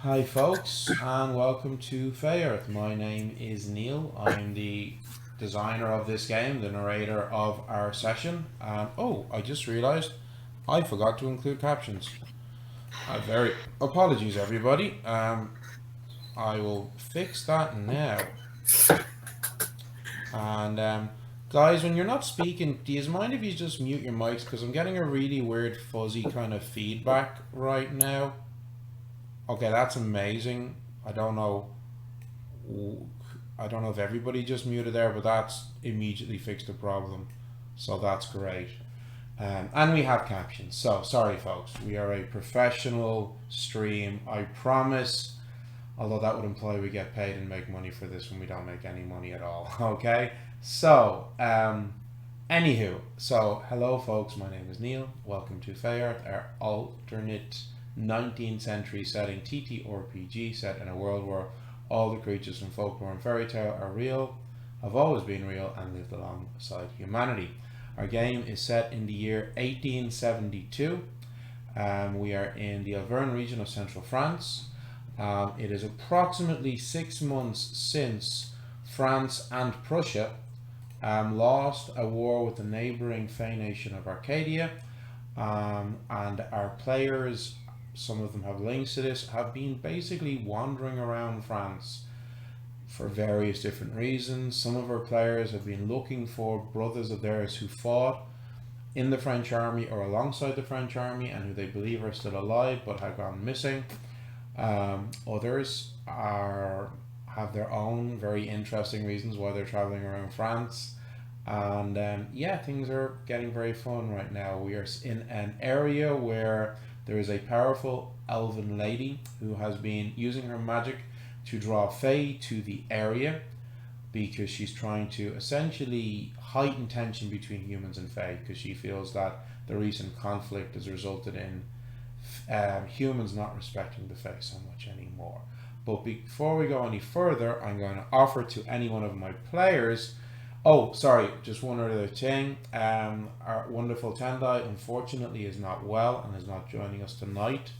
Hi, folks, and welcome to Fae Earth. My name is Neil. I'm the designer of this game, the narrator of our session. I just realised I forgot to include captions. Very apologies, everybody. I will fix that now. And guys, when you're not speaking, do you mind if you just mute your mics? Because I'm getting a really weird, fuzzy kind of feedback right now. Okay, that's amazing. I don't know. I don't know if everybody just muted there, but that's immediately fixed the problem. So that's great. And we have captions. So sorry, folks. We are a professional stream. I promise. Although that would imply we get paid and make money for this when we don't make any money at all. Okay. So, anywho, hello, folks. My name is Neil. Welcome to Faearth, our alternate 19th century setting TTRPG set in a world where all the creatures from folklore and fairy tale are real, have always been real, and lived alongside humanity. Our game is set in the year 1872. We are in the Auvergne region of central France. It is approximately 6 months since France and Prussia lost a war with the neighbouring Fey nation of Arcadia, and our players, some of them have links to this, have been basically wandering around France for various different reasons. Some of our players have been looking for brothers of theirs who fought in the French army or alongside the French army and who they believe are still alive but have gone missing. Others have their own very interesting reasons why they're traveling around France. And things are getting very fun right now. We are in an area where there is a powerful elven lady who has been using her magic to draw Fae to the area because she's trying to essentially heighten tension between humans and Fae, because she feels that the recent conflict has resulted in humans not respecting the Fae so much anymore. But before we go any further, I'm going to offer to any one of my players. Oh, sorry, just one other thing. Our wonderful Tendai unfortunately is not well and is not joining us tonight.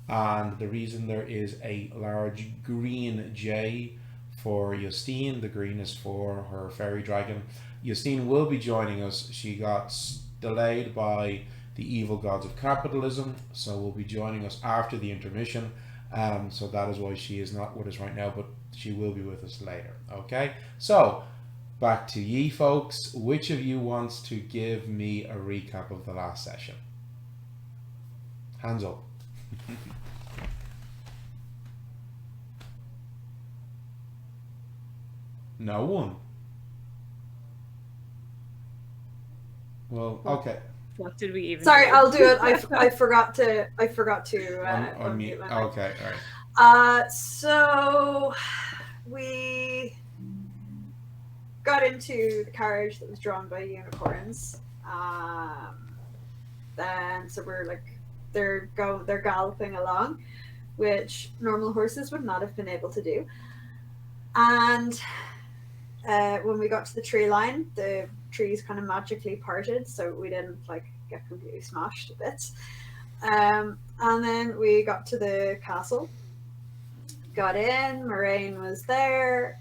And the reason there is a large green J for Justine. The green is for her fairy dragon. Justine will be joining us. She got delayed by the evil gods of capitalism, so will be joining us after the intermission. So that is why she is not with us right now, but she will be with us later. Okay, so back to ye folks. Which of you wants to give me a recap of the last session? Hands up. No one. Well, okay. What did we even Sorry, do? I'll do it. I forgot to unmute my mic. Okay, all right. So we got into the carriage that was drawn by unicorns. Then so we're like they're galloping along, which normal horses would not have been able to do. And when we got to the tree line, the trees kind of magically parted, so we didn't like get completely smashed to bits. And then we got to the castle, got in, Moraine was there,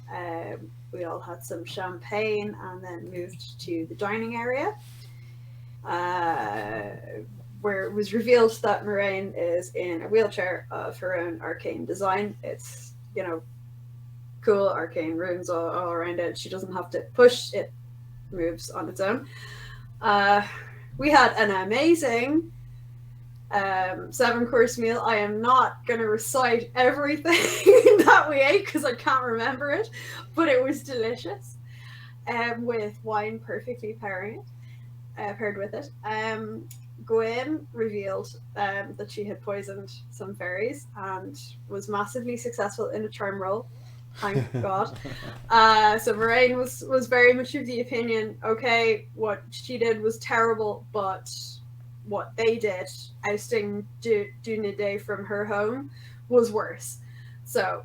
we all had some champagne and then moved to the dining area, where it was revealed that Moraine is in a wheelchair of her own arcane design. It's, cool arcane runes all around it. She doesn't have to push, it moves on its own. We had an amazing 7-course meal. I am not going to recite everything that we ate because I can't remember it, but it was delicious, with wine perfectly paired with it. Gwynn revealed that she had poisoned some fairies and was massively successful in a charm roll. Thank God. So Moraine was very much of the opinion, okay, what she did was terrible, but what they did, ousting Dunide from her home, was worse. So,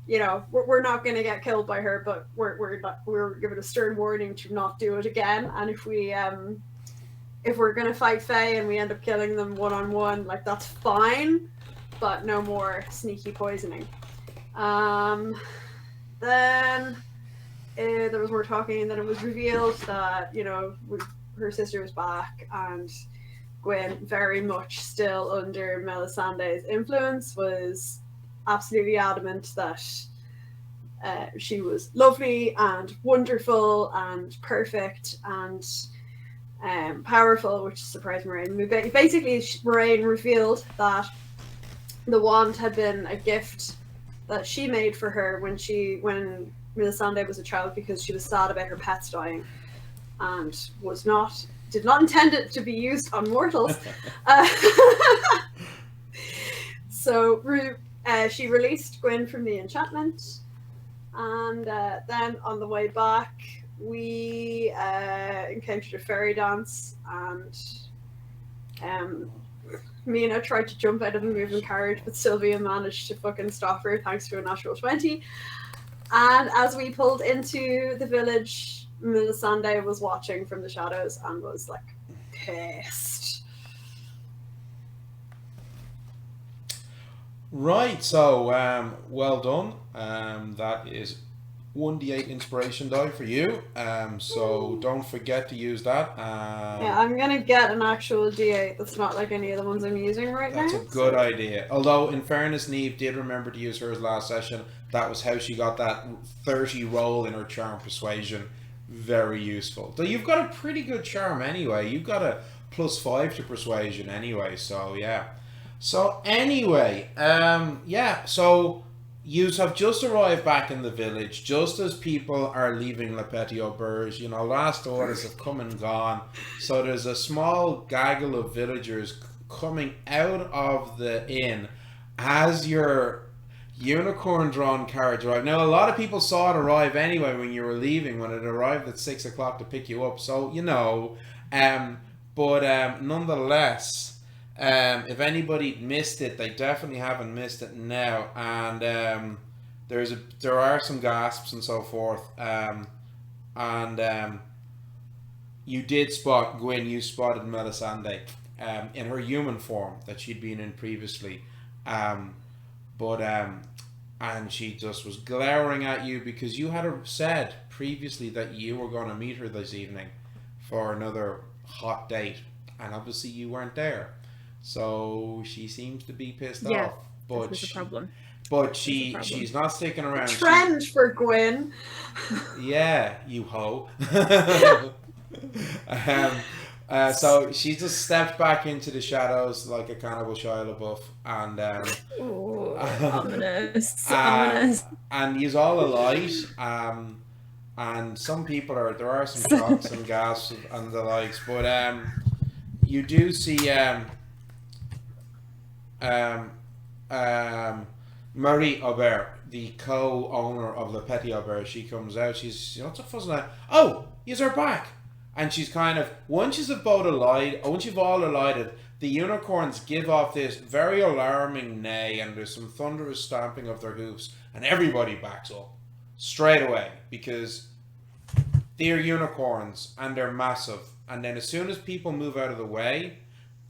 we're not going to get killed by her, but we're given a stern warning to not do it again. And if we're going to fight Fae and we end up killing them one-on-one, like, that's fine. but no more sneaky poisoning. Then there was more talking, and then it was revealed that, you know, her sister was back, and Gwynn, very much still under Melisandre's influence, was absolutely adamant that she was lovely and wonderful and perfect and powerful, which surprised Moraine. Basically, Moraine revealed that the wand had been a gift that she made for her when Melisandre was a child, because she was sad about her pets dying and did not intend it to be used on mortals. So she released Gwynn from the enchantment, and then on the way back we encountered a fairy dance, and Mina tried to jump out of the moving carriage, but Sylvia managed to fucking stop her thanks to a natural 20. And as we pulled into the village, Melisandre was watching from the shadows and was like pissed. Right, so well done. That is 1d8 inspiration die for you. So don't forget to use that. Yeah, I'm gonna get an actual d8 that's not like any of the ones I'm using right now. That's a good idea. Although, in fairness, Neve did remember to use hers last session. That was how she got that 30 roll in her charm persuasion. Very useful. Though you've got a pretty good charm anyway. You've got a +5 to persuasion anyway. So yeah. So anyway, so you have just arrived back in the village, just as people are leaving Le Petit Auberge. You know, last orders have come and gone. So there's a small gaggle of villagers coming out of the inn as your unicorn-drawn carriage arrived. Now, a lot of people saw it arrive anyway when you were leaving, when it arrived at 6 o'clock to pick you up. So, you know, but nonetheless... if anybody missed it, they definitely haven't missed it now. And there are some gasps and so forth. You did spot Gwynn. You spotted Melisandre in her human form that she'd been in previously. And she just was glowering at you because you had said previously that you were going to meet her this evening for another hot date, and obviously you weren't there. So she seems to be pissed off. But that's the problem. But she's not sticking around. Trend for Gwynn. Yeah, you hoe. So she just stepped back into the shadows like a cannibal Shia LaBeouf, and ooh, ominous. And he's all alight. And some people there are some shocks and gasps and the likes, but you do see Marie Aubert, the co-owner of Le Petit Auberge. She comes out. She's, what's the fuss now? Oh, you're back. And she's kind of, once you've all alighted, the unicorns give off this very alarming neigh, and there's some thunderous stamping of their hoofs, and everybody backs up straight away because they're unicorns and they're massive. And then as soon as people move out of the way,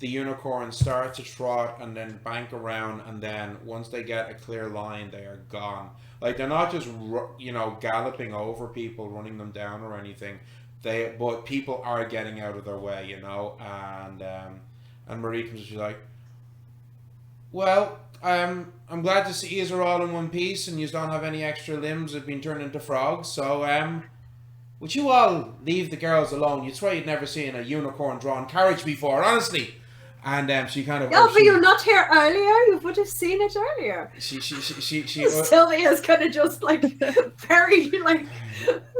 the unicorns start to trot and then bank around, and then once they get a clear line, they are gone. Like, they're not just, galloping over people, running them down or anything. But people are getting out of their way, and Marie comes to like, well, I'm glad to see yous are all in one piece and yous don't have any extra limbs that have been turned into frogs. So, would you all leave the girls alone? You'd swear you'd never seen a unicorn-drawn carriage before, honestly. And she kind of... Yeah, but you're not here earlier. You would have seen it earlier. She Sylvia's kind of just like very like...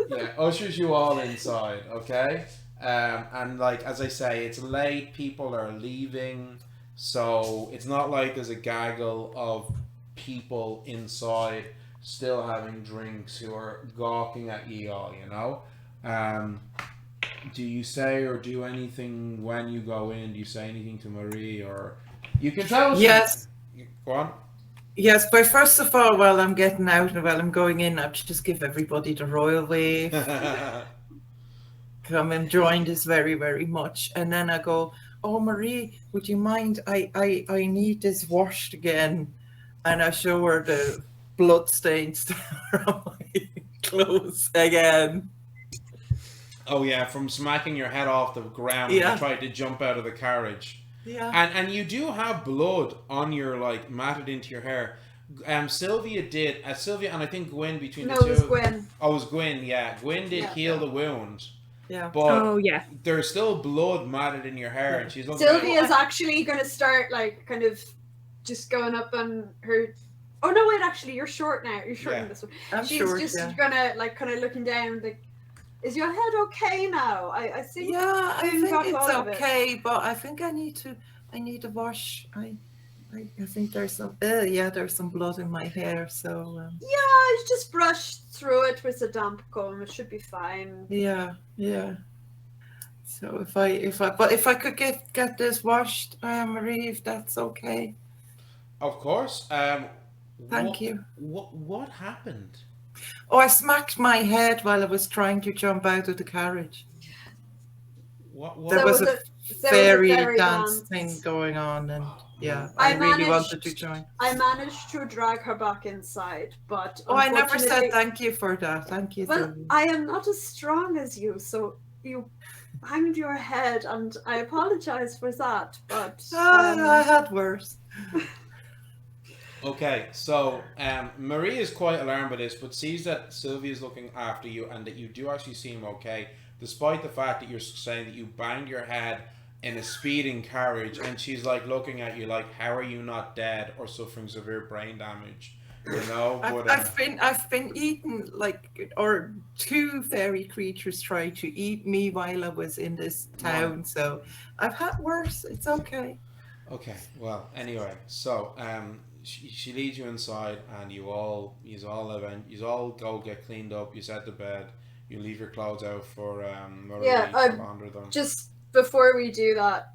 Yeah, ushers you all inside, okay? And like, as I say, it's late. People are leaving. So it's not like there's a gaggle of people inside still having drinks who are gawking at ye all, Do you say or do anything when you go in? Do you say anything to Marie, or you can tell us? Yes. Go on. Yes, but first of all, while I'm getting out and while I'm going in, I'll just give everybody the royal wave. I'm enjoying this very, very much. And then I go, oh, Marie, would you mind? I need this washed again. And I show her the blood stains on my clothes again. Oh yeah, from smacking your head off the ground when you Yeah, tried to jump out of the carriage. yeah. And you do have blood on your, like, matted into your hair. Sylvia did, Sylvia and I think Gwyn, between the No, it was two. Gwyn. Oh, it was Gwyn, yeah. Gwyn did Yeah. heal the wound, Yeah. but Oh yeah. there's still blood matted in your hair, Yeah. and she's looking Sylvia's actually going to start, like, kind of just going up on her. Oh no! Wait, actually, you're short now. You're short Yeah. in this one. I'm She's sure. just Yeah. gonna, like, kind of looking down. Like, is your head okay now? I think. Yeah, I Gwyn think got it's hold of it. okay, but I think I need to wash. I think there's some. There's some blood in my hair. So Yeah, I just brushed through it with a damp comb. It should be fine. yeah. So if I could get this washed, Marie, if that's okay. Of course. Thank you. What happened? Oh, I smacked my head while I was trying to jump out of the carriage. What? There was a there was a fairy fairy dance dance. thing going on, and yeah, I I really managed- wanted to join. I managed to drag her back inside, but Oh, I never said unfortunately- thank you for that. Thank you. Well, Sylvia. I am not as strong as you, so you banged your head, and I apologize for that. But I had worse. Okay, so Marie is quite alarmed by this, but sees that Sylvia is looking after you and that you do actually seem okay, despite the fact that you're saying that you banged your head in a speeding carriage, and she's like looking at you like, how are you not dead or suffering severe brain damage? You know, but I've been eaten, like, or two fairy creatures tried to eat me while I was in this town, so I've had worse. It's okay. okay. Well, anyway, so she leads you inside, and you all go get cleaned up. You set the bed. You leave your clothes out for Marie to launder them. just before we do that,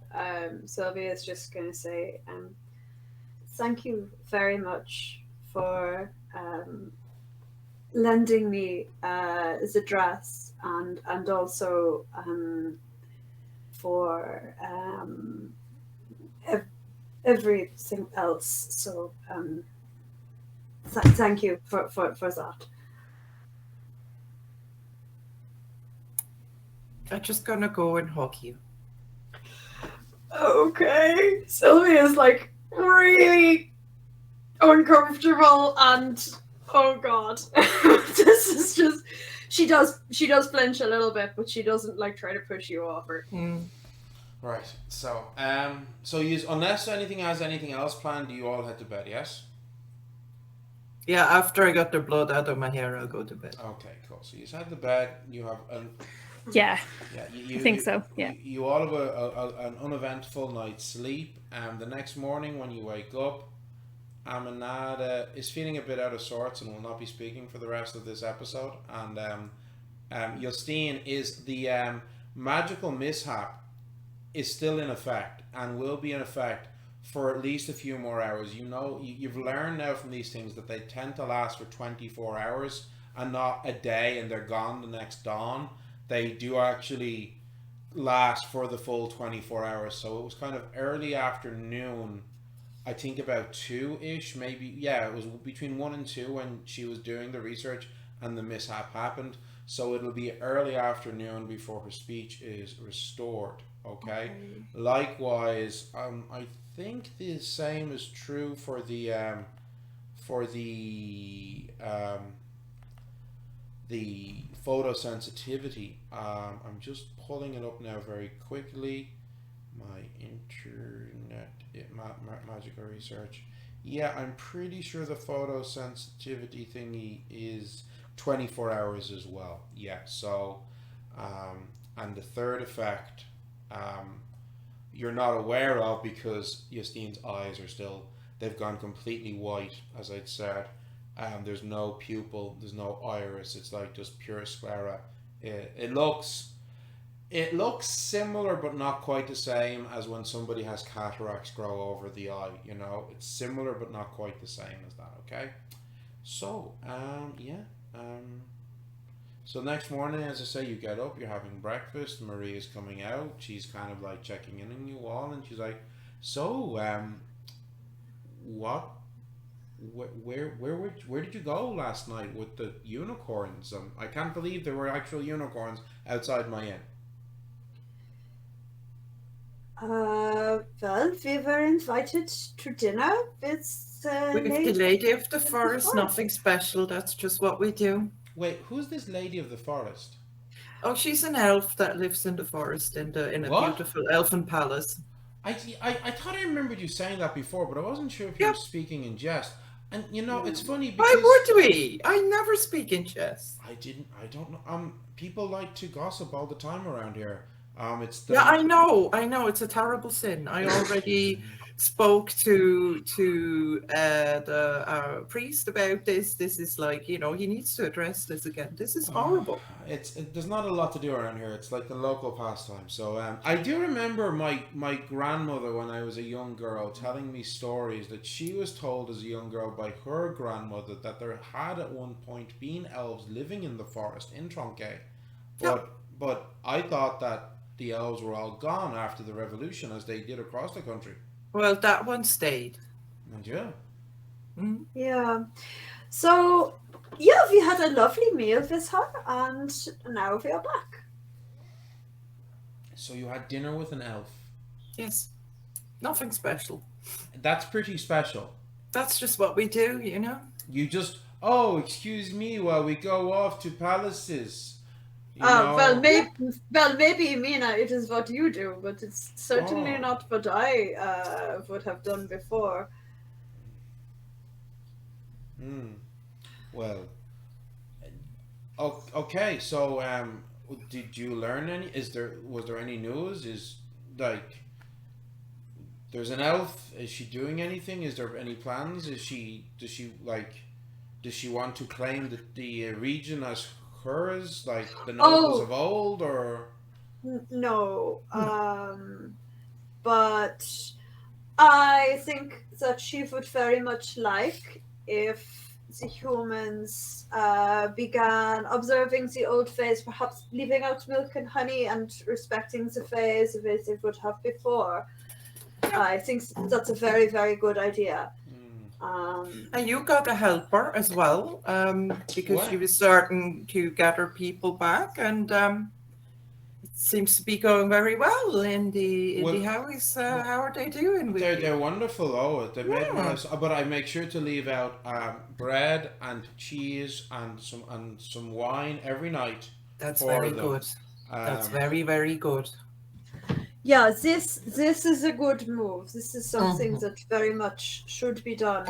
Sylvia is just going to say, thank you very much for lending me the dress, and also for everything else. So thank you for that. I'm just gonna go and hug you. Okay. Sylvia's like really uncomfortable, and oh god. This is just she does flinch a little bit, but she doesn't like try to push you off her. Right. So so you, unless anything has anything else planned, you all head to bed, yes? Yeah, after I got the blood out of my hair, I'll go to bed. Okay, cool. So you head to bed. You have Yeah. you, I think so, yeah. You all have an uneventful night's sleep. The next morning when you wake up, Aminata is feeling a bit out of sorts and will not be speaking for the rest of this episode. And Justine is the magical mishap is still in effect and will be in effect for at least a few more hours. You know, you've learned now from these things that they tend to last for 24 hours and not a day and they're gone the next dawn. They do actually last for the full 24 hours. So it was kind of early afternoon, I think about 2-ish, maybe. Yeah, it was between 1 and 2 when she was doing the research and the mishap happened. So it'll be early afternoon before her speech is restored. Okay. Likewise, I think the same is true for the photosensitivity. I'm just pulling it up now very quickly. My internet magical research. Yeah, I'm pretty sure the photosensitivity thingy is 24 hours as well. Yeah, so and the third effect you're not aware of because Justine's eyes are still, they've gone completely white, as I'd said. There's no pupil, there's no iris, it's like just pure sclera. It looks similar but not quite the same as when somebody has cataracts grow over the eye, you know. It's similar but not quite the same as that, okay? So, So next morning, as I say, you get up, you're having breakfast. Maria's coming out. She's kind of like checking in on you all, and she's like, "So, what? Where did you go last night with the unicorns? I can't believe there were actual unicorns outside my inn." Well, we were invited to dinner with With the lady of the forest, nothing special. That's just what we do. Wait, who's this lady of the forest? Oh, she's an elf that lives in the forest in a What? beautiful elfin palace. I thought I remembered you saying that before, but I wasn't sure if you Yeah. were speaking in jest. And you know, it's funny Why because would we? I never speak in jest. I don't know. People like to gossip all the time around here. It's the Yeah, I know. It's a terrible sin. I already spoke to the priest about this. This is like, he needs to address this again. This is horrible. there's not a lot to do around here. It's like the local pastime. So I do remember my grandmother when I was a young girl telling me stories that she was told as a young girl by her grandmother that there had at one point been elves living in the forest in Tronquay. But I thought that the elves were all gone after the revolution, as they did across the country. Well, that one stayed. And yeah. Mm. Yeah. So, yeah, we had a lovely meal with her, and now we are back. So you had dinner with an elf. Yes. Nothing special. That's pretty special. That's just what we do, You just, oh, excuse me, while we go off to palaces. Well, maybe, Mina, it is what you do, but it's certainly not what I would have done before. Well, okay. So, did you learn any? Was there any news? There's an elf. Is she doing anything? Is there any plans? Does she want to claim the region as hers, like the nobles of old, or? No. But I think that she would very much like if the humans began observing the old fays, perhaps leaving out milk and honey and respecting the fays the way they would have before. I think that's a very, very good idea. And you got a helper as well, because she was starting to gather people back, and it seems to be going very well in the house. How are they doing? They're wonderful. Oh, they made nice. But I make sure to leave out bread and cheese and some wine every night. That's very good. That's very, very good. Yeah, this is a good move. This is something that very much should be done.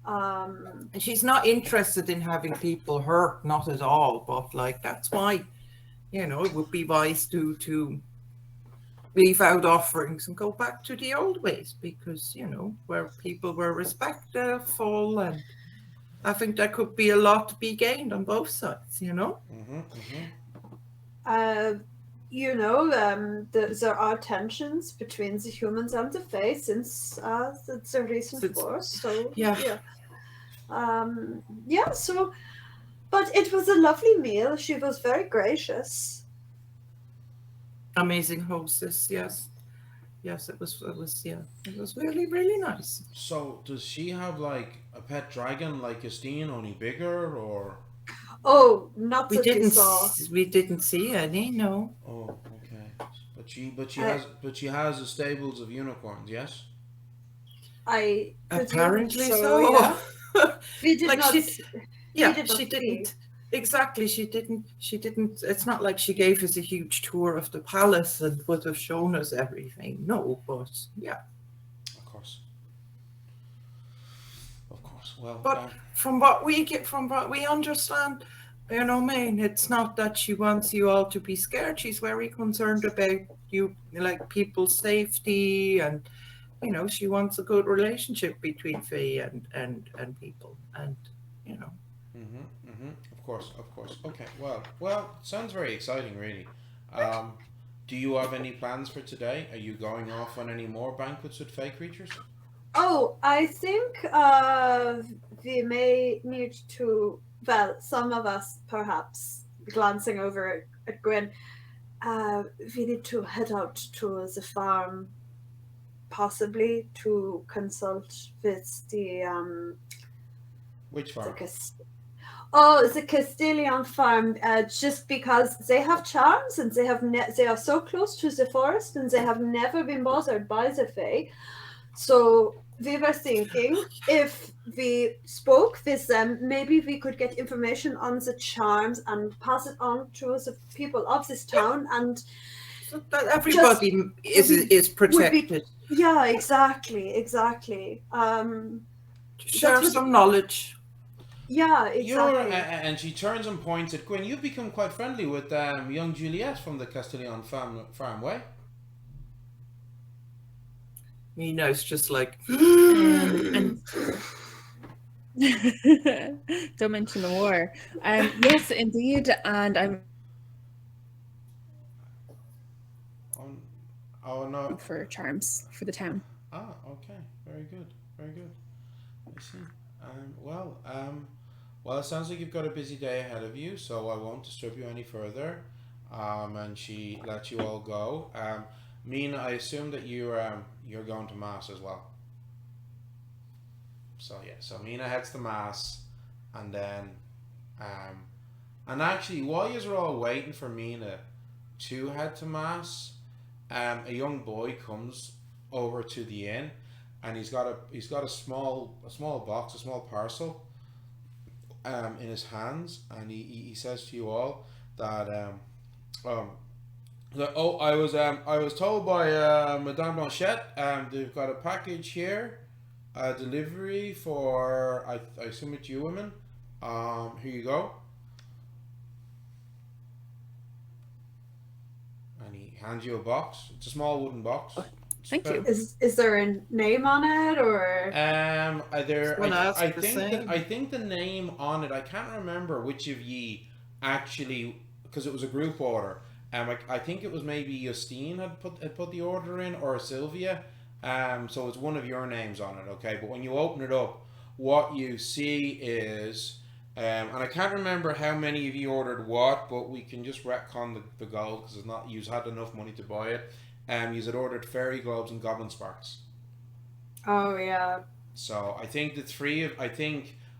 And she's not interested in having people hurt, not at all. But that's why, it would be wise to leave out offerings and go back to the old ways, because where people were respectful, and I think there could be a lot to be gained on both sides. There are tensions between the humans and the fays since the recent wars. So So, but it was a lovely meal. She was very gracious. Amazing hostess. Yes, it was really, really nice. So, does she have like a pet dragon like Castillion, only bigger, or? Oh, not we that didn't. We saw. We didn't see any. No. Oh, okay. But she has the stables of unicorns. Yes. I apparently so. Yeah. We did not. She didn't. Exactly. She didn't. It's not like she gave us a huge tour of the palace and would have shown us everything. No, but yeah. Of course. Well, but from what we understand, it's not that she wants you all to be scared. She's very concerned about you, like people's safety, and she wants a good relationship between Fae and people, and Of course. Okay. Well, sounds very exciting, really. Do you have any plans for today? Are you going off on any more banquets with Fae creatures? Oh, I think we may need to. Well, some of us perhaps glancing over at Gwyn. We need to head out to the farm, possibly to consult with Which farm? the Castillion farm. Just because they have charms and they are so close to the forest and they have never been bothered by the Fae. So we were thinking if we spoke with them, maybe we could get information on the charms and pass it on to the people of this town, and So that everybody is protected. yeah, exactly. Share what- some knowledge. Yeah, exactly. And she turns and points at Gwyn. You've become quite friendly with young Juliette from the Castillion farm way. Mina's just like, And don't mention the war. Yes, indeed, and I'm Oh no. for charms for the town. Ah, okay. Very good. Very good. I see. Well, it sounds like you've got a busy day ahead of you, so I won't disturb you any further. And she lets you all go. Mina, I assume that you're going to mass as well. So yeah, so Mina heads to mass, and then, and actually, while you're all waiting for Mina to head to mass, a young boy comes over to the inn, and he's got a small box, a small parcel, in his hands, and he says to you all that I was told by Madame Blanchette they've got a package here, a delivery for I assume it's you women. Here you go. And he hands you a box. It's a small wooden box. Thank you. Is there a name on it, or I think the name on it, I can't remember which of ye actually, because it was a group order. I think it was maybe Justine had put the order in, or Sylvia. So it's one of your names on it, okay? But when you open it up, what you see is, and I can't remember how many of you ordered what, but we can just retcon the gold because it's not. You've had enough money to buy it. You had ordered fairy globes and goblin sparks. oh yeah, So I think as far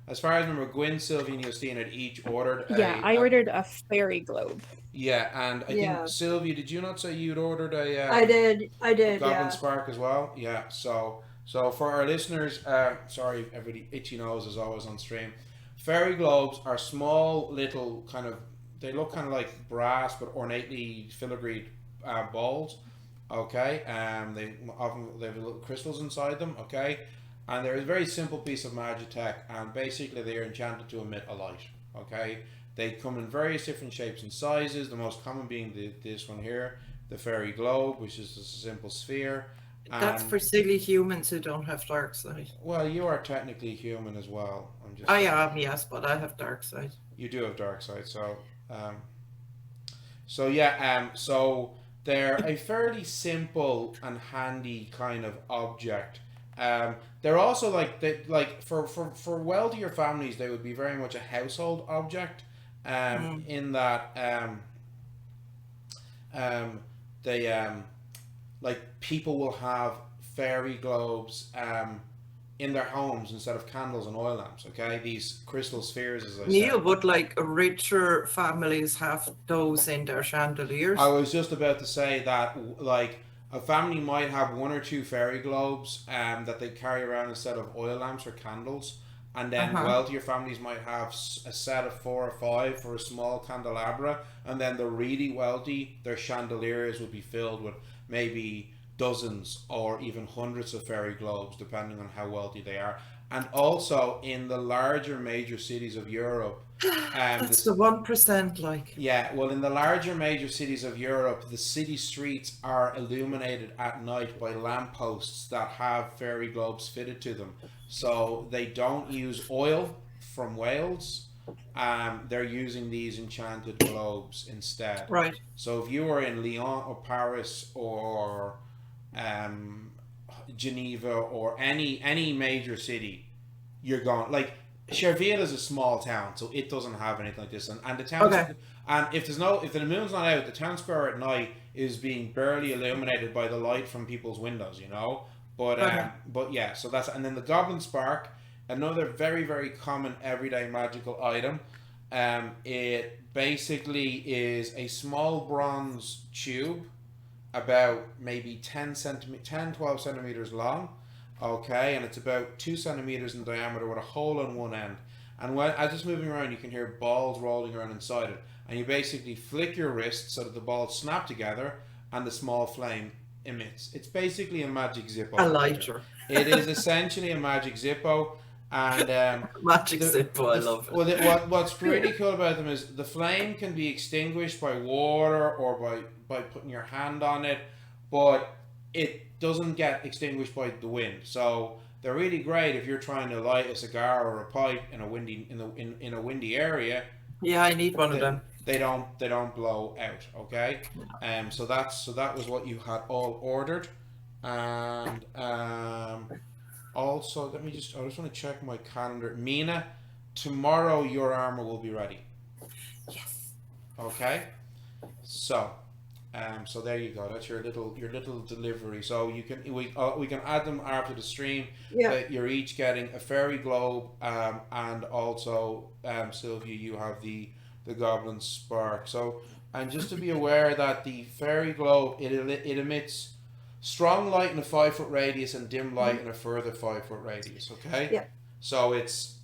as I remember, Gwynn, Sylvia, and Justine had each ordered. Yeah, I ordered a fairy globe. Yeah, and I Yeah. think Sylvia, did you not say you'd ordered a? I did, Goblin yeah. Spark as well. Yeah. So for our listeners, sorry, everybody, itchy nose is always on stream. Fairy globes are small little kind of. They look kind of like brass, but ornately filigreed balls. Okay. They have little crystals inside them. Okay. And they're a very simple piece of magic tech, and basically they are enchanted to emit a light. Okay. They come in various different shapes and sizes. The most common being this one here, the fairy globe, which is just a simple sphere. that's for silly humans who don't have dark side. Well, you are technically human as well. I am, yes, but I have dark side. You do have dark side, so so they're a fairly simple and handy kind of object. They're also for wealthier families, they would be very much a household object. In that they like people will have fairy globes in their homes instead of candles and oil lamps. Okay, these crystal spheres, as I Neil, said. but like richer families have those in their chandeliers. I was just about to say that, like, a family might have one or two fairy globes that they carry around instead of oil lamps or candles. And then wealthier families might have a set of 4 or 5 for a small candelabra. And then the really wealthy, their chandeliers would be filled with maybe dozens or even hundreds of fairy globes, depending on how wealthy they are. And also in the larger major cities of Europe, that's the 1%, like. Yeah, well, in the larger major cities of Europe, the city streets are illuminated at night by lampposts that have fairy globes fitted to them. So they don't use oil from Wales. They're using these enchanted globes instead. Right. So if you were in Lyon or Paris or Geneva or any major city, you're going, like, Cherville is a small town, so it doesn't have anything like this. And the town, and if the moon's not out, the town square at night is being barely illuminated by the light from people's windows, you know. But yeah, so that's, and then the Goblin Spark, another very, very common everyday magical item. It basically is a small bronze tube, about maybe 10, 12 centimeters long. Okay, and it's about 2 centimeters in diameter with a hole on one end. And as it's moving around, you can hear balls rolling around inside it. And you basically flick your wrist so that the balls snap together and the small flame emits. It's basically a magic Zippo. A lighter. It is essentially a magic Zippo. And magic Zippo, I love it. Well, what's really cool about them is the flame can be extinguished by water or by putting your hand on it, but it doesn't get extinguished by the wind. So they're really great if you're trying to light a cigar or a pipe in a windy area. Yeah, I need one of them. They don't blow out. Okay, so that was what you had all ordered, and also I just want to check my calendar. Mina, tomorrow your armor will be ready. Yes. Okay, so there you go. That's your little delivery. So we can add them after the stream. Yeah. You're each getting a fairy globe, and also Sylvia, you have the Goblin Spark. So, and just to be aware that the fairy globe it emits strong light in a 5-foot radius and dim light in a further 5-foot radius. Okay. Yeah. So it's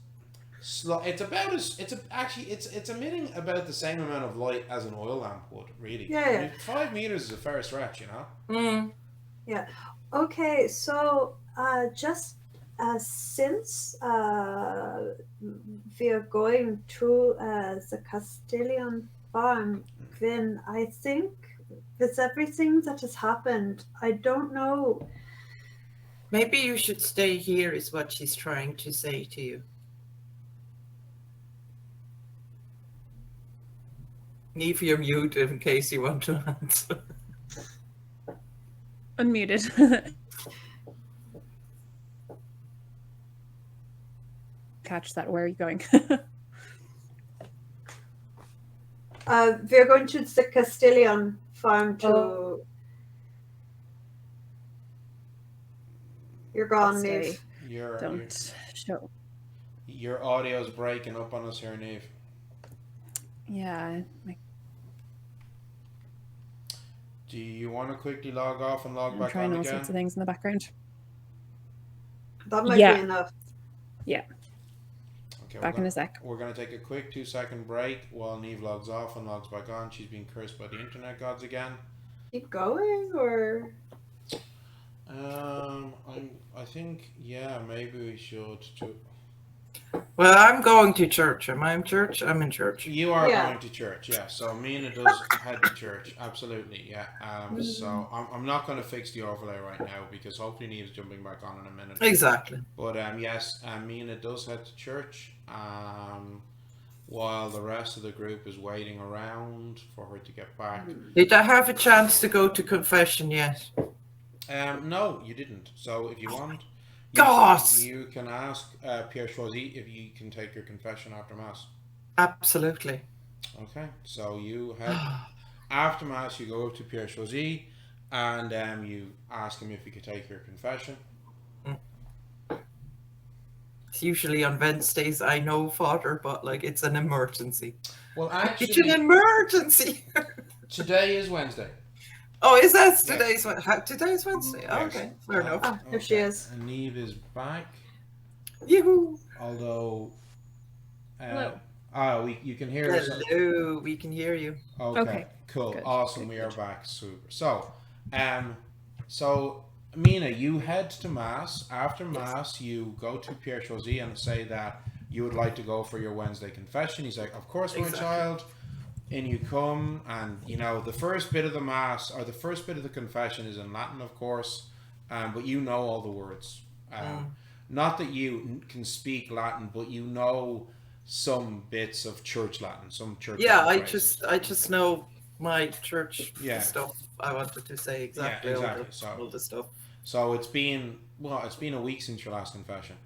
emitting about the same amount of light as an oil lamp would, really. Yeah. I mean, 5 meters is a fair stretch, you know. Yeah. Okay. So just since we are going to the Castillion farm, Gwynn, I think with everything that has happened, I don't know. Maybe you should stay here, is what she's trying to say to you. Leave your mute in case you want to answer. Unmuted. Catch that. Where are you going? We're going to the Castillion farm to. Oh. You're gone, Stay. Neve. Don't show. Your audio's breaking up on us here, Neve. Yeah. Do you want to quickly log off and log I'm back trying on all again? sorts of things in the background. That might Yeah. be enough. Okay, Back in a sec. We're going to take a quick 2-second break while Neve logs off and logs back on. She's being cursed by the internet gods again. Keep going, or I think, yeah, maybe we should too. Well, I'm going to church. Am I in church? I'm in church. You are Yeah. going to church, yeah. So Mina does head to church, absolutely, yeah. So I'm not going to fix the overlay right now because hopefully Neve's jumping back on in a minute. Exactly. But yes, Mina does head to church. While the rest of the group is waiting around for her to get back. Did I have a chance to go to confession yet? No, you didn't. So if you want, you can ask Pierre Choisy if you can take your confession after Mass. Absolutely. Okay, so you head after Mass. You go to Pierre Choisy, and you ask him if you could take your confession. It's usually on Wednesdays, I know, Father, but like it's an emergency. Well, actually, It's an emergency. today is Wednesday. Oh, is that today's today's Wednesday? Yes. Okay, fair enough. Ah, there she is. And Neve is back. Yoo-hoo. Although, Hello. you can hear us. Hello, we can hear you. Okay, cool, Good. awesome. We are back. Super. So, Mina, you head to Mass. After Mass, you go to Pierre Choisy and say that you would like to go for your Wednesday confession. He's like, "Of course, my child." In you come, and you know the first bit of the Mass or the first bit of the confession is in Latin, of course, but you know all the words. Not that you can speak Latin, but you know some bits of church Latin, some church. Yeah, Latin I phrases. just know my church Yeah. stuff. I wanted to say exactly, Yeah, exactly. all the stuff. So it's been a week since your last confession.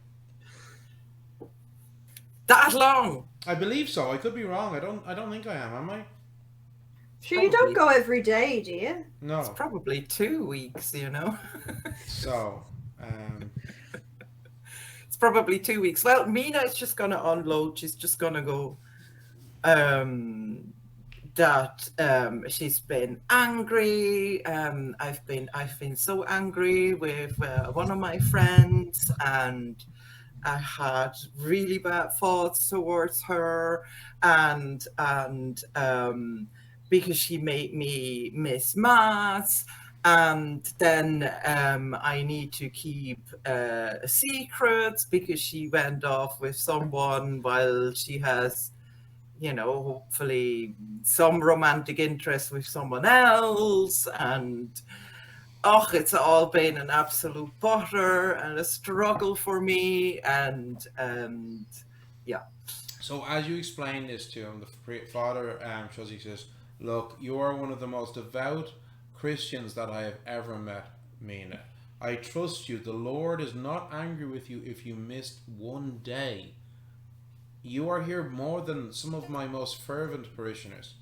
That long? I believe so. I could be wrong. I don't think I am I? Sure, you don't go every day, do you? No. It's probably 2 weeks, you know. So, it's probably 2 weeks. Well, Mina is just gonna unload. She's just gonna go. That she's been angry. I've been so angry with one of my friends, and I had really bad thoughts towards her, and because she made me miss mass, and then I need to keep secrets because she went off with someone while she has, you know, hopefully some romantic interest with someone else, and it's all been an absolute bother and a struggle for me, and yeah. So as you explain this to him, the father Shuzzy says, "Look, you are one of the most devout Christians that I have ever met, Mina. I trust you. The Lord is not angry with you if you missed one day. You are here more than some of my most fervent parishioners.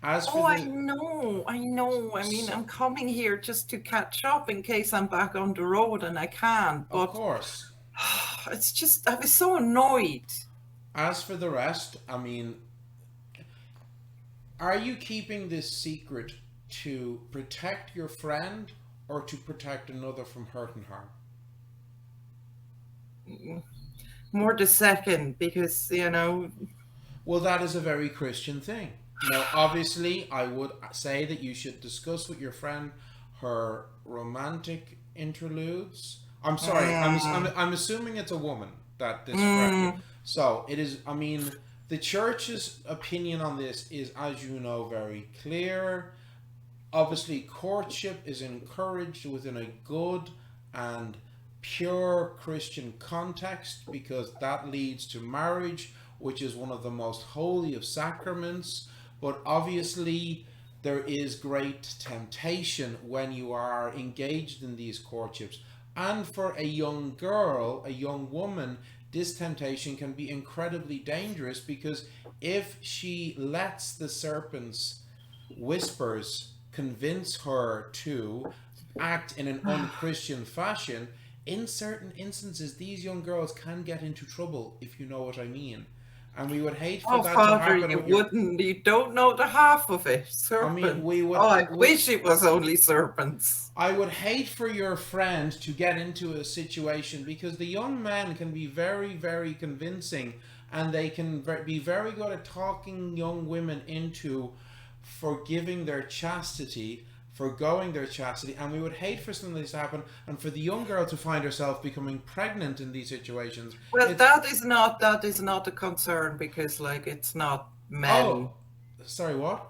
As for I know. I mean, I'm coming here just to catch up in case I'm back on the road and I can't. But of course, it's just, I was so annoyed. As for the rest, I mean, are you keeping this secret to protect your friend or to protect another from hurt and harm?" More the second, because, you know. Well, that is a very Christian thing. Now, obviously, I would say that you should discuss with your friend her romantic interludes. I'm sorry, I'm assuming it's a woman that this friend. So it is. I mean, the church's opinion on this is, as you know, very clear. Obviously, courtship is encouraged within a good and pure Christian context because that leads to marriage, which is one of the most holy of sacraments. But obviously, there is great temptation when you are engaged in these courtships. And for a young girl, a young woman, this temptation can be incredibly dangerous because if she lets the serpent's whispers convince her to act in an unchristian fashion, in certain instances, these young girls can get into trouble, if you know what I mean. And we would hate for that Father, to happen. You don't know the half of it. Serpent. I mean, I wish it was only serpents. I would hate for your friend to get into a situation because the young men can be very, very convincing, and they can be very good at talking young women into forgiving their chastity, forgoing their chastity, and we would hate for something like this to happen, and for the young girl to find herself becoming pregnant in these situations. Well, that is not a concern because, like, it's not men. Oh, sorry, what?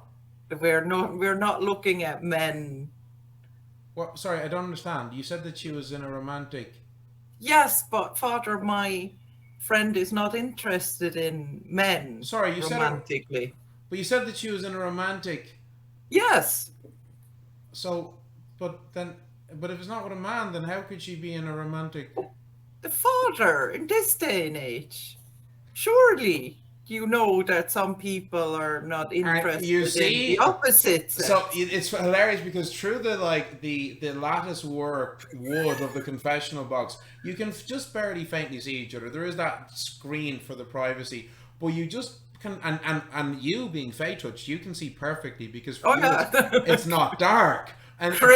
We're not looking at men. What? Sorry, I don't understand. You said that she was in a romantic. Yes, but Father, my friend is not interested in men. Sorry, you romantically. But you said that she was in a romantic. Yes. So, but if it's not with a man, then how could she be in a romantic? The Father, in this day and age, surely you know that some people are not interested in the opposite sex. So it's hilarious because through the lattice work wood of the confessional box, you can just barely faintly see each other. There is that screen for the privacy, but you just can, and you being Fae touched, you can see perfectly because it's not dark. And for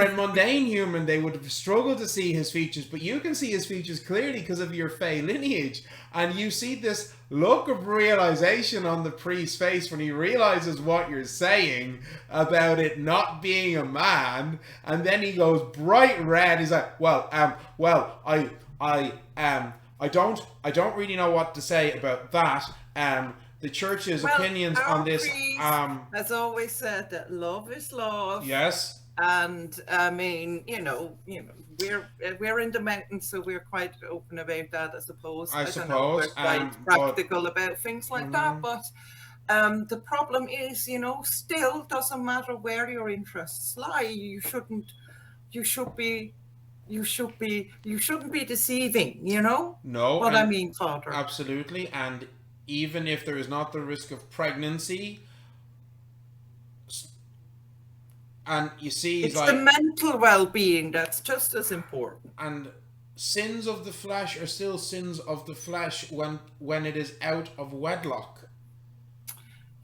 a mundane human, they would have struggled to see his features, but you can see his features clearly because of your Fae lineage. And you see this look of realization on the priest's face when he realizes what you're saying about it not being a man, and then he goes bright red. He's like, I don't really know what to say about that. The church's opinions on this has always said that love is love. Yes. And I mean, you know, we're in the mountains, so we're quite open about that, I suppose. I don't know, we're quite practical about things like that. But the problem is, still doesn't matter where your interests lie. You should be you shouldn't be deceiving, you know? No, What and I mean, Father. absolutely. And even if there is not the risk of pregnancy, and you see, It's like, the mental well-being that's just as important. and sins of the flesh are still sins of the flesh when it is out of wedlock.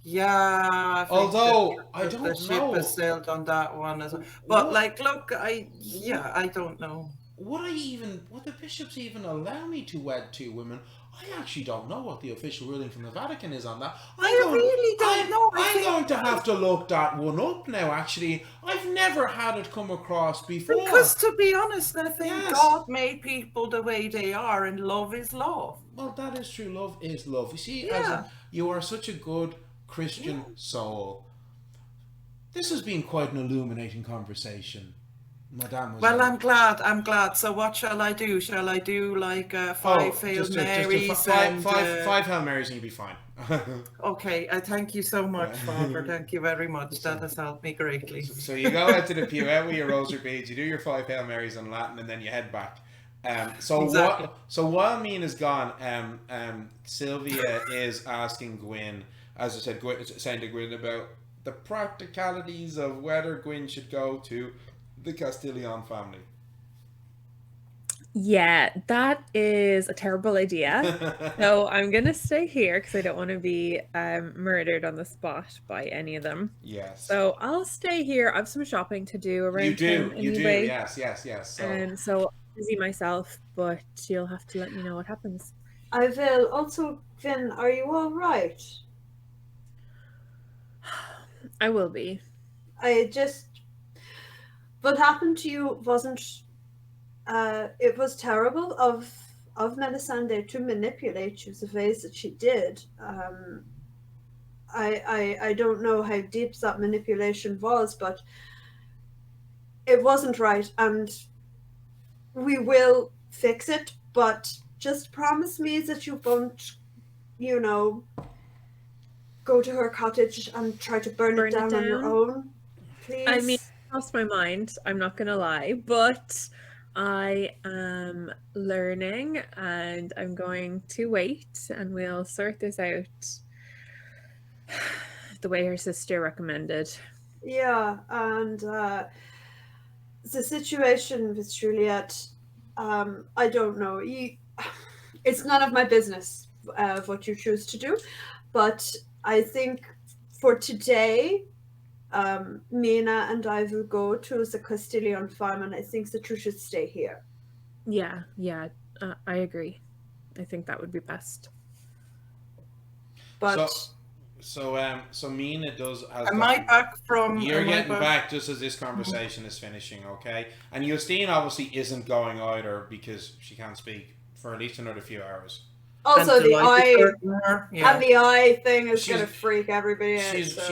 Yeah, I think Although I the don't ship know, has sailed on that one as well. But What- like, look, I don't know. would the bishops even allow me to wed two women? I actually don't know what the official ruling from the Vatican is on that. really don't know. I'm going to have to look that one up now. Actually, I've never had it come across before. Because to be honest, I think Yes. God made people the way they are, and love is love. Well, that is true. Love is love. You see, Yeah. you are such a good Christian soul. This has been quite an illuminating conversation, Madame. Well, I'm glad. So what shall I do? Shall I do like five Hail Marys? Five Hail Marys and you'll be fine. Okay, I thank you so much, Father. Thank you very much. That has helped me greatly. So you go out to the pew, out with your rosary beads, you do your five Hail Marys in Latin, and then you head back. Exactly. So while Mina's gone, Sylvia is asking Gwynn, as I said, saying to Gwynn about the practicalities of whether Gwynn should go to the Castillion family. Yeah, that is a terrible idea. So I'm gonna stay here because I don't want to be murdered on the spot by any of them. Yes. So I'll stay here. I have some shopping to do around You do. town You do. anyway. Yes. So. And so I'm busy myself, but you'll have to let me know what happens. I will. Also, Gwynn, are you all right? I will be. What happened to you wasn't. It was terrible of Melisande to manipulate you the ways that she did. I don't know how deep that manipulation was, but it wasn't right, and we will fix it. But just promise me that you won't, go to her cottage and try to burn it down on your own, please. I mean, I lost my mind. I'm not gonna lie, but I am learning, and I'm going to wait, and we'll sort this out the way her sister recommended. Yeah, and the situation with Juliette, I don't know. It's none of my business what you choose to do, but I think for today, Mina and I will go to the Castillion farm, and I think that you should stay here. Yeah, I agree. I think that would be best. But so Mina does. Am I back from? You're getting back just as this conversation is finishing, okay? And Justine obviously isn't going either because she can't speak for at least another few hours. also the eye Yeah. and the eye thing is She's- gonna freak everybody out. She's so.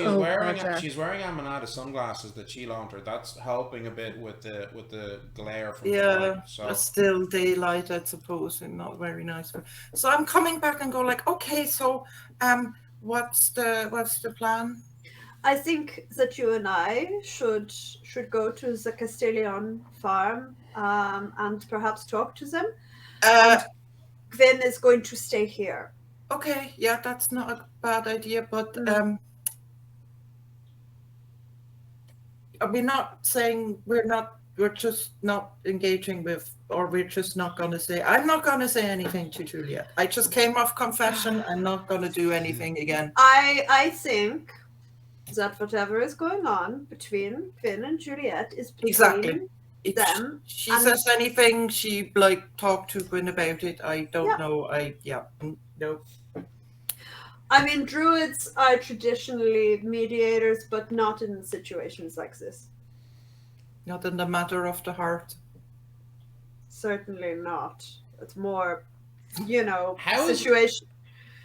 she's wearing Amanada sunglasses that she loaned her. That's helping a bit with the glare from the Yeah, light. So but still daylight, I suppose, and not very nice. So I'm coming back and go like, okay, so what's the plan? I think that you and I should go to the Castillion farm and perhaps talk to them. Gwynn is going to stay here. Okay, yeah, that's not a bad idea, but we're not saying we're just not engaging with, or we're just not going to say, I'm not going to say anything to Juliette. I just came off confession. I'm not going to do anything again. I think that whatever is going on between Gwynn and Juliette is between Exactly. them. She and- says anything, she talked to Gwynn about it. I don't know. No. I mean, druids are traditionally mediators, but not in situations like this. Not in the matter of the heart. Certainly not. It's more, situation.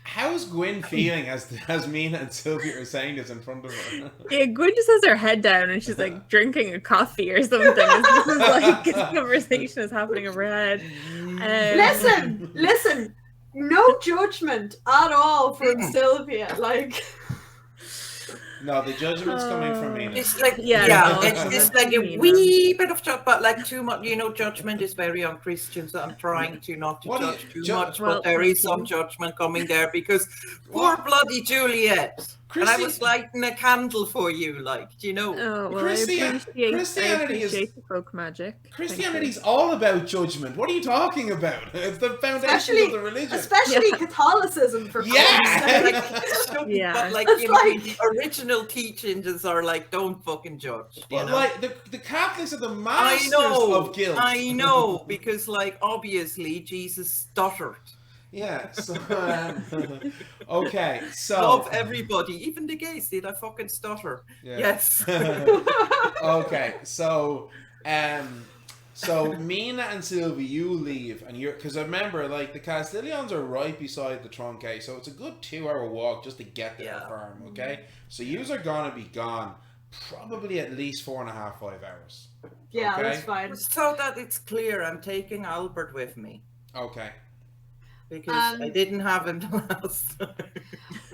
how's Gwyn feeling as Mina and Sylvia are saying this in front of her? Yeah, Gwyn just has her head down and she's like drinking a coffee or something. This is like this conversation is happening over her head. Listen. No judgment at all from Sylvia. Like, No, the judgment's coming from me. It's like, Yeah, yeah, no, it's it's like a Mina. wee bit of judgment, but like too much, judgment is very unchristian, so I'm trying to not to What do you- judge too ju- much, Well, but there thank is some you. judgment coming there because poor bloody Juliette. And I was lighting a candle for you, like, do you know? Oh, well, Christianity I appreciate the folk magic. Thank you. Christianity's all about judgment. What are you talking about? It's the foundation of the religion. Especially Catholicism for Yeah. Yeah. But like, It's like- the original teachings are like, don't fucking judge. But like the Catholics are the I masters know, of guilt. I know, because like obviously Jesus stuttered. Yeah. So okay. So Love everybody, even the gays. Did I fucking stutter? Yeah. Yes. Okay. So Mina and Sylvia, you leave, and you're because remember, like the Castillions are right beside the Tronquay, so it's a good 2-hour walk just to get to the farm. Okay. So yous are gonna be gone probably at least 4.5, 5 hours. Yeah, Okay. that's fine. So that it's clear, I'm taking Albert with me Okay. because I didn't have him the last time.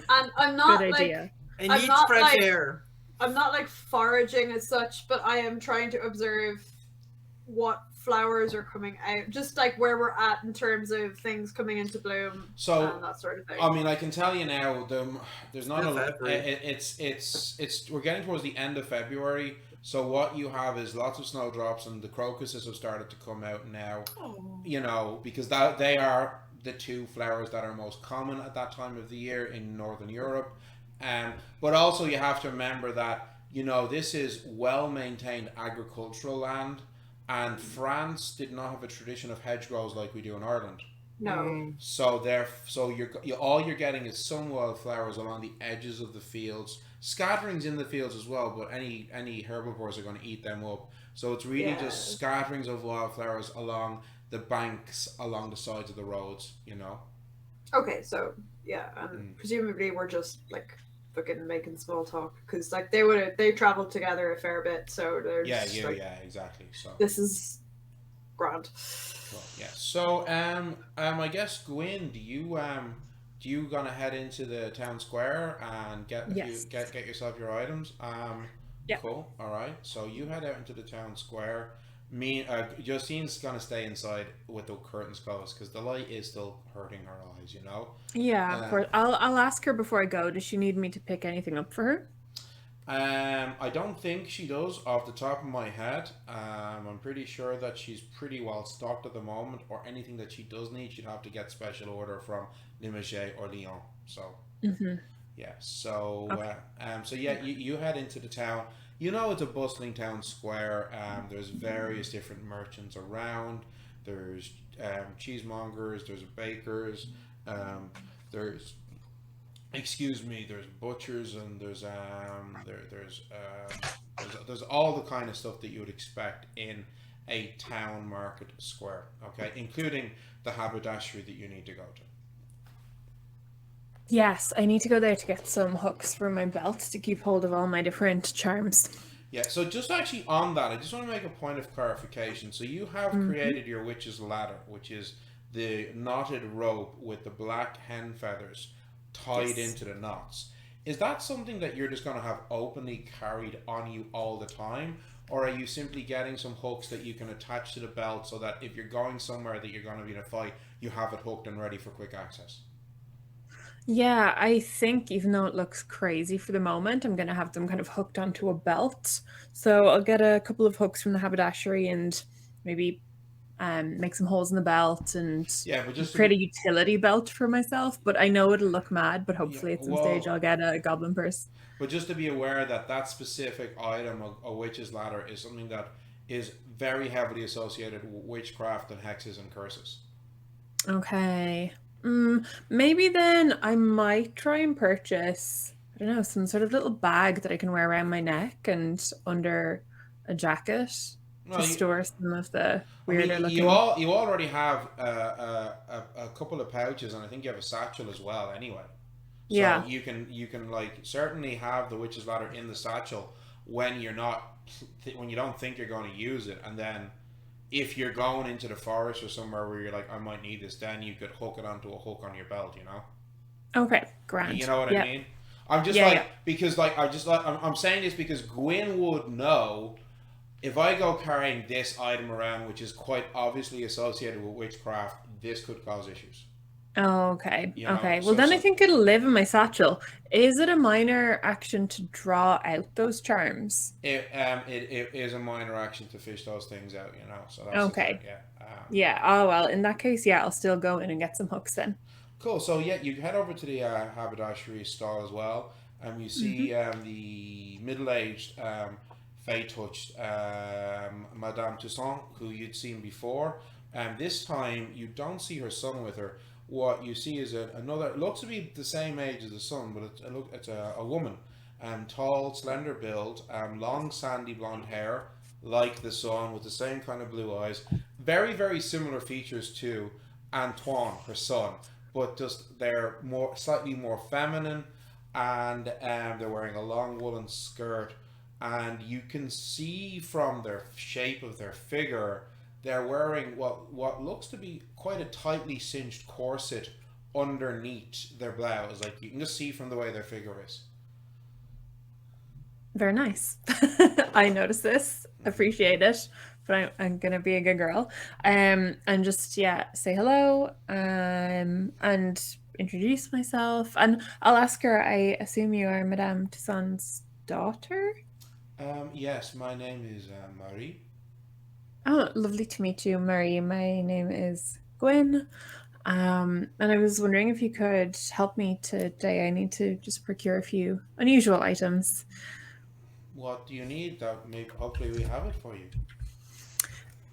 And I'm not Good like idea. I I'm need not, fresh like- air. I'm not like foraging as such, but I am trying to observe what flowers are coming out, just like where we're at in terms of things coming into bloom So and that sort of thing. I mean, I can tell you now, there's not Still a. February. It's we're getting towards the end of February, so what you have is lots of snowdrops, and the crocuses have started to come out now. You know, because they are the two flowers that are most common at that time of the year in Northern Europe, but also you have to remember that this is well maintained agricultural land, and France did not have a tradition of hedgerows like we do in Ireland. No. So all you're getting is some wildflowers along the edges of the fields, scatterings in the fields as well, but any herbivores are going to eat them up. So it's really just scatterings of wildflowers along the banks, along the sides of the roads. Okay, so yeah, and presumably we're just like fucking making small talk because like they traveled together a fair bit, so there's Yeah, like, exactly. So this is grand. cool. Yeah. So I guess Gwynn, do you gonna head into the town square and get yourself your items? Yeah. Cool. All right. So you head out into the town square. Justine's gonna stay inside with the curtains closed because the light is still hurting her eyes. Yeah, of course. I'll ask her before I go. Does she need me to pick anything up for her? I don't think she does off the top of my head. I'm pretty sure that she's pretty well stocked at the moment, or anything that she does need, she'd have to get special order from Limoges or Lyon. So yeah, so Okay. you head into the town. It's a bustling town square. There's various different merchants around. There's cheesemongers. There's bakers. There's there's butchers, and there's all the kind of stuff that you would expect in a town market square. Okay, including the haberdashery that you need to go to. Yes, I need to go there to get some hooks for my belt to keep hold of all my different charms. Yeah, so just actually on that, I just want to make a point of clarification. So you have created your witch's ladder, which is the knotted rope with the black hen feathers tied into the knots. Is that something that you're just going to have openly carried on you all the time? Or are you simply getting some hooks that you can attach to the belt so that if you're going somewhere that you're going to be in a fight, you have it hooked and ready for quick access? Yeah, I think even though it looks crazy for the moment, I'm going to have them kind of hooked onto a belt. So I'll get a couple of hooks from the haberdashery and maybe make some holes in the belt and but just create a utility belt for myself. But I know it'll look mad, but hopefully at some stage I'll get a goblin purse. But just to be aware that specific item, a witch's ladder, is something that is very heavily associated with witchcraft and hexes and curses. Okay. Maybe then I might try and purchase, I don't know, some sort of little bag that I can wear around my neck and under a jacket to store some of the weirder looking. You already have a couple of pouches, and I think you have a satchel as well. Anyway, so you can like certainly have the witch's ladder in the satchel when you don't think you're going to use it, and then if you're going into the forest or somewhere where you're like, I might need this, then you could hook it onto a hook on your belt, Okay, grand. You know what I mean? I'm just Yeah, like yeah. because like I'm saying this because Gwyn would know if I go carrying this item around, which is quite obviously associated with witchcraft, this could cause issues. Okay. You know, Okay. Well, then I think it'll live in my satchel. Is it a minor action to draw out those charms? it is a minor action to fish those things out. You know, so that's the thing. Okay. Yeah. Yeah. Oh, well, in that case, yeah, I'll still go in and get some hooks then. Cool. So yeah, you head over to the haberdashery stall as well, and you Hmm. see the middle-aged, fey-touched Madame Toussaint, who you'd seen before. And this time, you don't see her son with her. What you see is another. It looks to be the same age as the son, but it's a woman, tall, slender build, long sandy blonde hair, like the son, with the same kind of blue eyes. Very very similar features to Antoine, her son, but just they're more slightly more feminine, and they're wearing a long woolen skirt, and you can see from their shape of their figure they're wearing what looks to be quite a tightly cinched corset underneath their blouse. Like you can just see from the way their figure is. Very nice. I noticed this, appreciate it, but I'm gonna be a good girl. And just yeah, say hello, and introduce myself. And I'll ask her, I assume you are Madame Toussaint's daughter? Yes, my name is Marie. Oh, lovely to meet you, Marie. My name is Gwynn. And I was wondering if you could help me today. I need to just procure a few unusual items. What do you need? That maybe hopefully we have it for you.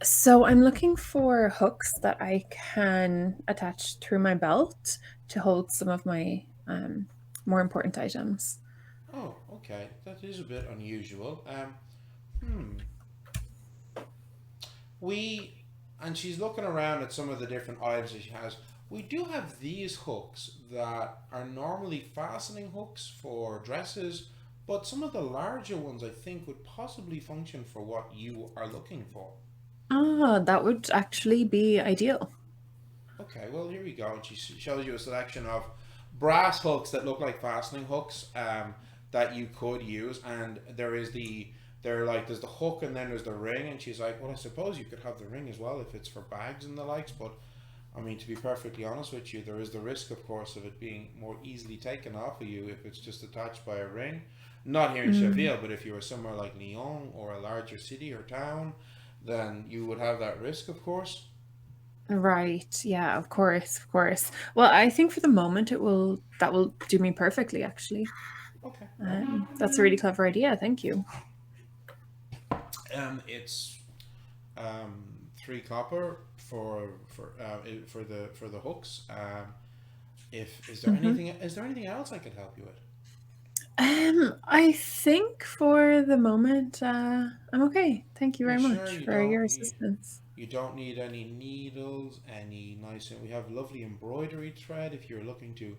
So I'm looking for hooks that I can attach through my belt to hold some of my more important items. Oh, okay. That is a bit unusual. Hmm. We, and she's looking around at some of the different items that she has. We do have these hooks that are normally fastening hooks for dresses, but some of the larger ones I think would possibly function for what you are looking for. Ah, that would actually be ideal. Okay, well here we go. And she shows you a selection of brass hooks that look like fastening hooks, that you could use, and there's the hook and then there's the ring, and she's like, well, I suppose you could have the ring as well if it's for bags and the likes, but I mean, to be perfectly honest with you, there is the risk, of course, of it being more easily taken off of you if it's just attached by a ring. Not here in Mm, Seville, but if you were somewhere like Lyon or a larger city or town, then you would have that risk, of course. right. Yeah, of course, of course. Well, I think for the moment that will do me perfectly, actually. Okay, well, That's a really clever idea. Thank you. it's 3 copper for the hooks. If Hmm. is there anything else I could help you with? I think for the moment, I'm okay. Thank you You very sure much you for don't your you, assistance. you don't need any needles, any nice? We have lovely embroidery thread if you're looking to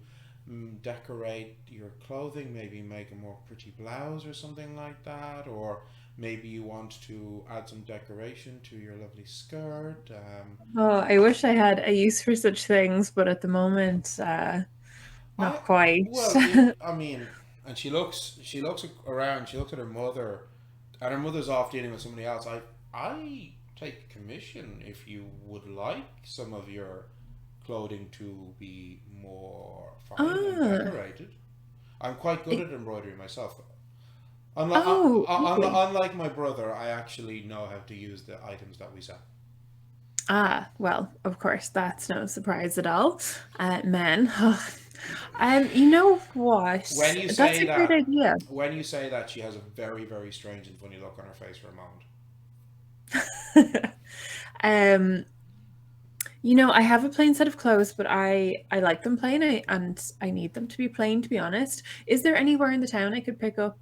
decorate your clothing, maybe make a more pretty blouse or something like that, or maybe you want to add some decoration to your lovely skirt. Oh, I wish I had a use for such things, but at the moment, I not quite. well, I mean, and she looks around. She looks at her mother, and her mother's off dealing with somebody else. I take commission if you would like some of your clothing to be more fine and Ah, decorated. I'm quite good it- at embroidery myself. Unlike, oh, lovely. unlike my brother, I actually know how to use the items that we sell. Ah, well, of course, that's no surprise at all. Men. You know what? When you That's say a great that, idea. when you say that, she has a very, very strange and funny look on her face for a moment. um, I have a plain set of clothes, but I like them plain, and I need them to be plain, to be honest. Is there anywhere in the town I could pick up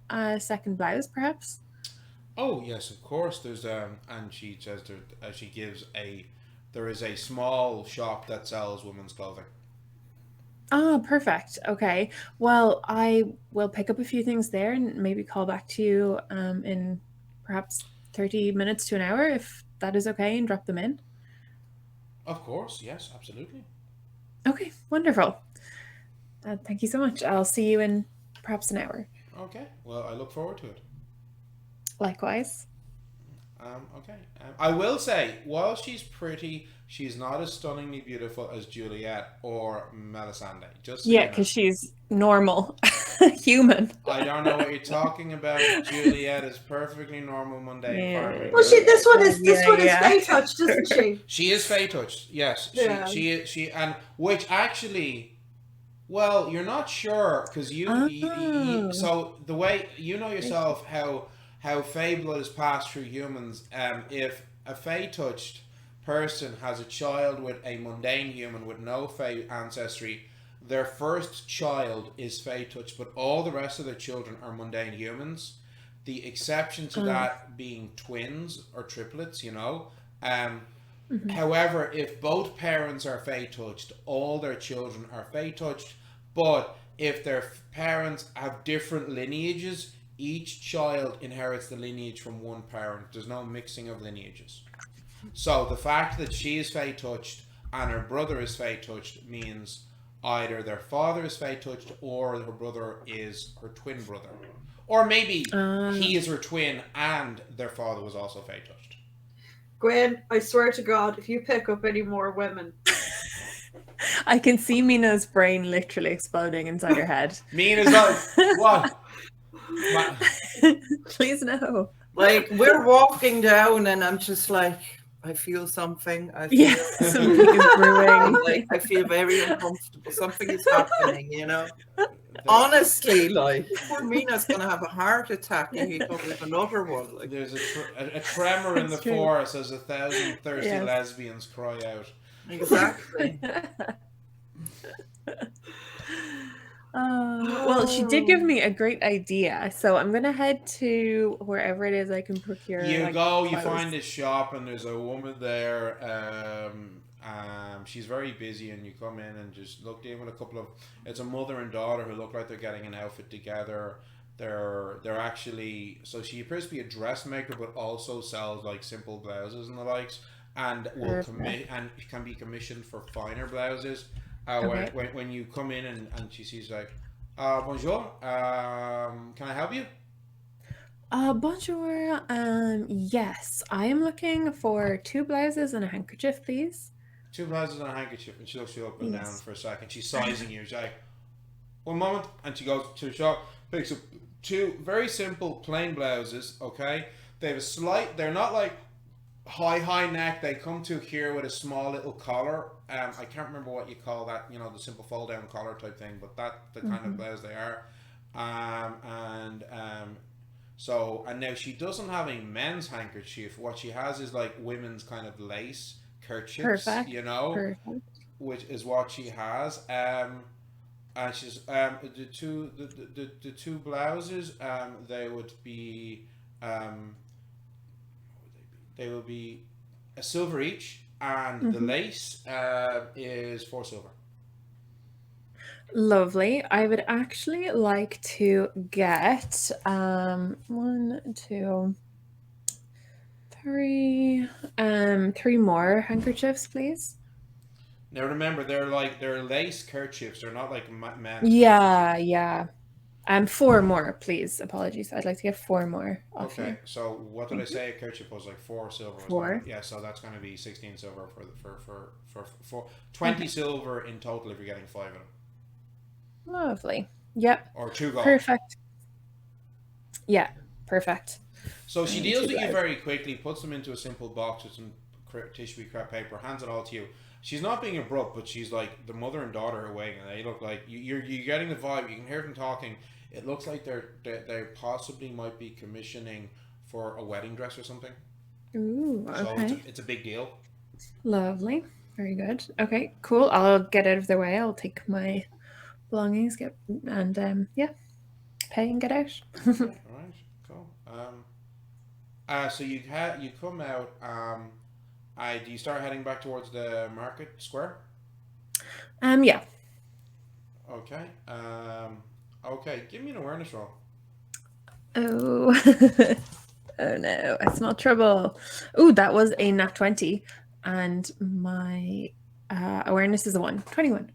a second blouse, perhaps? Oh yes, of course. There's and she says she gives there is a small shop that sells women's clothing. Ah, perfect. Okay. Well, I will pick up a few things there and maybe call back to you in perhaps 30 minutes to an hour if that is okay and drop them in. Of course, yes, absolutely. Okay, wonderful. Thank you so much. I'll see you in perhaps an hour. Okay. Well, I look forward to it. Likewise. Okay. I will say, while she's pretty, she's not as stunningly beautiful as Juliette or Melisande. Just so Yeah, you know. because she's normal, human. I don't know what you're talking about. Juliette is perfectly normal, mundane Yeah. farming. Well, this one is Yeah. Fae touched, isn't she? She is Fae touched. Yes. Yeah. She and which actually. Well, you're not sure because Oh. so the way you know yourself how Fey blood is passed through humans. If a Fey touched person has a child with a mundane human with no Fey ancestry, their first child is Fey touched, but all the rest of their children are mundane humans. The exception to that being twins or triplets, you know. However, if both parents are Fey touched, all their children are Fey touched. But if their parents have different lineages, each child inherits the lineage from one parent. There's no mixing of lineages. So the fact that she is Fey touched and her brother is Fey touched means either their father is Fey touched or her brother is her twin brother. Or maybe he is her twin and their father was also Fey touched. Gwynn, I swear to God, if you pick up any more women. I can see Mina's brain literally exploding inside her head. Mina's like, what? Please no. Like, we're walking down and I'm just like, I feel something. I feel Something is brewing. like, I feel very uncomfortable. Something is happening, you know? Honestly, like, poor Mina's going to have a heart attack and he comes with another one. Like, there's a tremor in the That's true. forest as 1,000 thirsty Yes. lesbians cry out. exactly. Well, she did give me a great idea, so I'm gonna head to wherever it is I can procure. You like, go, you clothes. find a shop, and there's a woman there. She's very busy, and you come in and just look in with a couple of. It's a mother and daughter who look like they're getting an outfit together. They're actually, so she appears to be a dressmaker, but also sells like simple blouses and the likes, and will and can be commissioned for finer blouses. Okay. When you come in and she sees like, bonjour, can I help you? Bonjour. Yes, I am looking for 2 blouses and a handkerchief, please. 2 blouses and a handkerchief, and she looks you up and down Yes. for a second. She's sizing you. She's like, one moment, and she goes to the shop, picks up 2 very simple plain blouses. Okay, they have a slight. They're not like high neck. They come to here with a small little collar. I can't remember what you call that. You know, the simple fold down collar type thing. But that's the kind of blouse they are. So now she doesn't have a men's handkerchief. What she has is like women's kind of lace kerchiefs. Perfect. You know, Perfect. which is what she has. And she's the two blouses. They would be they will be a silver each, and the lace is 4 silver. Lovely. I would actually like to get 1, 2, 3, 3 more handkerchiefs, please. Now remember, they're lace kerchiefs. They're not like men's. Yeah. 4 more, please. Apologies. I'd like to get 4 more. Off Okay, you. so what did I say? A kerchief was like 4 silver. 4. Yeah, so that's going to be 16 silver for 20 silver in total if you're getting 5 of them. Lovely. Yep. Or 2 gold. Perfect. Yeah. Perfect. So she deals with you blouses. very quickly, puts them into a simple box with some tissue crap paper, hands it all to you. She's not being abrupt, but she's like the mother and daughter are waiting, and they look like you're getting the vibe. You can hear them talking. It looks like they possibly might be commissioning for a wedding dress or something. Ooh. So Okay. it's a big deal. Lovely. Very good. Okay. Cool. I'll get out of their way. I'll take my belongings, pay and get out. All right, cool. So you come out. Do you start heading back towards the market square? Yeah. Okay. Okay. Give me an awareness roll. Oh. Oh no, I smell trouble. Ooh, that was a nat 20, and my awareness is a 1. 21.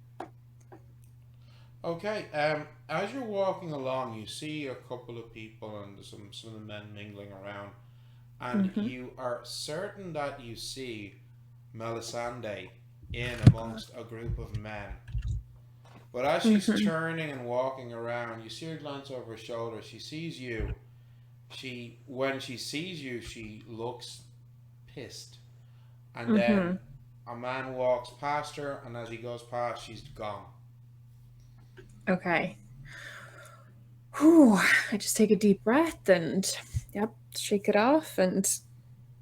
Okay. As you're walking along, you see a couple of people and some of the men mingling around, and Mm-hmm. you are certain that you see Melisande in amongst a group of men. But as she's Mm-hmm. turning and walking around, you see her glance over her shoulder. She sees you. When she sees you, she looks pissed. And Mm-hmm. then a man walks past her, and as he goes past, she's gone. Okay. Whew. I just take a deep breath and, yep, shake it off and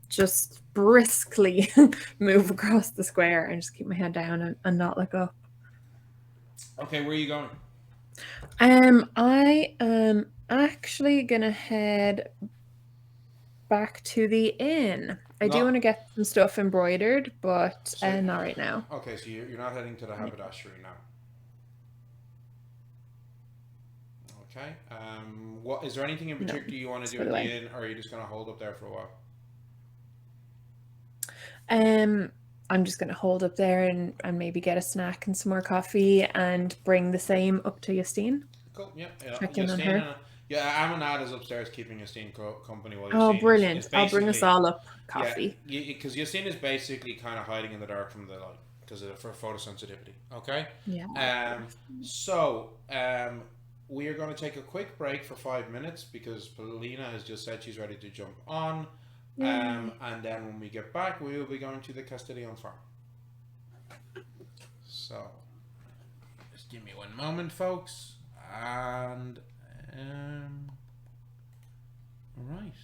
just briskly move across the square and just keep my head down and not look up. Okay, where are you going? I am actually gonna head back to the inn. I do want No. to get some stuff embroidered, but So, not right now. okay, so you're not heading to the Yeah. haberdashery now. Okay. What is there anything in No, particular you want to it's do for at the the way. inn, or are you just going to hold up there for a while? I'm just gonna hold up there and maybe get a snack and some more coffee and bring the same up to Justine. Cool. Yeah. Check in on Justine her. and yeah, Amanad is upstairs keeping Justine company while Oh, Justine is brilliant! I'll bring us basically all up yeah, coffee. because Justine is basically kind of hiding in the dark from the light because of for photosensitivity. Okay. Yeah. So we are going to take a quick break for 5 minutes because Paulina has just said she's ready to jump on. Yay. And then when we get back, we will be going to the Castillion farm. So, just give me one moment, folks. And, all right.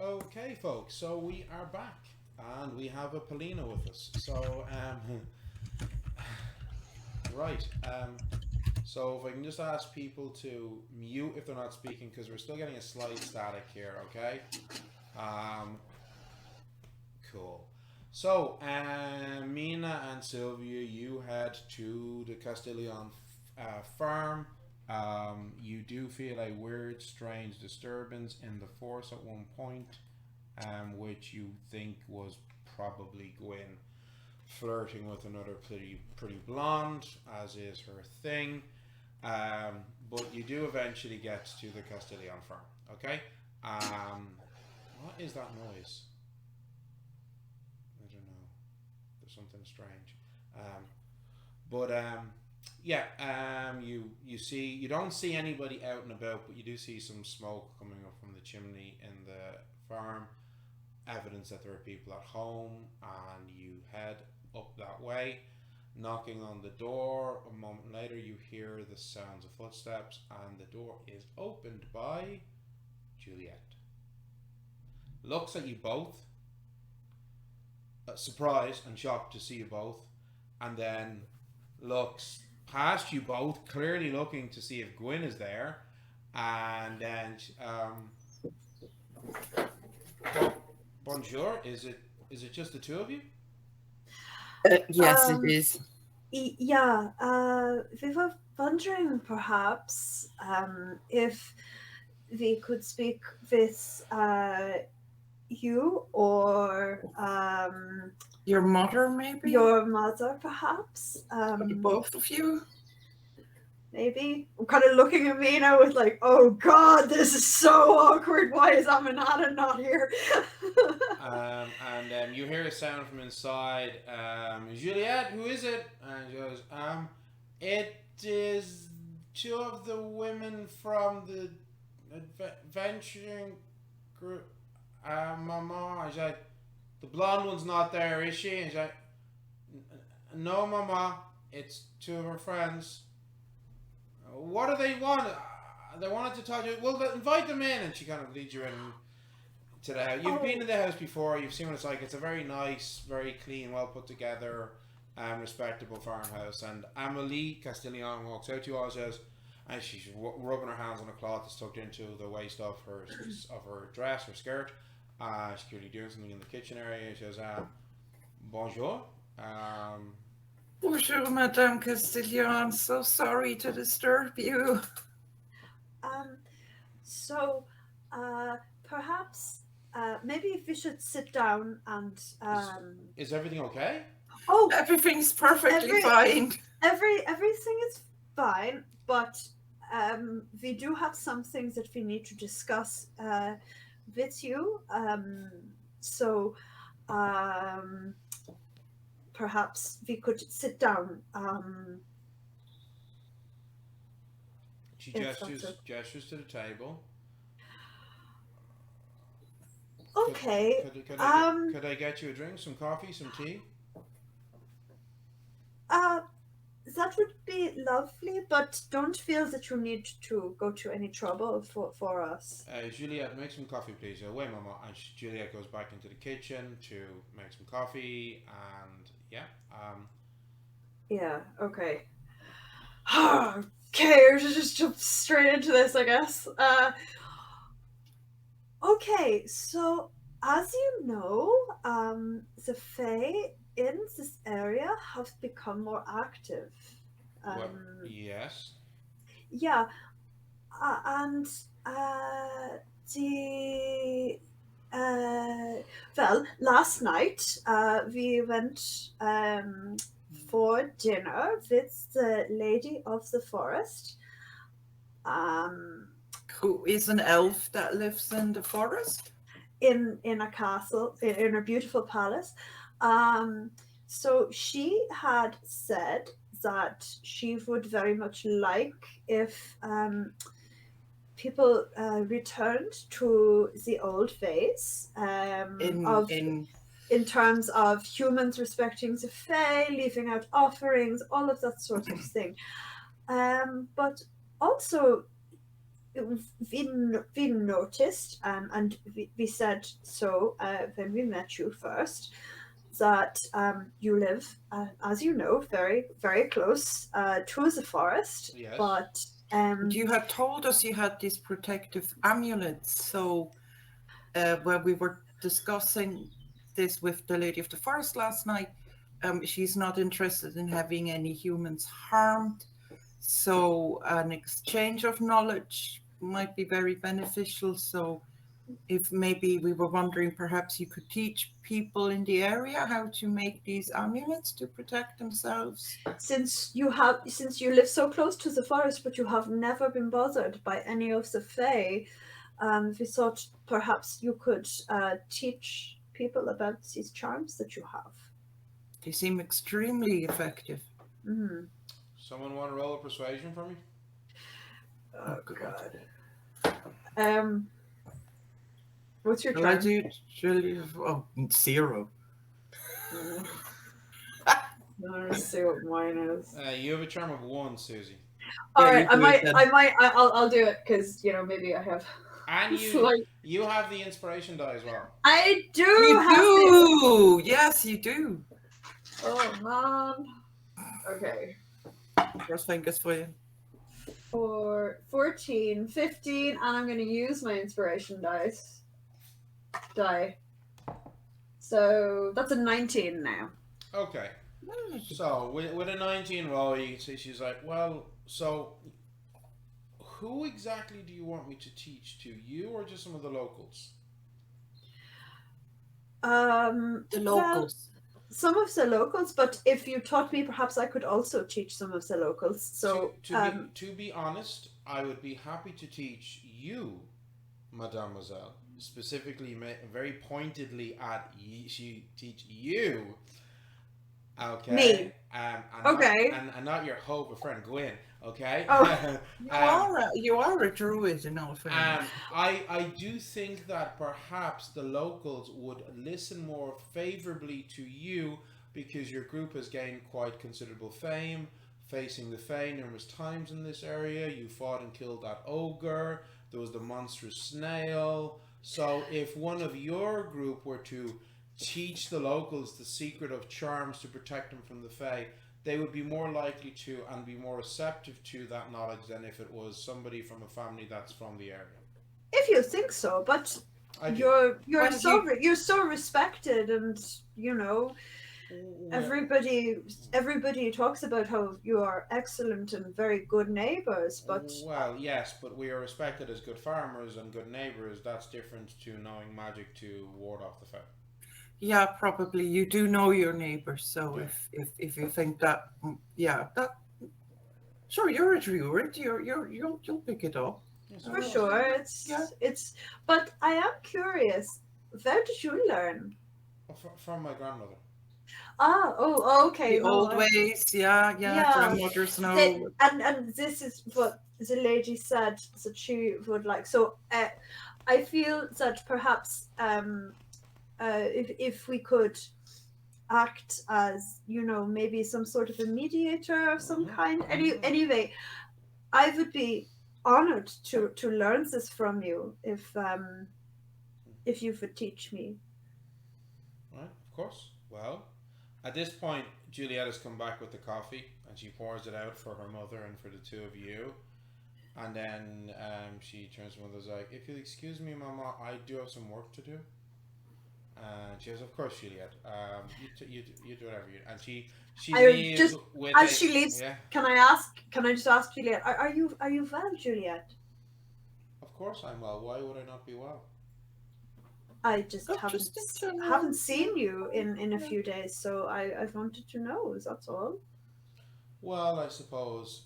Okay, folks, so we are back, and we have a Polina with us. So, right, so if I can just ask people to mute if they're not speaking, because we're still getting a slight static here, okay? Cool. So, Mina and Sylvia, you head to the Castillion farm. You do feel a weird, strange disturbance in the force at one point, which you think was probably Gwynn flirting with another pretty blonde, as is her thing. But you do eventually get to the Castillion farm. Okay. What is that noise? I don't know. There's something strange. You see, you don't see anybody out and about, but you do see some smoke coming up from the chimney in the farm, evidence that there are people at home, and you head up that way, knocking on the door. A moment later, you hear the sounds of footsteps, and the door is opened by Juliette. Looks at you both, surprised and shocked to see you both, and then looks past you both, clearly looking to see if Gwynn is there, and then bonjour. Is it just the two of you? Yes, it is. Yeah, we were wondering perhaps if we could speak with you or Your mother, maybe? your mother, perhaps. Both of you? Maybe. I'm kind of looking at me now with like, oh God, this is so awkward. Why is Aminata not here? And you hear a sound from inside. Juliette, who is it? And she goes, it is two of the women from the adventuring group. Mama. She's like, the blonde one's not there, is she? And she's like, no, Mama. It's two of her friends. What do they want? They wanted to talk to you. Well, invite them in. And she kind of leads you in to the house. You've been in the house before. You've seen what it's like. It's a very nice, very clean, well put together, respectable farmhouse. And Amélie Castillion walks out to you all, says, and she's rubbing her hands on a cloth that's tucked into the waist of her dress, her skirt. She's clearly doing something in the kitchen area. She says, bonjour. Bonjour, Madame Castillion. So sorry to disturb you. So perhaps maybe if we should sit down and Is everything okay? oh, Everything's perfectly fine. everything is fine, but we do have some things that we need to discuss with you. So perhaps we could sit down. She If that's gestures to the table. Okay. Could I get you a drink, some coffee, some tea? That would be lovely, but don't feel that you need to go to any trouble for us. Juliette, make some coffee, please. Wait, Mama. And Juliette goes back into the kitchen to make some coffee, and yeah. Yeah. Okay. Okay, we're just jump straight into this, I guess. Okay, so as you know, the Fae in this area have become more active. Yes. Yeah, and the well, last night we went for dinner with the Lady of the Forest. Who is an elf that lives in the forest? In a castle, in a beautiful palace. So she had said that she would very much like if people returned to the old ways in terms of humans respecting the Fae, leaving out offerings, all of that sort of thing. But also, we noticed, and we said so when we met you first, that you live, as you know, very, very close to the forest. Yes. But You had told us you had these protective amulets. So when we were discussing this with the Lady of the Forest last night, she's not interested in having any humans harmed. So an exchange of knowledge might be very beneficial. So if maybe we were wondering, perhaps you could teach people in the area how to make these amulets to protect themselves. since you live so close to the forest, but you have never been bothered by any of the Fae, we thought perhaps you could teach people about these charms that you have. They seem extremely effective. Mm. Someone want to roll a persuasion for me? Oh God. What's your Shall I charm? do Juliette? Oh, 0. Let's see what mine is. You have a charm of 1, Susie. All Yeah, right, you I do it then. might, I'll do it because maybe I have. And you have the inspiration die as well. I do You have do! Yes, you do. this. Oh man. Okay. Cross fingers for you. 14, 15, and I'm going to use my inspiration die. So that's a 19 now. Okay. So with a 19 roll, you can see she's like, well, so who exactly do you want me to teach to? You or just some of the locals? The locals. Well, some of the locals, but if you taught me, perhaps I could also teach some of the locals. So to be honest, I would be happy to teach you, Mademoiselle, specifically, very pointedly teach you. Okay. Me. And Okay. and not your hope, a friend Gwynn. Okay. Oh. You are a druid in all fairness. I do think that perhaps the locals would listen more favorably to you because your group has gained quite considerable fame, facing the Fae numerous times in this area. You fought and killed that ogre. There was the monstrous snail. So if one of your group were to teach the locals the secret of charms to protect them from the Fae, they would be more likely to and be more receptive to that knowledge than if it was somebody from a family that's from the area. If you think so, but you're so respected, and everybody talks about how you are excellent and very good neighbors. But well, yes, but we are respected as good farmers and good neighbors. That's different to knowing magic to ward off the Fae. Yeah, probably you do know your neighbors. So if you think that, sure, you're a druid. You'll pick it up. Yes, for sure, it's. But I am curious. Where did you learn? From my grandmother. Okay. The old ways, yeah. Grandmothers know. And this is what the lady said that she would like. So I feel that perhaps if we could act as maybe some sort of a mediator of some kind. Anyway, I would be honored to learn this from you if you would teach me. Right, of course. Well, at this point, Juliette has come back with the coffee and she pours it out for her mother and for the two of you. And then she turns to her mother and is like, if you'll excuse me, Mama, I do have some work to do. And she goes, of course, Juliette. You do whatever you. And she leaves just with as she leaves. Yeah? Can I just ask Juliette? Are you well, Juliette? Of course I'm well. Why would I not be well? I just haven't seen you in a few days, so I wanted to know. That's all. Well, I suppose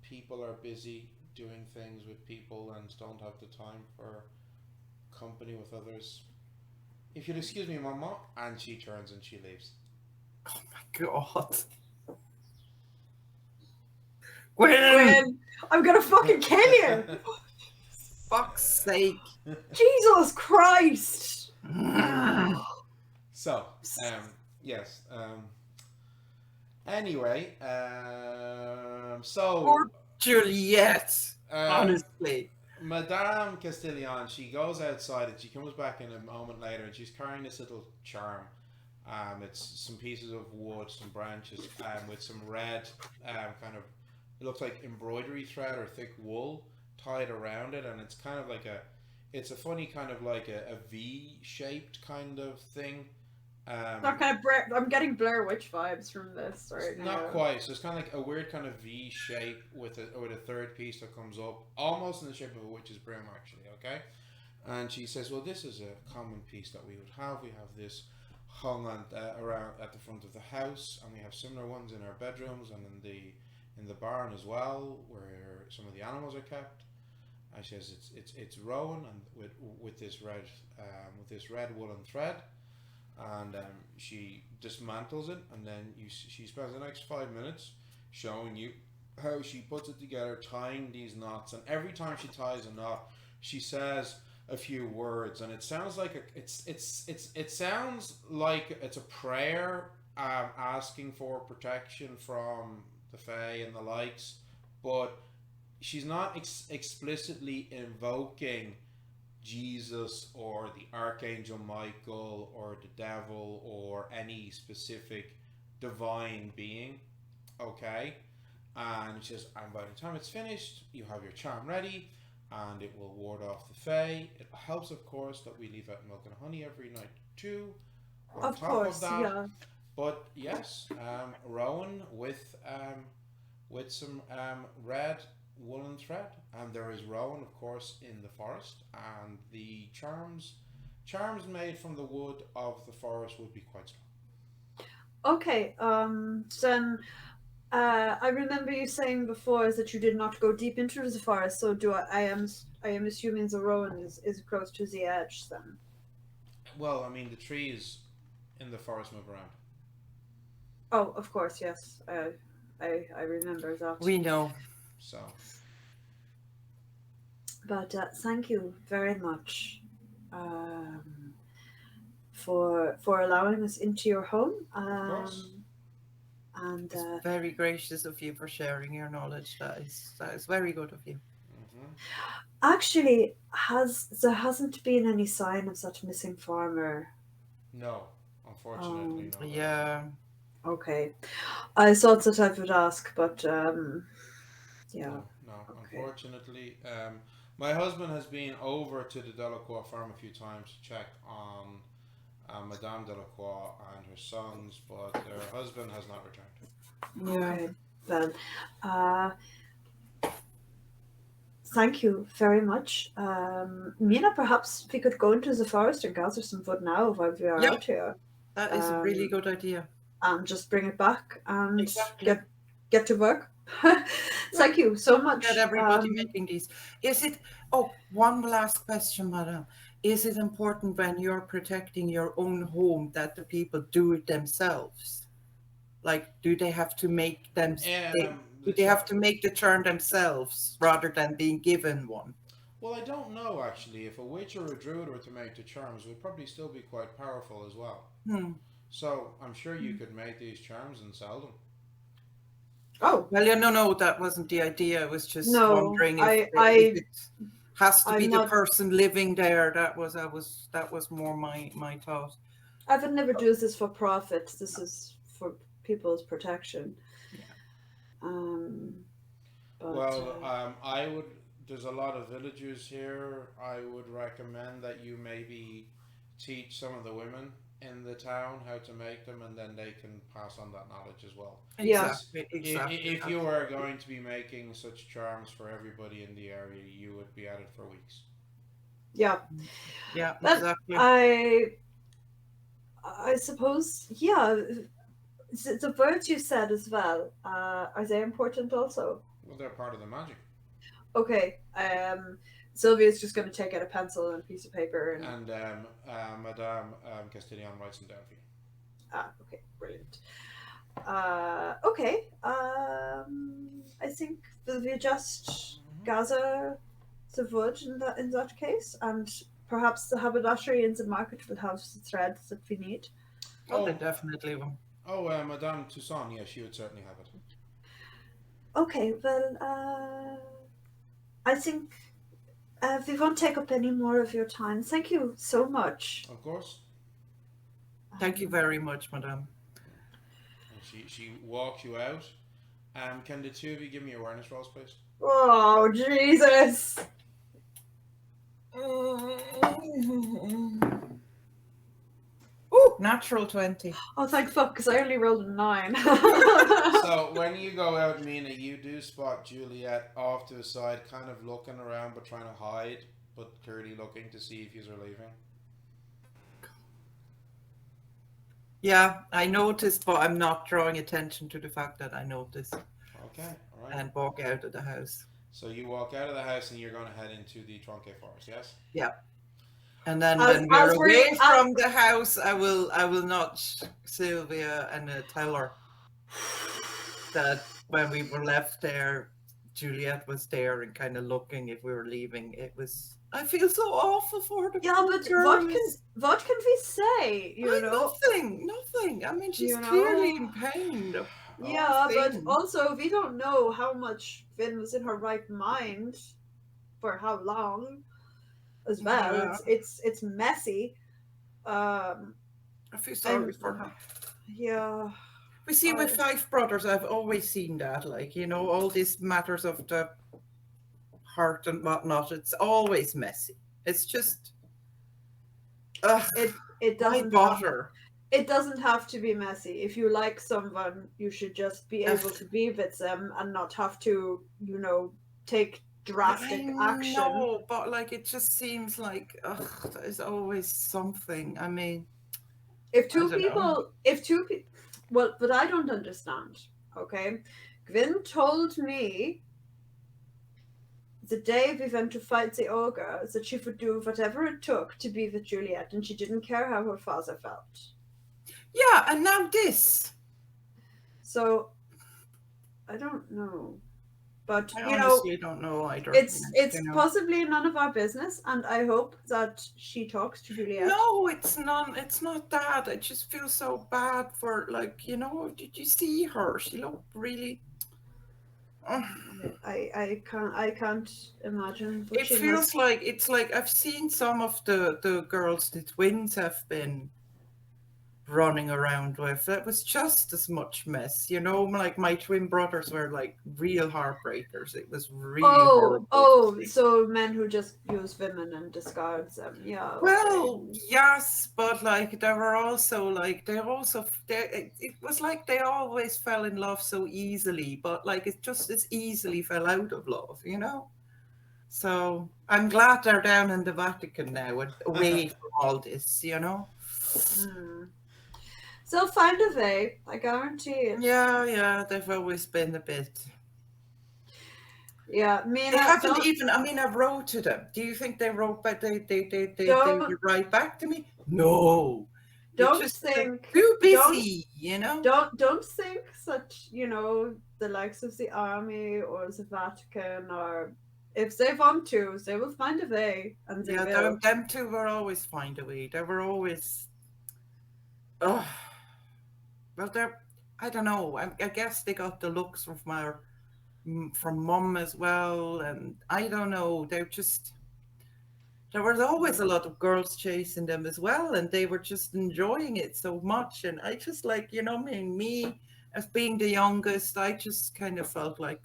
people are busy doing things with people and don't have the time for company with others. If you'll excuse me, Mama, and she turns and she leaves. Oh my God. Gwynn, I'm gonna fucking kill you! Fuck's sake. Jesus Christ! So, yes. Anyway, so... Poor Juliette, honestly. Madame Castillion, she goes outside and she comes back in a moment later and she's carrying this little charm. It's some pieces of wood, some branches, with some red, kind of, it looks like embroidery thread or thick wool tied around it, and it's kind of like it's a funny kind of like a V-shaped kind of thing. Not kind of I'm getting Blair Witch vibes from this right now. Not quite. So it's kind of like a weird kind of V shape with a third piece that comes up, almost in the shape of a witch's broom, actually. Okay, and she says, "Well, this is a common piece that we would have. We have this hung on around at the front of the house, and we have similar ones in our bedrooms and in the barn as well, where some of the animals are kept." And she says, "It's rowan and with this red woolen thread." And she dismantles it, and then she spends the next 5 minutes showing you how she puts it together, tying these knots. And every time she ties a knot, she says a few words, and it sounds like it sounds like it's a prayer, asking for protection from the Fae and the likes, but she's not explicitly invoking Jesus or the Archangel Michael or the devil or any specific divine being. Okay? And she says, and by the time it's finished, you have your charm ready and it will ward off the Fae. It helps, of course, that we leave out milk and honey every night too. On Of top course, of that, yeah. but yes, rowan with some red woolen thread, and there is rowan, of course, in the forest, and the charms made from the wood of the forest would be quite strong. Okay, then I remember you saying before is that you did not go deep into the forest, so I am assuming the rowan is close to the edge then. Well, I mean, the trees in the forest move around. Oh, of course, yes. I remember that. We know. So, But thank you very much for allowing us into your home. of course. And It's very gracious of you for sharing your knowledge. That is very good of you. Mm-hmm. actually, there hasn't been any sign of that missing farmer? No, unfortunately, no. Yeah. Okay, I thought that I would ask, but yeah. No. Okay. Unfortunately, my husband has been over to the Delacroix farm a few times to check on Madame Delacroix and her sons, but their husband has not returned. Yeah. Okay, then. Thank you very much. Mina, perhaps we could go into the forest and gather some wood now while we are Yeah. out here. That is a really good idea. And just bring it back and Exactly. get to work. Thank you so much. Get everybody making these. Is it? Oh, one last question, madam. Is it important when you're protecting your own home that the people do it themselves? Like, do they have to make them? Do they have to make the turn themselves rather than being given one? Well, I don't know actually. If a witch or a druid were to make the charms, it would probably still be quite powerful as well. So I'm sure you could make these charms and sell them. Oh well, yeah, no, that wasn't the idea. I was just wondering if it has to be the person living there. That was more my thought. I would never do this for profit. This is for people's protection. But, I would. There's a lot of villagers here. I would recommend that you maybe teach some of the women in the town how to make them, and then they can pass on that knowledge as well. Exactly. If you are going to be making such charms for everybody in the area, you would be at it for weeks. Yeah, exactly. I suppose, yeah. The birds you said as well, are they important also? Well, they're part of the magic. Okay. Sylvia's just going to take out a pencil and a piece of paper. And Madame Castillion writes them down for you. Okay, brilliant. Okay. I think we'll just gather the wood in that case, and perhaps the haberdashery in the market will have the threads that we need. Oh, they definitely will. Oh, Madame Toussaint, yes, she would certainly have it. Okay, well, I think We won't take up any more of your time. Thank you so much. Of course. Thank you very much, madame. And she walks you out. Can the two of you give me awareness rolls, please? Oh, Jesus. Oh, natural 20. Oh, thank fuck, because I only rolled a 9. So when you go out, Mina, you do spot Juliette off to the side, kind of looking around but trying to hide, but clearly looking to see if you're leaving. Yeah, I noticed, but I'm not drawing attention to the fact that I noticed. Okay, all right. And walk out of the house. So you walk out of the house and you're going to head into the Tronque Forest, yes? Yeah. And then As- when we're as we're- away from the house, I will nudge Sylvia and tell her that when we were left there, Juliette was there and kind of looking if we were leaving. It was. I feel so awful for the Yeah, poor but girl. what can we say? You know? Nothing. I mean, she's You know? clearly in pain. The Yeah, poor but thing. also we don't know how much Vin was in her right mind for how long as well. Yeah. It's messy. I feel sorry for her. Yeah. We see with Five Brothers, I've always seen that, like, you know, all these matters of the heart and whatnot, it's always messy. It's just, It why doesn't bother? it doesn't have to be messy. If you like someone, you should just be able to be with them and not have to, you know, take drastic action. No, but like it just seems like there's always something. I mean, If I two don't people, well, but I don't understand. Okay, Gwynn told me the day we went to fight the ogre that she would do whatever it took to be with Juliette, and she didn't care how her father felt. yeah, and now this. So I don't know, but I you know, honestly don't know either. it's you know. possibly none of our business, and I hope that she talks to Juliette. No, it's not that. I just feel so bad for, like, you know, did you see her? She looked really. I can't imagine. What It she feels must... like it's like I've seen some of the girls the twins have been running around with. That was just as much mess, you know. Like my twin brothers were like real heartbreakers. It was really horrible. to see. So men who just use women and discards them. Yeah. Well, yes, but like they were also like it was like they always fell in love so easily, but like it just as easily fell out of love, you know. So I'm glad they're down in the Vatican now and away from all this, you know. They'll find a way, I guarantee it. Yeah, they've always been a bit. Yeah, Mina, They haven't even. I mean, I wrote to them. Do you think they wrote back? They would write back to me? No. Don't just think too busy, you know. Don't think that, you know, the likes of the army or the Vatican, or if they want to, they will find a way, and they will. Them two will always find a way. They were always. Oh, well, they're. I don't know. I guess they got the looks from mum as well, and I don't know. They're just. There was always a lot of girls chasing them as well, and they were just enjoying it so much. And I just like, you know, me as being the youngest, I just kind of felt like,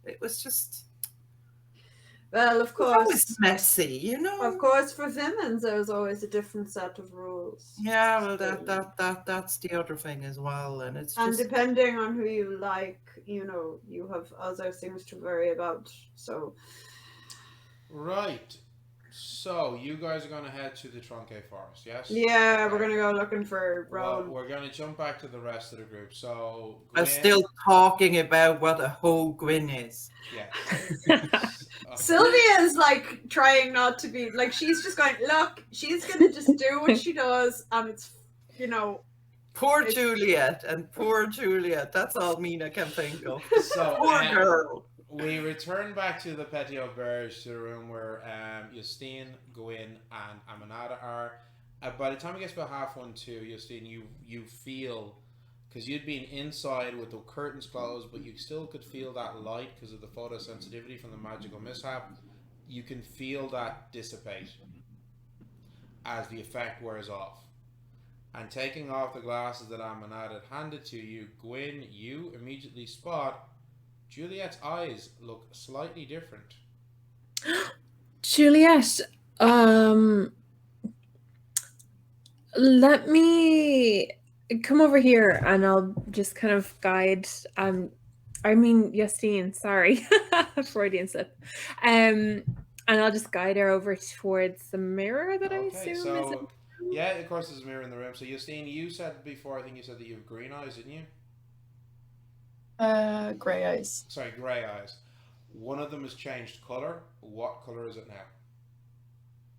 it was just. Well, of course, it's messy, you know. Of course, for women, there's always a different set of rules. Yeah, well, that's the other thing as well, and it's and just... depending on who you like, you know, you have other things to worry about. So, right. So you guys are going to head to the Tronque Forest, yes? Yeah, we're going to go looking for Well, we're going to jump back to the rest of the group. So I'm still talking about what a whole Gwynn is. Yeah. Sylvia's like trying not to be like, she's just going, look, she's going to just do what she does, and it's, you know. Poor Juliette. That's all Mina can think of. So, poor girl. We return back to the Petit Auberge, to the room where Justine, Gwynn, and Aminata are. By the time it gets about half 1-2, Justine, you feel, because you'd been inside with the curtains closed, but you still could feel that light because of the photosensitivity from the magical mishap. you can feel that dissipate as the effect wears off. And taking off the glasses that Aminat had handed to you, Gwyn, you immediately spot Juliette's eyes look slightly different. Juliette, let me come over here and I'll just kind of guide Justine, sorry. Freudian slip. And I'll just guide her over towards the mirror that I assume is in. Yeah, of course there's a mirror in the room. So Justine, you said before, I think you said that you have green eyes, didn't you? Grey eyes. Sorry, grey eyes. One of them has changed colour. What colour is it now?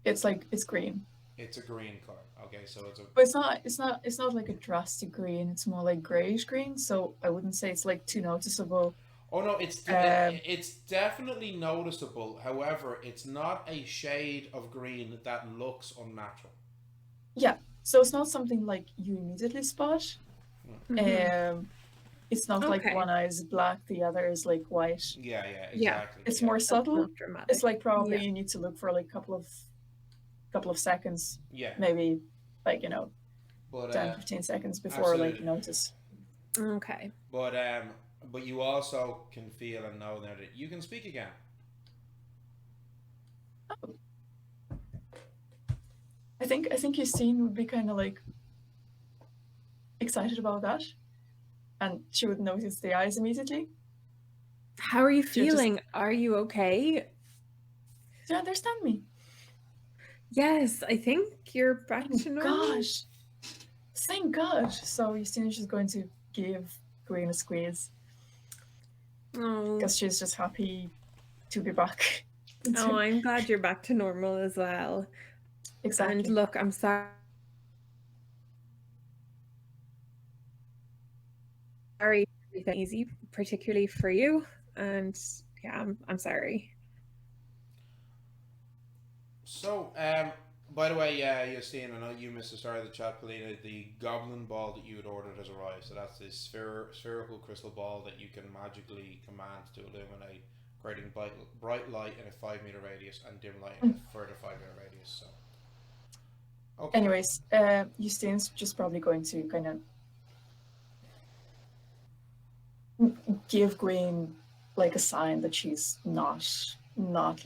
It's green. It's a green colour. Okay, so it's a. But it's not like a drastic green. It's more like greyish green. So I wouldn't say it's like too noticeable. Oh no, it's definitely noticeable. However, it's not a shade of green that looks unnatural. Yeah. So it's not something like you immediately spot. Mhm. It's not like Okay. one eye is black, the other is like white. Yeah, exactly. Yeah. It's yeah. more That's subtle. not dramatic. It's like probably Yeah. you need to look for like a couple of seconds, Yeah, maybe like but 10, 15 seconds before like you absolutely. notice. Okay. But you also can feel and know now that you can speak again. I think Justine would be kind of like excited about that, and she would notice the eyes immediately. How are you She'll just- feeling? Are you okay? Do you understand me? Yes, I think you're back Oh to normal. gosh, thank God. So Justine is just going to give Gwynn a squeeze Oh. because she's just happy to be back. Oh, I'm glad you're back to normal as well. Exactly. And look, I'm sorry. Sorry, everything easy, particularly for you. And yeah, I'm sorry. So, by the way, Justine, I know you missed the start of the chat, Polina. The goblin ball that you had ordered has arrived. So that's this spherical crystal ball that you can magically command to illuminate, creating bright light in a 5 meter radius and dim light in a further 5 meter radius. So, okay. Anyways, Justine's just probably going to kind of give Gwynn like a sign that she's not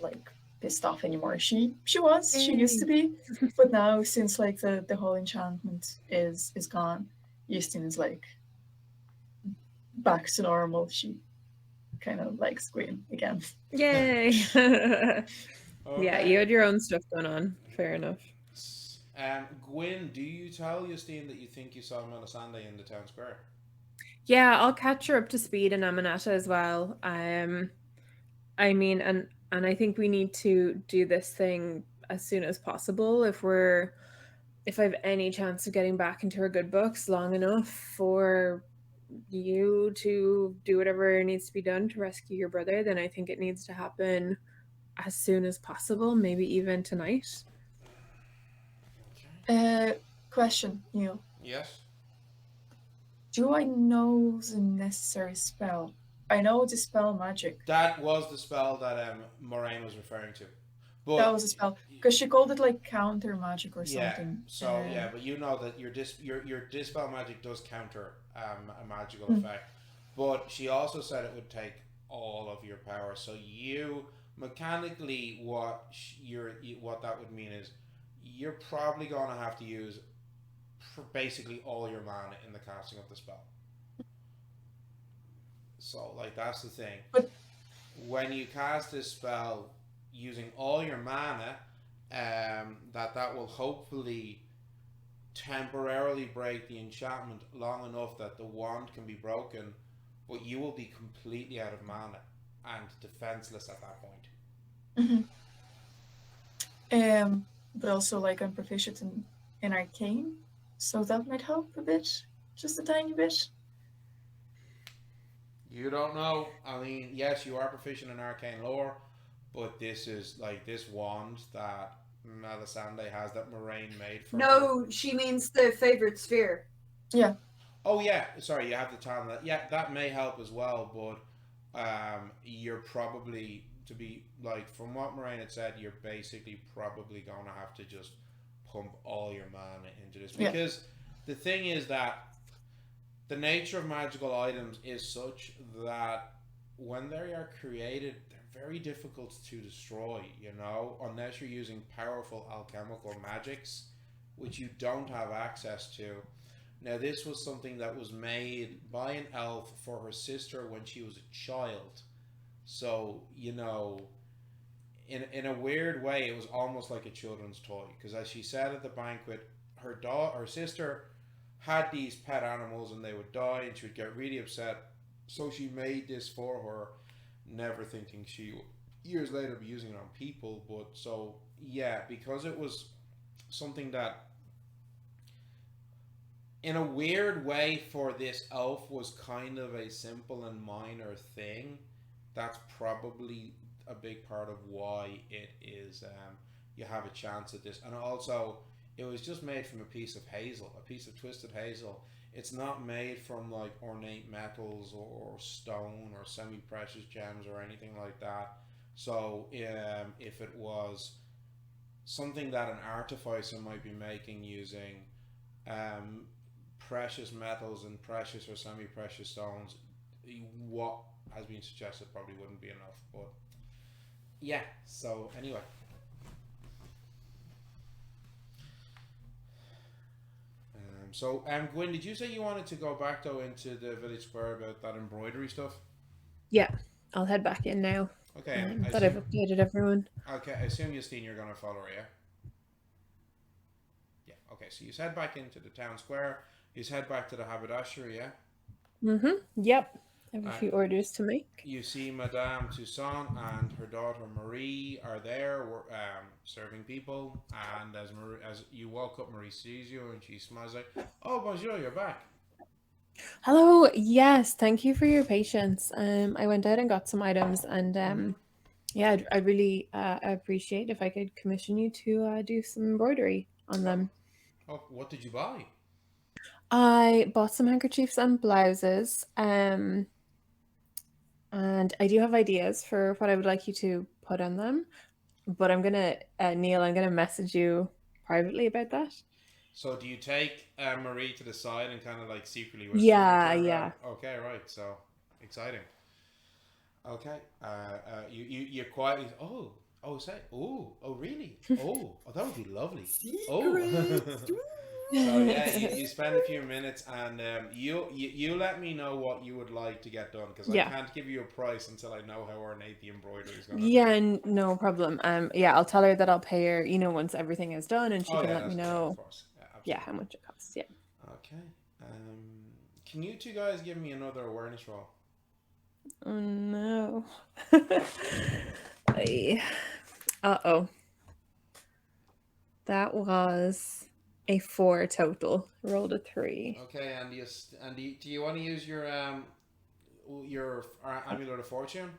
like pissed off anymore. She used to be, but now since like the whole enchantment is gone, Justine is like back to normal. She kind of likes Gwynn again. Yay! Yeah, you had your own stuff going on. Fair enough. Gwyn, do you tell Justine that you think you saw Melisande in the town square? Yeah, I'll catch her up to speed and Aminata as well. I mean, and I think we need to do this thing as soon as possible if I've any chance of getting back into her good books long enough for you to do whatever needs to be done to rescue your brother, then I think it needs to happen as soon as possible, maybe even tonight. Question, Neil. Yes. Do I know the necessary spell? I know the spell magic. That was the spell that Moraine was referring to. But That was a spell because she called it like counter magic or yeah, something. so yeah, but you know that your dispel magic does counter a magical effect. But she also said it would take all of your power. So you mechanically, what that would mean is you're probably going to have to use basically all your mana in the casting of the spell. So like that's the thing. But when you cast this spell using all your mana, that will hopefully temporarily break the enchantment long enough that the wand can be broken, but you will be completely out of mana and defenseless at that point. But also like I'm proficient in arcane, so that might help a bit, just a tiny bit. You don't know. I mean, yes, you are proficient in arcane lore, but this is like this wand that Melisande has that Moraine made for her. No, she means the favorite sphere. Yeah. Oh yeah, sorry, you have the talent. Yeah, that may help as well, but you're probably to be like, from what Moraine had said, you're basically probably going to have to just pump all your mana into this, Yeah. because the thing is that the nature of magical items is such that when they are created, they're very difficult to destroy, you know, unless you're using powerful alchemical magics, which you don't have access to. Now, this was something that was made by an elf for her sister when she was a child. So, you know, in a weird way, it was almost like a children's toy. Because as she said at the banquet, her sister had these pet animals and they would die and she would get really upset. So she made this for her, never thinking she years later be using it on people. But so yeah, because it was something that in a weird way for this elf was kind of a simple and minor thing. That's probably a big part of why it is you have a chance at this. And also it was just made from a piece of hazel, a piece of twisted hazel. It's not made from like ornate metals or stone or semi-precious gems or anything like that. So if it was something that an artificer might be making using um, precious metals and precious or semi-precious stones, what has been suggested probably wouldn't be enough. But yeah, so anyway. Gwyn, did you say you wanted to go back though into the village square about that embroidery stuff? Yeah, I'll head back in now. Okay, That I've updated everyone. Okay, I assume Justine, you're gonna follow her, yeah? Yeah. Okay, so you head back into the town square. You head back to the haberdashery, yeah? Yep. I have a few orders to make. You see Madame Toussaint and her daughter Marie are there serving people, and as you walk up, Marie sees you and she smiles like, "Oh, bonjour, you're back." Hello. Yes, thank you for your patience. I went out and got some items, and yeah, I'd really appreciate if I could commission you to do some embroidery on them. Oh, what did you buy? I bought some handkerchiefs and blouses, and I do have ideas for what I would like you to put on them. But I'm gonna, Neil, I'm gonna message you privately about that. So do you take Marie to the side and kind of like secretly whisper Yeah, to her? yeah. Okay, right. So exciting. Okay. You quietly. Oh, really? Oh, that would be lovely. Secrets. So yeah, you spend a few minutes and you let me know what you would like to get done, because I can't give you a price until I know how ornate the embroidery is going to be. Yeah, no problem. Yeah, I'll tell her that I'll pay her, once everything is done, and she can let me know. Of course. Yeah, how much it costs. Yeah. Okay. Can you two guys give me another awareness roll? Oh no. Uh-oh. That was a 4 total. Rolled a 3. Okay, and do you want to use your amulet of fortune?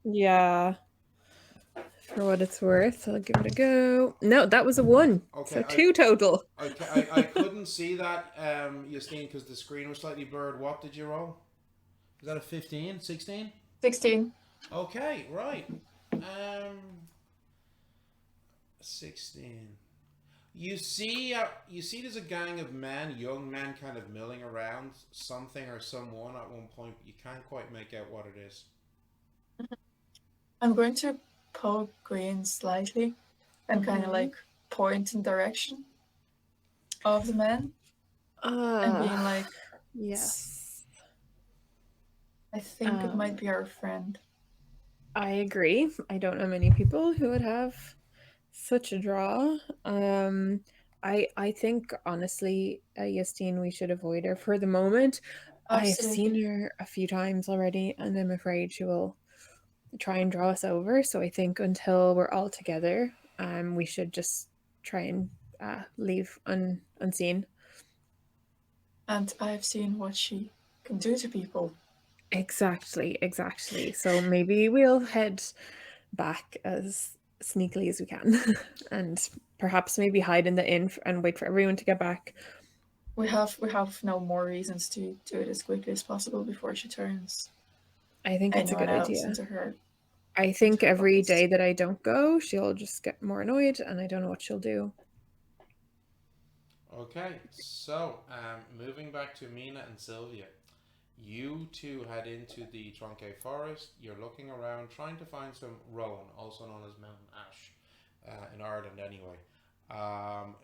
Yeah. For what it's worth, I'll give it a go. No, that was a 1. Okay, so 2 total. I couldn't see that, Justine, because the screen was slightly blurred. What did you roll? Was that a 15? 16? 16. Okay, right. 16. You see there's a gang of young men kind of milling around something or someone at one point, but you can't quite make out what it is. I'm going to poke Gwynn slightly and kind of like point in direction of the man and being like, yes. I think it might be our friend. I agree. I don't know many people who would have such a draw. I think honestly, Justine, we should avoid her for the moment. I have seen her a few times already, and I'm afraid she will try and draw us over. So I think until we're all together, we should just try and leave unseen. And I've seen what she can do to people. Exactly. So maybe we'll head back as sneakily as we can and perhaps maybe hide in the inn and wait for everyone to get back. We have no more reasons to do it as quickly as possible before she turns I think it's a good idea. into her. I think every day that I don't go, she'll just get more annoyed, and I don't know what she'll do. Okay, so moving back to Mina and Sylvia. You two head into the Tronque Forest. You're looking around, trying to find some rowan, also known as mountain ash, in Ireland anyway,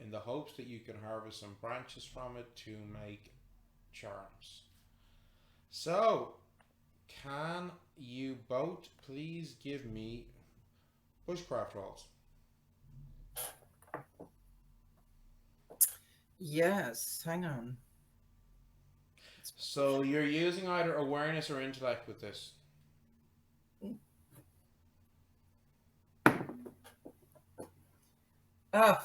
in the hopes that you can harvest some branches from it to make charms. So, can you both please give me bushcraft rolls? Yes, hang on. So you're using either awareness or intellect with this. Ah,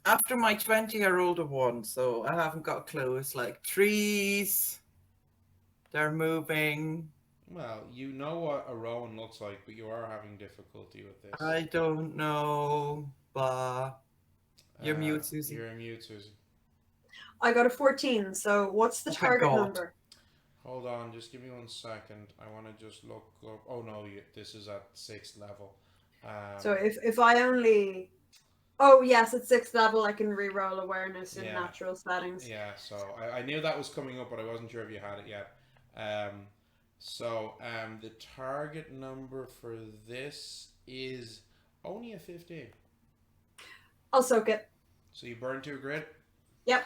after my 20, I rolled a 1, so I haven't got a clue. It's like trees, they're moving. Well, you know what a rowan looks like, but you are having difficulty with this. I don't know, but you're mute, Susie. You're mute, Susie. I got a 14, so what's the Oh my target God. number? Hold on, just give me 1 second. I want to just look up. Oh no, this is at 6th level. So if I only... Oh yes, at 6th level I can reroll awareness in Yeah. natural settings. Yeah, so I knew that was coming up, but I wasn't sure if you had it yet. The target number for this is only a 15. I'll soak it. So you burn 2 grit? Yep.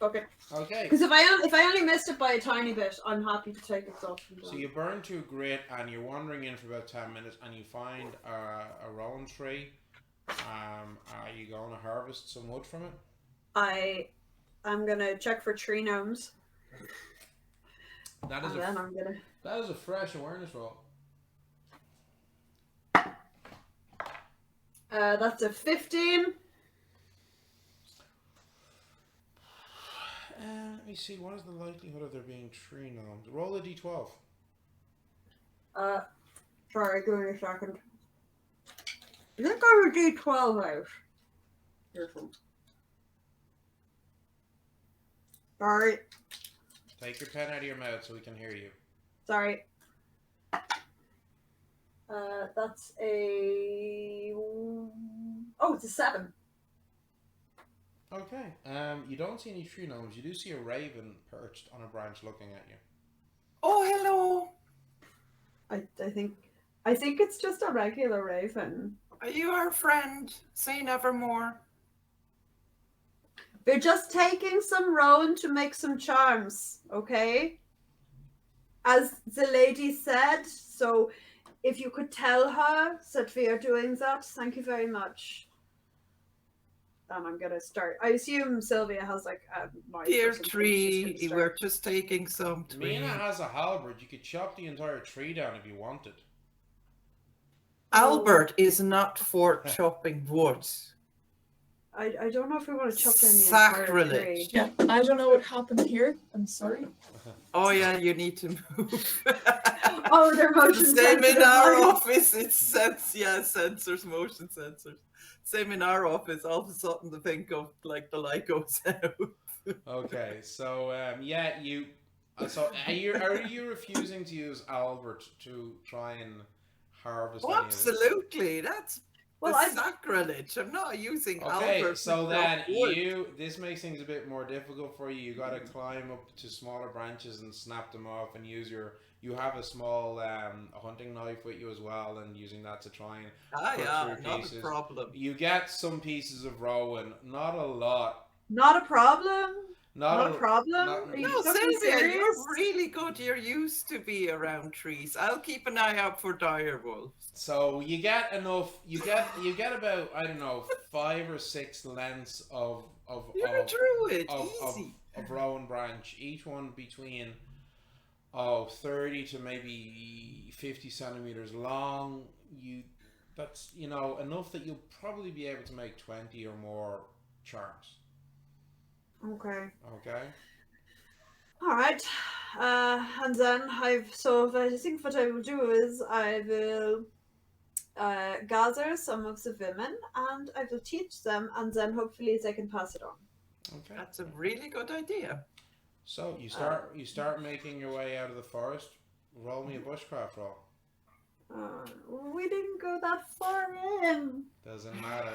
Okay. Okay. Because if I only missed it by a tiny bit, I'm happy to take it off. So you burn 2 grit and you're wandering in for about 10 minutes and you find a rowan tree. Are you going to harvest some wood from it? I'm gonna check for tree gnomes. That is And then I'm gonna... That is a fresh awareness roll. That's a 15. Let me see, what is the likelihood of there being tree gnomes? Roll a d12. Sorry, give me a second. I think I have a D12 out. Here's one. Sorry. Take your pen out of your mouth so we can hear you. Sorry. That's a... Oh, it's a 7. Okay. You don't see any tree gnomes. You do see a raven perched on a branch looking at you. Oh, hello. I think it's just a regular raven. Are you our friend? Say nevermore. We're just taking some rowan to make some charms, okay? As the lady said, so if you could tell her that we are doing that, thank you very much. And I'm gonna start. I assume Sylvia has like a knife. Dear or something. tree, we're just taking some tree. Mina has a halberd. You could chop the entire tree down if you wanted. Albert is not for chopping wood. I don't know if we want to chop down the entire Sacrilege. tree. Yeah, I don't know what happened here. I'm sorry. Oh yeah, you need to move. Oh, they're motion Same in sensitive. our office. It's sensors, motion sensors. Same in our office. All of a sudden, the thing of like the light goes out. Okay, so yeah, you. So are you refusing to use Albert to try and harvest? Oh, any of this? absolutely. That's Well, sacrilege. I'm not using Okay, Albert. so to then chop wood. this makes things a bit more difficult for you. You got to climb up to smaller branches and snap them off, and use you have a small hunting knife with you as well, and using that to try and yeah, through not pieces. a problem. You get some pieces of rowan, not a lot. Not a problem. Not a problem. not- Are you No, fucking Sylvia, serious? you're really good. You're used to be around trees. I'll keep an eye out for dire wolves. So you get enough. You get about, I don't know, 5 or 6 lengths of You're a druid. of Easy. rowan branch, each one between 30 to maybe 50 centimeters long. That's enough that you'll probably be able to make 20 or more charms. Okay. Okay. All right. And then I think what I will do is I will gather some of the women and I will teach them, and then hopefully they can pass it on. Okay. That's a really good idea. So you start making your way out of the forest. Roll me a bushcraft roll. We didn't go that far in. Doesn't matter.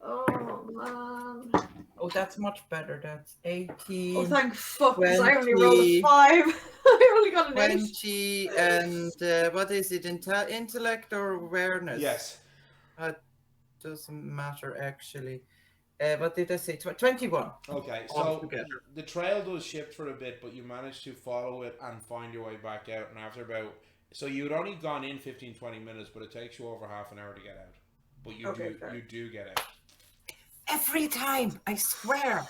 Oh man. Oh, that's much better. That's Oh 18, thank fuck, because I only rolled a 20. 5. I only got an 8. 20, and what is it? Intellect or awareness? Yes. Doesn't matter actually. What did I say? 21. Okay, so Altogether. the trail does shift for a bit, but you manage to follow it and find your way back out. And after about, so you'd only gone in 15, 20 minutes, but it takes you over half an hour to get out. But you Okay, fair. you do get out. Every time, I swear.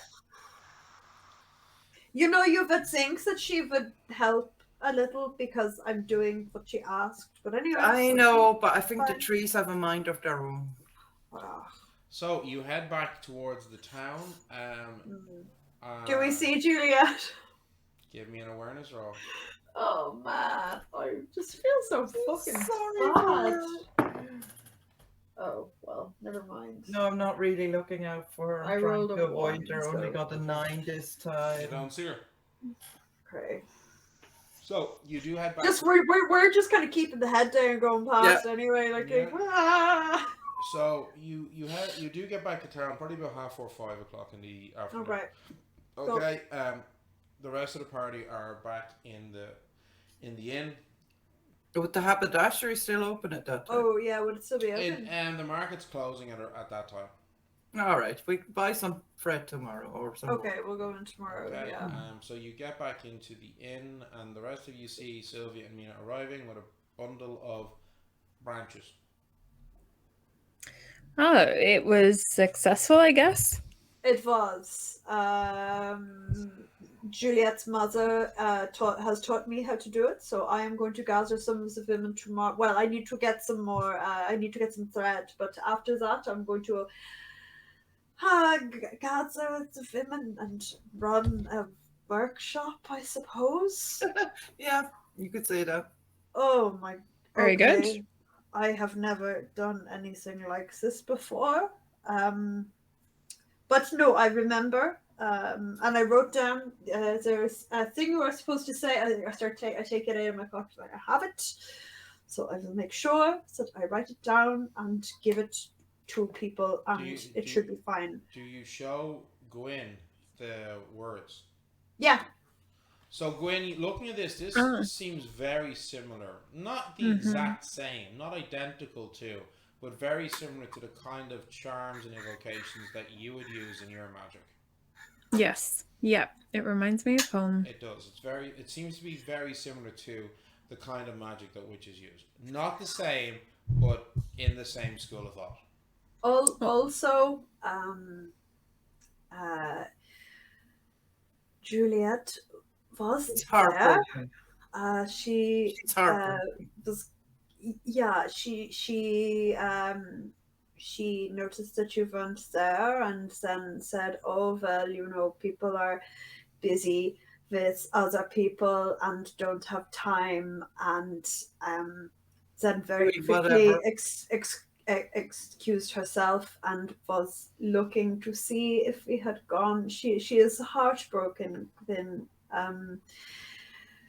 You know, you would think that she would help a little because I'm doing what she asked. But anyway. I know, but I think the Fine. trees have a mind of their own. Ah, So you head back towards the town. do we see Juliette? Give me an awareness roll. Oh man, I just feel so fucking sorry, bad. Oh well, never mind. No, I'm not really looking out for her. I I'm trying rolled to a avoid one, her. Only so- got a 9 this You time. don't see her. Okay. So you do head back. Just we're just kind of keeping the head down, going past anyway. Like, Yeah. ah. So you do get back to town probably about 5 o'clock in the afternoon. All right. Okay. The rest of the party are back in the inn. Would the haberdashery still open at that time? Oh yeah, would it still be open? And the market's closing at that time. All right, we can buy some bread tomorrow or some. Okay, we'll go in tomorrow. Okay. Yeah. So you get back into the inn, and the rest of you see Sylvia and Mina arriving with a bundle of branches. Oh, it was successful, I guess. It was. Juliette's mother has taught me how to do it, so I am going to gather some of the women tomorrow. Well, I need to get some more. I need to get some thread, but after that, I'm going to gather the women and run a workshop, I suppose. Yeah, you could say that. Oh my! Very good. I have never done anything like this before. But no, I remember, and I wrote down. There's a thing you were supposed to say. I take it out of my pocket. Like, I have it, so I will make sure that I write it down and give it to people, and it should be fine. Do you show Gwynn the words? Yeah. So Gwynn, looking at this seems very similar. Not the exact same, not identical to, but very similar to the kind of charms and evocations that you would use in your magic. Yes. Yeah. It reminds me of home. It does. It seems to be very similar to the kind of magic that witches use. Not the same, but in the same school of thought. Also, Juliette was It's there. heartbroken. It's heartbroken. She noticed that you weren't there, and then said, "Oh well, you know, people are busy with other people and don't have time," and then very quickly excused herself and was looking to see if we had gone. She is heartbroken. Then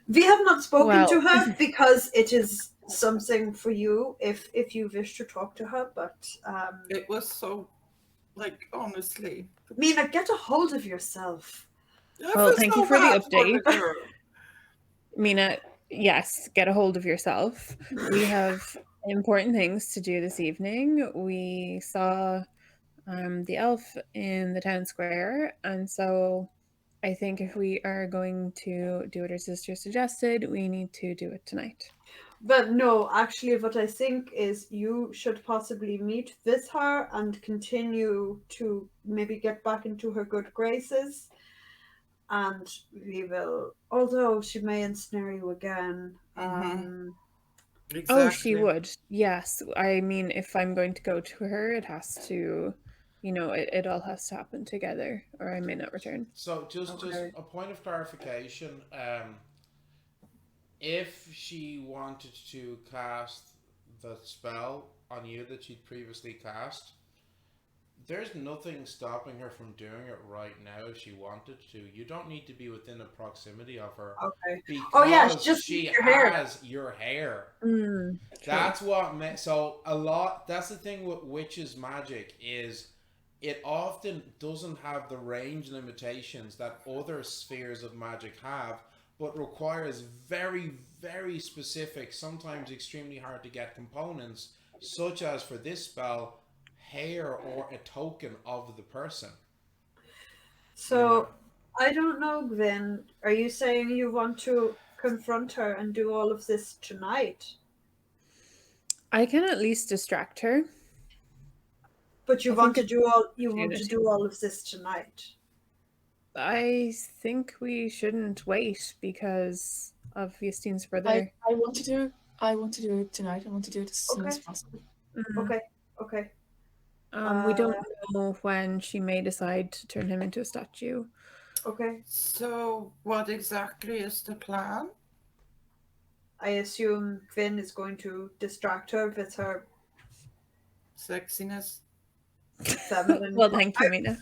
we have not spoken to her because it is something for you if you wish to talk to her. But it was so, like, honestly. Mina, get a hold of yourself. Well, thank you for the update. Mina, yes, get a hold of yourself. We have important things to do this evening. We saw the elf in the town square, and so I think if we are going to do what our sister suggested, we need to do it tonight. But no, actually what I think is you should possibly meet with her and continue to maybe get back into her good graces. And we will, although she may ensnare you again. Exactly. Oh, she would. Yes. I mean, if I'm going to go to her, it has to, you know, it all has to happen together, or I may not return. So just a point of clarification. If she wanted to cast the spell on you that she'd previously cast, There's nothing stopping her from doing it right now if she wanted to. You don't need to be within a proximity of her Okay. because Oh yeah, just she your hair. has your hair. True. That's what so a lot. That's the thing with witches' magic is it often doesn't have the range limitations that other spheres of magic have, but requires very, very specific, sometimes extremely hard to get components, such as for this spell, hair or a token of the person. So I don't know, Gwyn. Are you saying you want to confront her and do all of this tonight? I can at least distract her. But you I want think to do all opportunity. of this tonight. I think we shouldn't wait because of Justine's brother. I want to do it tonight. I want to do it as soon as Okay. possible. Mhm. Okay. We don't know when she may decide to turn him into a statue. Okay. So, what exactly is the plan? I assume Gwyn is going to distract her with her Sexiness? feminine. Well, thank you, Mina.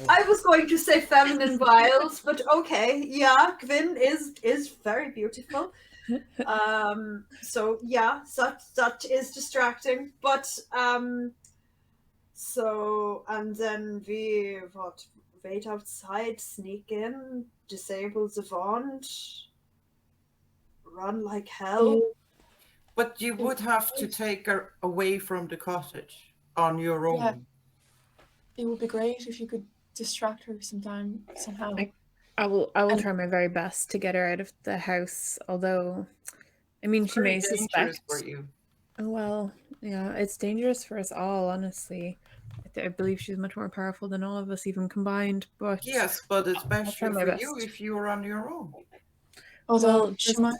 I was going to say feminine wiles, but okay, yeah, Gwyn is very beautiful. So yeah, that is distracting. But so and then we wait outside, sneak in, disable the wand, run like hell. But you would have to take her away from the cottage on your own. Yeah. It would be great if you could distract her somehow. I will try my very best to get her out of the house. Although, I mean, she may Very dangerous suspect. for you. Oh, well, yeah, it's dangerous for us all, honestly. I believe she's much more powerful than all of us, even combined. But Yes, but especially my for best. you if you're on your own. Although well, she just might,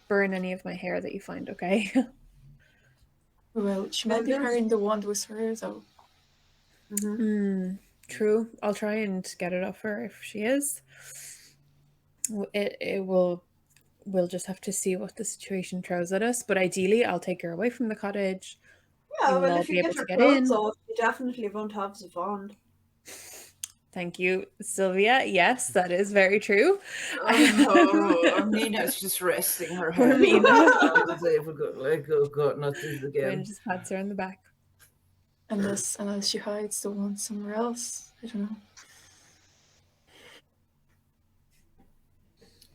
burn any of my hair that you find, okay? she might be there's- carrying the wand with her though. True. I'll try and get it off her if she is. It will. We'll just have to see what the situation throws at us. But ideally, I'll take her away from the cottage. Yeah, will well, all if be you able get to her get clothes in. off, you definitely won't have the wand. Thank you, Sylvia. Yes, that is very true. Oh no, Mina's just resting her Poor head Mina. on the table. Good, like, oh God, not this Gwyn again. just pats her on the back. Unless she hides the wand somewhere else. I don't know.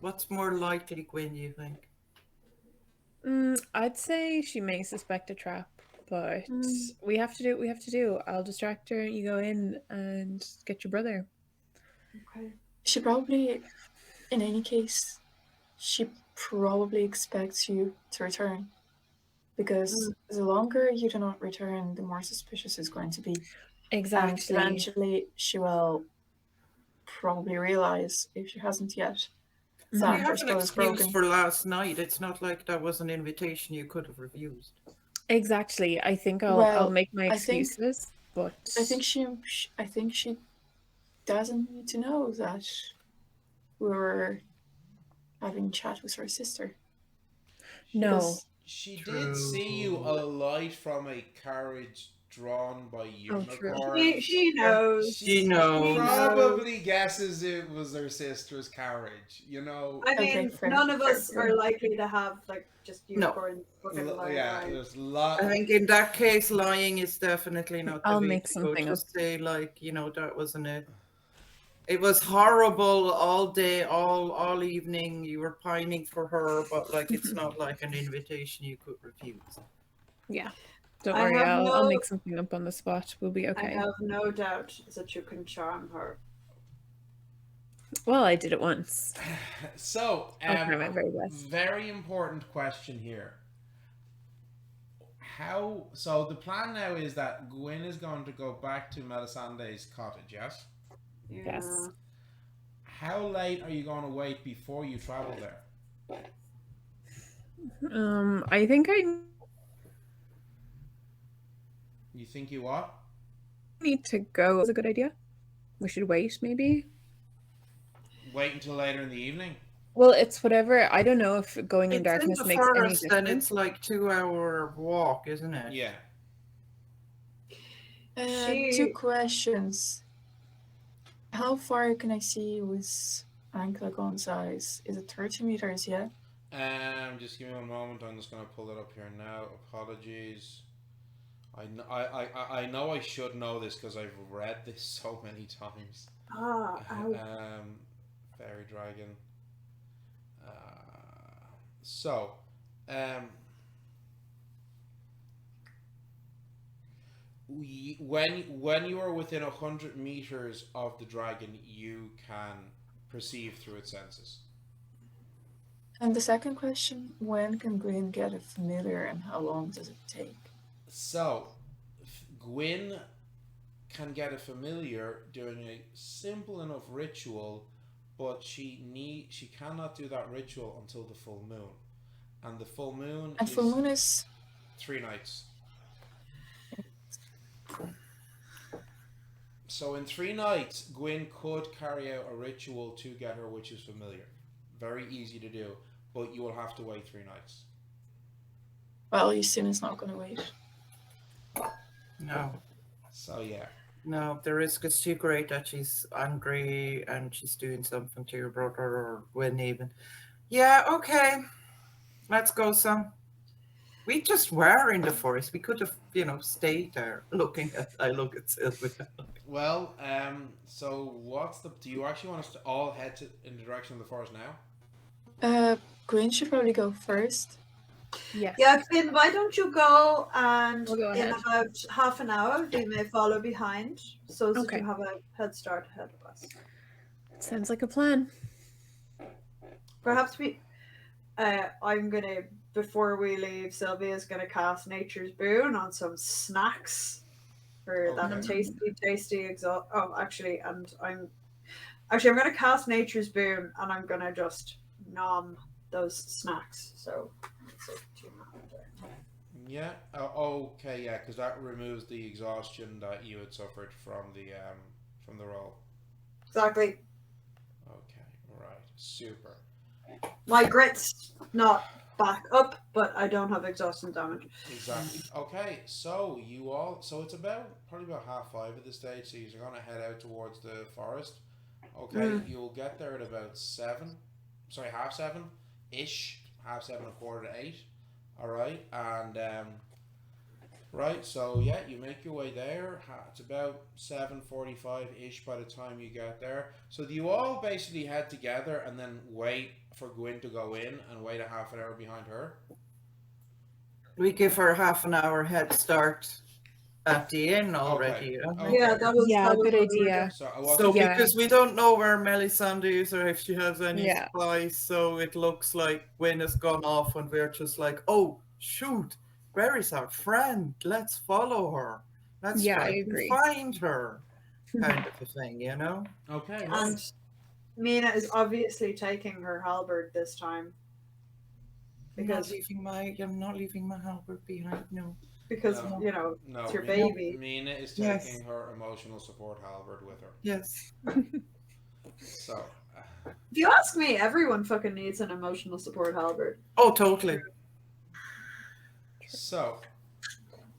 What's more likely, Gwyn, you think? I'd say she may suspect a trap, but we have to do what we have to do. I'll distract her. You go in and get your brother. Okay. She probably, in any case, she probably expects you to return. Because the longer you do not return, the more suspicious it's going to be. Exactly. And eventually she will probably realize, if she hasn't yet, You that her have an spell is excuse broken. for last night. It's not like that was an invitation you could have refused. Exactly. I think I'll Well, make my I think- excuses, but I think she doesn't need to know that we were having a chat with her sister. no. Because She True. did see you alight from a carriage drawn by true. unicorns. She knows. She knows. Probably guesses it was her sister's carriage. You know. I Okay, mean, fair, none of fair, us fair. are likely to have like just No. unicorns. fucking lying Yeah, around. there's a lot. I think in that case, lying is definitely not the I'll way make to go. something Just say, like, that wasn't it. It was horrible all day, all evening. You were pining for her, but like it's not like an invitation you could refuse. Yeah. Don't I worry, have I'll no- make something up on the spot. We'll be I okay. have no doubt that you can charm her. Well, I did it once. So, I'll try my very best. very important question here. So the plan now is that Gwyn is going to go back to Melisande's cottage, yes? Yes. How late are you going to wait before you travel there? I think I You think you what? need to go. Is a good idea. We should wait, maybe. Wait until later in the evening? Well, it's whatever. I don't know if going in It's darkness in the makes any forest, and difference. it's like 2-hour walk, isn't it? Yeah. She- 2 questions. How far can I see with Anklagon's eyes? Is it 30 meters, yeah? Just give me one moment. I'm just going to pull it up here now. Apologies. I know I should know this because I've read this so many times. ow. Fairy dragon. So, when you are within 100 meters of the dragon, you can perceive through its senses. And the second question, when can Gwyn get a familiar and how long does it take? So, Gwyn can get a familiar doing a simple enough ritual, but she cannot do that ritual until the full moon, and the full moon And full moon is 3 nights. So in 3 nights, Gwyn could carry out a ritual to get her witch's familiar. Very easy to do, but you will have to wait 3 nights. well, Yusuna's not gonna wait. No. So yeah. No, the risk is too great that she's angry and she's doing something to your brother or Gwyn even. Yeah, okay. Let's go, son. We just were in the forest. We could have, stayed there looking at. I look at Sylvia. Well, so do you actually want us to all head in the direction of the forest now? Gwyn should probably go first. Yes. Yeah, Finn, why don't you go and We'll go in ahead. about half an hour we may follow behind so that Okay. you have a head start ahead of us. Sounds like a plan. Perhaps I'm gonna, before we leave, Sylvia's gonna cast Nature's Boon on some snacks for that Okay. tasty exhaust. Oh, actually, and I'm gonna cast Nature's Boon and I'm gonna just nom those snacks. So, let's see, 2 minutes. Yeah. Okay. Yeah, because that removes the exhaustion that you had suffered from the roll. Exactly. Okay. Right. Super. My grit's not back up, but I don't have exhaustion damage. Exactly. Okay. So it's probably about 5:30 at this stage. So you're gonna head out towards the forest. Okay. You'll get there at about 7. Sorry, 7:30 ish. 7:30, 7:45. All right, and right. So yeah, you make your way there. It's about 7:45 ish by the time you get there. So do you all basically head together and then wait for Gwyn to go in and wait a half an hour behind her? We give her half an hour head start at the inn already. Okay. Yeah, that was Yeah, that was good what we were idea. So Yeah. because we don't know where Melisande is or if she has any Yeah. supplies, so it looks like Gwyn has gone off and we're just like, oh shoot, where is our friend? Let's follow her. Let's Yeah, try I to agree. find her. Kind of a thing, Okay. And Mina is obviously taking her halberd this time. I'm not Because leaving my halberd behind, no. because No. No, it's your Mina, baby. Mina is Yes. taking her emotional support halberd with her. Yes. So. If you ask me, everyone fucking needs an emotional support halberd. Oh, totally. So,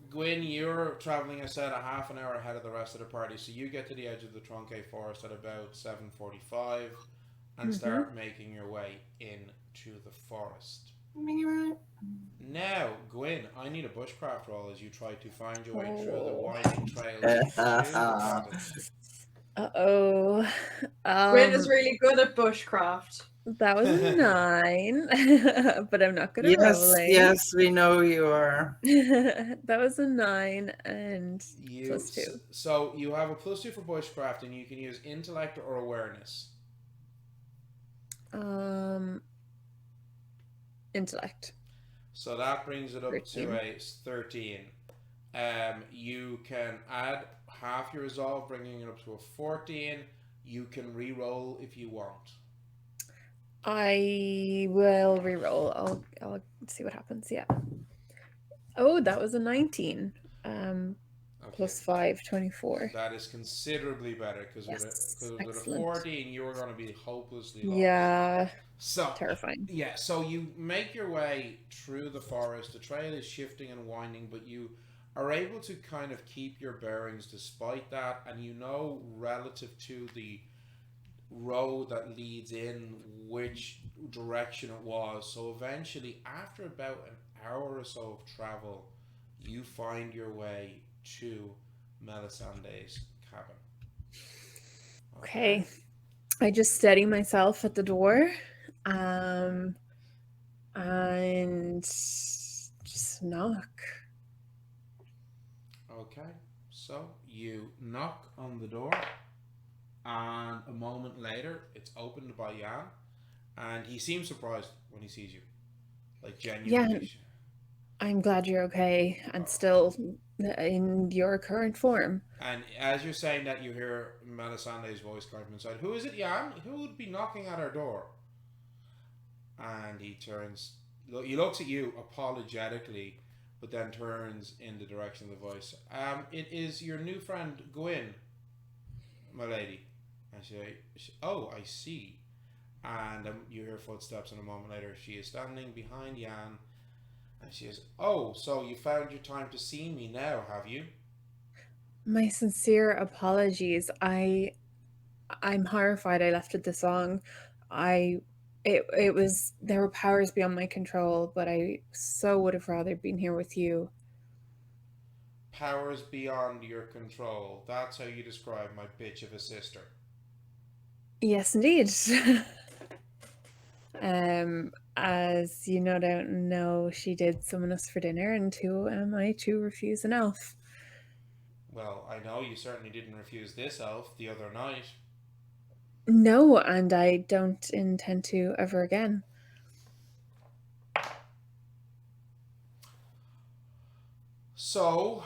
Gwyn, you're traveling, I said, a half an hour ahead of the rest of the party. So you get to the edge of the Truncate Forest at about 7:45 and start making your way into the forest. Now, Gwyn, I need a bushcraft roll as you try to find your way through the winding trails to the cottage. Uh-oh. Gwyn is really good at bushcraft. That was a 9, but I'm not good at rolling. Yes, we know you are. That was a 9 and +2. So you have a +2 for bushcraft, and you can use intellect or awareness. Intellect. So that brings it up 13. to a 13. You can add half your resolve, bringing it up to a 14. You can re-roll if you want. I will re-roll. I'll see what happens. Yeah. Oh, that was a 19. +5, 24. That is considerably better because with a excellent. 14, you are going to be hopelessly lost. Yeah. So terrifying. Yeah. So you make your way through the forest. The trail is shifting and winding, but you are able to kind of keep your bearings despite that, and you know relative to the road that leads in which direction it was. So eventually, after about an hour or so of travel, you find your way to Melisande's cabin. Okay. I just steady myself at the door. And just knock. Okay, so you knock on the door, and a moment later, it's opened by Jan, and he seems surprised when he sees you, like genuinely. I'm glad you're okay and still in your current form. And as you're saying that, you hear Melisande's voice coming from inside. Who is it, Jan? Who would be knocking at our door? And he turns. He looks at you apologetically, but then turns in the direction of the voice. It is your new friend Gwynn, my lady. And oh, I see. And you hear footsteps, and a moment later, she is standing behind Jan, and she says, "Oh, so you found your time to see me now, have you?" My sincere apologies. I'm horrified I left it this long. It was there were powers beyond my control, but I so would have rather been here with you. Powers beyond your control. That's how you describe my bitch of a sister. Yes, indeed. As you no doubt know, she did summon us for dinner, and who am I to refuse an elf? Well, I know you certainly didn't refuse this elf the other night. No, and I don't intend to ever again. So,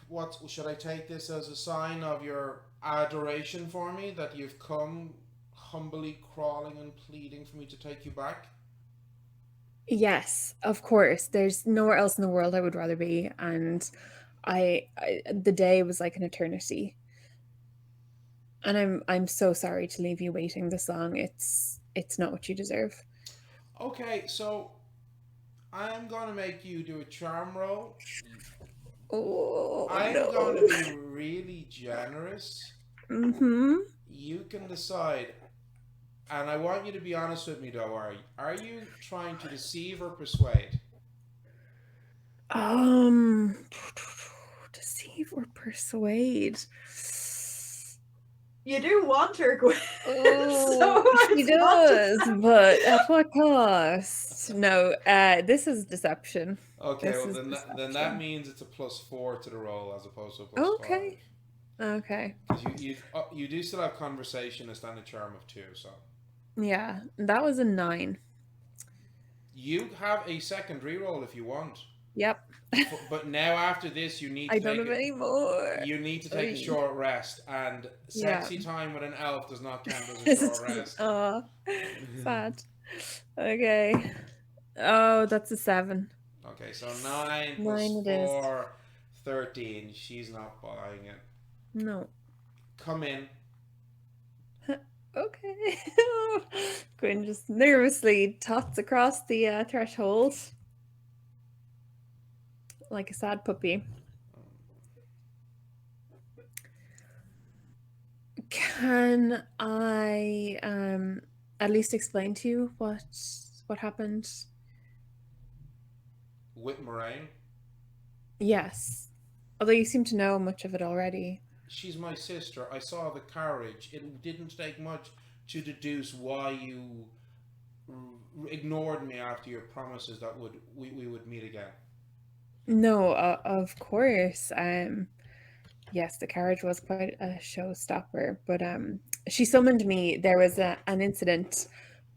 what should I take this as a sign of your adoration for me, that you've come humbly crawling and pleading for me to take you back? Yes, of course. There's nowhere else in the world I would rather be, and I the day was like an eternity. And I'm so sorry to leave you waiting this long. It's not what you deserve. Okay, so I'm gonna make you do a charm roll. Oh I'm no. going to be really generous. Mm-hmm. You can decide. And I want you to be honest with me, though. Are you trying to deceive or persuade? Deceive or persuade. You do want her, Gwyn. Oh, she does, but at what cost? No, this is deception. Okay, This well is then deception. that means it's a +4 to the roll as opposed to a +5. Okay. Okay. Because you do still have conversation, a standard charm of 2, so. Yeah, that was a 9. You have a second reroll if you want. Yep. But now after this, you need to I don't have any more. You need to take a short rest, and sexy time with an elf does not count as a short rest. Oh, sad. Okay. Oh, that's a 7. Okay, so 9 9 plus it is. 4, 13. She's not buying it. No. Come in. Okay. Gwynn just nervously tots across the threshold like a sad puppy. Can I at least explain to you what happened? With Moraine. Yes. Although you seem to know much of it already. She's my sister. I saw the carriage. It didn't take much to deduce why you ignored me after your promises that we would meet again. No, of course. Yes, the carriage was quite a showstopper, but she summoned me. There was an incident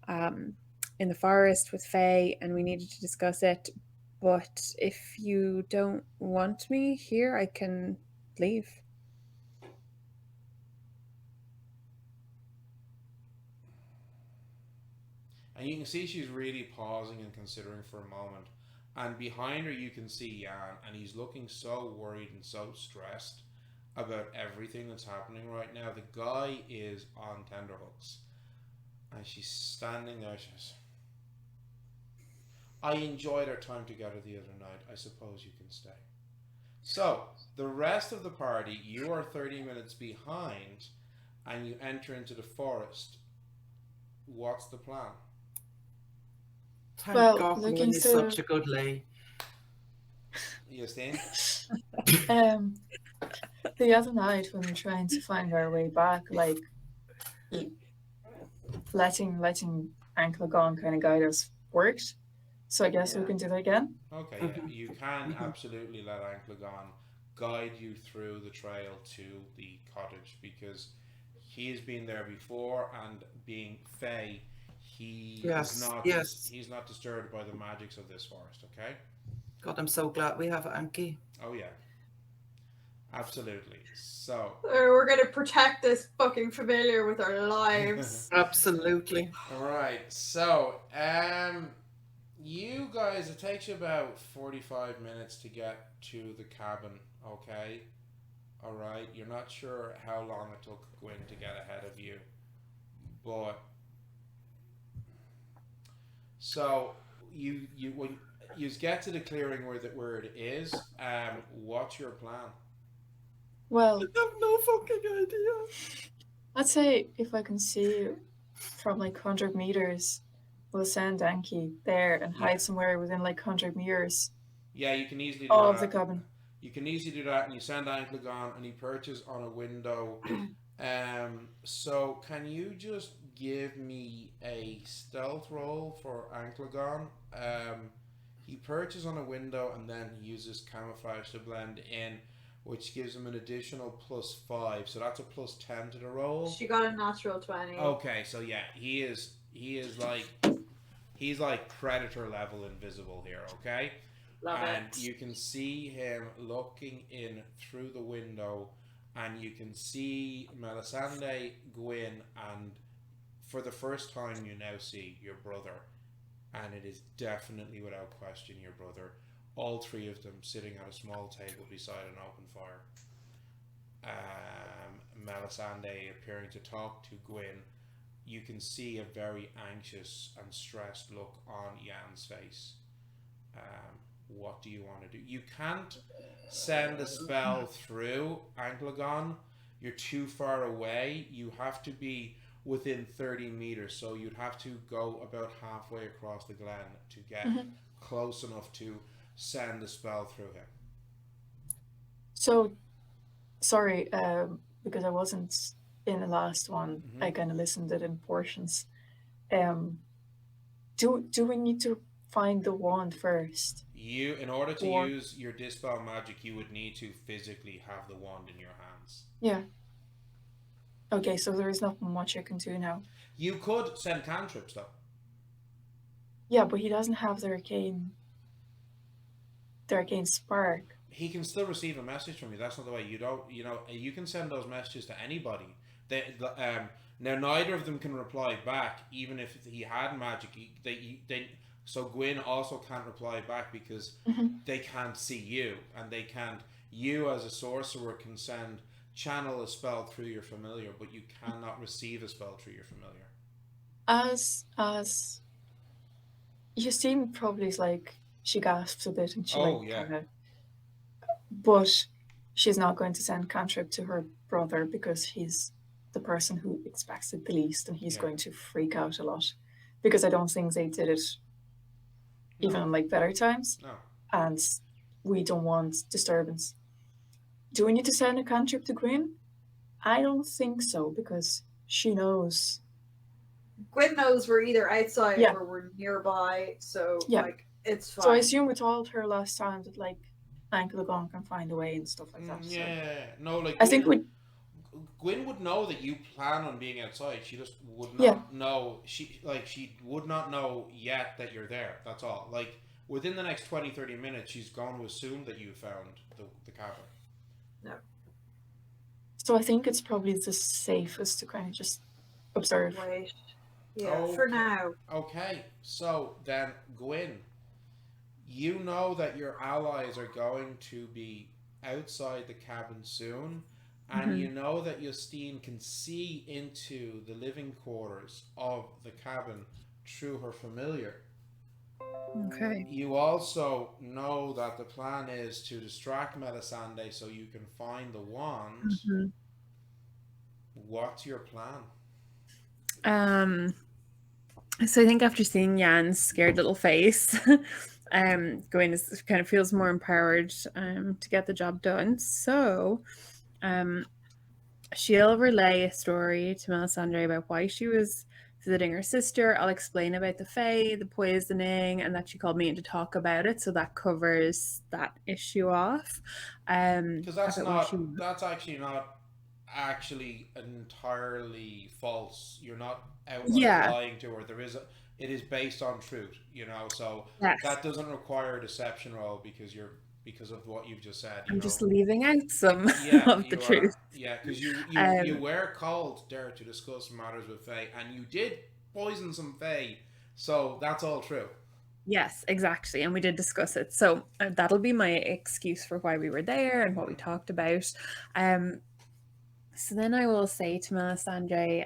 in the forest with Faye, and we needed to discuss it. But if you don't want me here, I can leave. And you can see she's really pausing and considering for a moment. And behind her you can see Jan, and he's looking so worried and so stressed about everything that's happening right now. The guy is on tenterhooks. And she's standing there. She says, I enjoyed our time together the other night. I suppose you can stay. So, the rest of the party, you are 30 minutes behind, and you enter into the forest. What's the plan? Thank Well, God look Gwynn is into such a good lay. Justine? um the other night when we were trying to find our way back, like letting Anklegon kind of guide us worked. So I guess we Yeah. can do that again. Okay, yeah. You can absolutely let Anklegon guide you through the trail to the cottage because he's been there before, and being Fey, Yes, yes. he's not disturbed by the magics of this forest, okay? God, I'm so glad we have Anki. Oh yeah. Absolutely. So We're gonna protect this fucking familiar with our lives. Absolutely. all right. So, you guys, it takes you about 45 minutes to get to the cabin, okay? All right. You're not sure how long it took Gwyn to get ahead of you, but so when you get to the clearing where it is, what's your plan? Well, I have no fucking idea. I'd say if I can see you from like 100 meters, we'll send Anki there and Yeah. hide somewhere within like 100 meters Yeah, you can easily do of the that. cabin. You can easily do that, and you send Anklegon, and he perches on a window. So can you just give me a stealth roll for Anklegon? He perches on a window, and then he uses camouflage to blend in, which gives him an additional +5. So that's a +10 to the roll. She got a natural 20. Okay, so yeah, he's like predator level invisible here. Okay. Love And it. you can see him looking in through the window, and you can see Melisande, Gwyn, and for the first time you now see your brother, and it is definitely without question your brother. All three of them sitting at a small table beside an open fire. Melisande appearing to talk to Gwyn. You can see a very anxious and stressed look on Jan's face. What do you want to do? You can't send a spell through Anklegon. You're too far away. You have to be within 30 meters. So you'd have to go about halfway across the glen to get close enough to send the spell through him. So, sorry, because I wasn't in the last one, I kind of listened to it in portions. Do we need to find the wand first? You, in order to Or- use your dispel magic, you would need to physically have the wand in your hands. Yeah. Okay, so there is not much I can do now. You could send cantrips though. Yeah, but he doesn't have the arcane spark. He can still receive a message from you. That's not the way. You can send those messages to anybody. Now neither of them can reply back, even if he had magic. So Gwyn also can't reply back because they can't see you, and they can't. You as a sorcerer can channel a spell through your familiar, but you cannot receive a spell through your familiar. As Justine probably is like, she gasps a bit and she kinda, but she's not going to send cantrip to her brother because he's the person who expects it the least, and he's going to freak out a lot because I don't think they did it even in like better times. No. And we don't want disturbance. Do we need to send a cantrip to Gwyn? I don't think so, because she knows. Gwyn knows we're either outside Yeah. or we're nearby, so Yeah. like it's fine. So I assume we told her last time that like Anklegon can find a way and stuff like that. So. Yeah, no, like I think Gwyn would know that you plan on being outside. She just would not know. She would not know yet that you're there. That's all. Like within the next 20-30 minutes, she's going to assume that you found the cabin. No. So I think it's probably the safest to kind of just observe. Wait. Yeah, for now. Okay, so then Gwyn, you know that your allies are going to be outside the cabin soon, and you know that Justine can see into the living quarters of the cabin through her familiar. Okay. You also know that the plan is to distract Melisande so you can find the wand. Mhm. What's your plan? Um, so I think after seeing Jan's scared little face, Gwyn is kind of feels more empowered to get the job done. So um, she'll relay a story to Melisandre about why she was visiting her sister. I'll explain about the Fae, the poisoning, and that she called me in to talk about it. So that covers that issue off. Because that's About what she not, that's actually not actually entirely false. You're not outright yeah, lying to her. It is based on truth, so yes. that doesn't require a deception roll because of what you've just said, I'm just leaving out some Yeah, of the you are. truth. Yeah, because you Um, were called there to discuss matters with Faye, and you did poison some Faye, so that's all true. yes, exactly. And we did discuss it. So that'll be my excuse for why we were there and what we Mhm. talked about. So then I will say to Melisandre,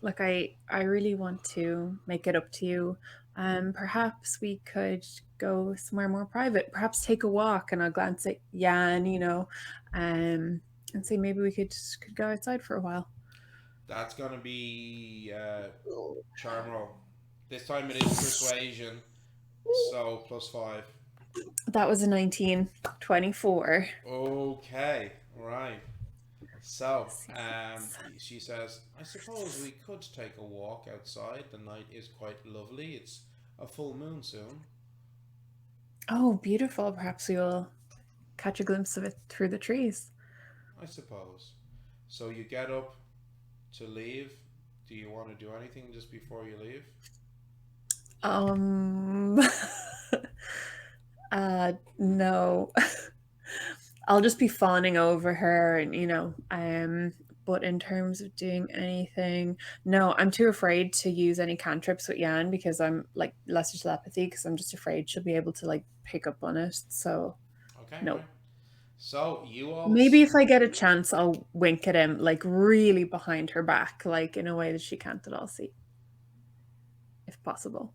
look, I really want to make it up to you. Perhaps we could go somewhere more private. Perhaps take a walk. And I'll glance at Jan, and say maybe we could go outside for a while. That's gonna be charm roll. This time it is persuasion, so +5. That was a 1924. Okay, right. So, Yes. she says, I suppose we could take a walk outside. The night is quite lovely. It's a full moon soon. Oh, beautiful. Perhaps we will catch a glimpse of it through the trees. I suppose. So you get up to leave. Do you want to do anything just before you leave? Um, no. I'll just be fawning over her and, but in terms of doing anything, no, I'm too afraid to use any cantrips with Yan because I'm like lesser telepathy because I'm just afraid she'll be able to like pick up on it. So, Okay, no. right. So you all. Maybe if I get a chance, I'll wink at him, like really behind her back, like in a way that she can't at all see, if possible.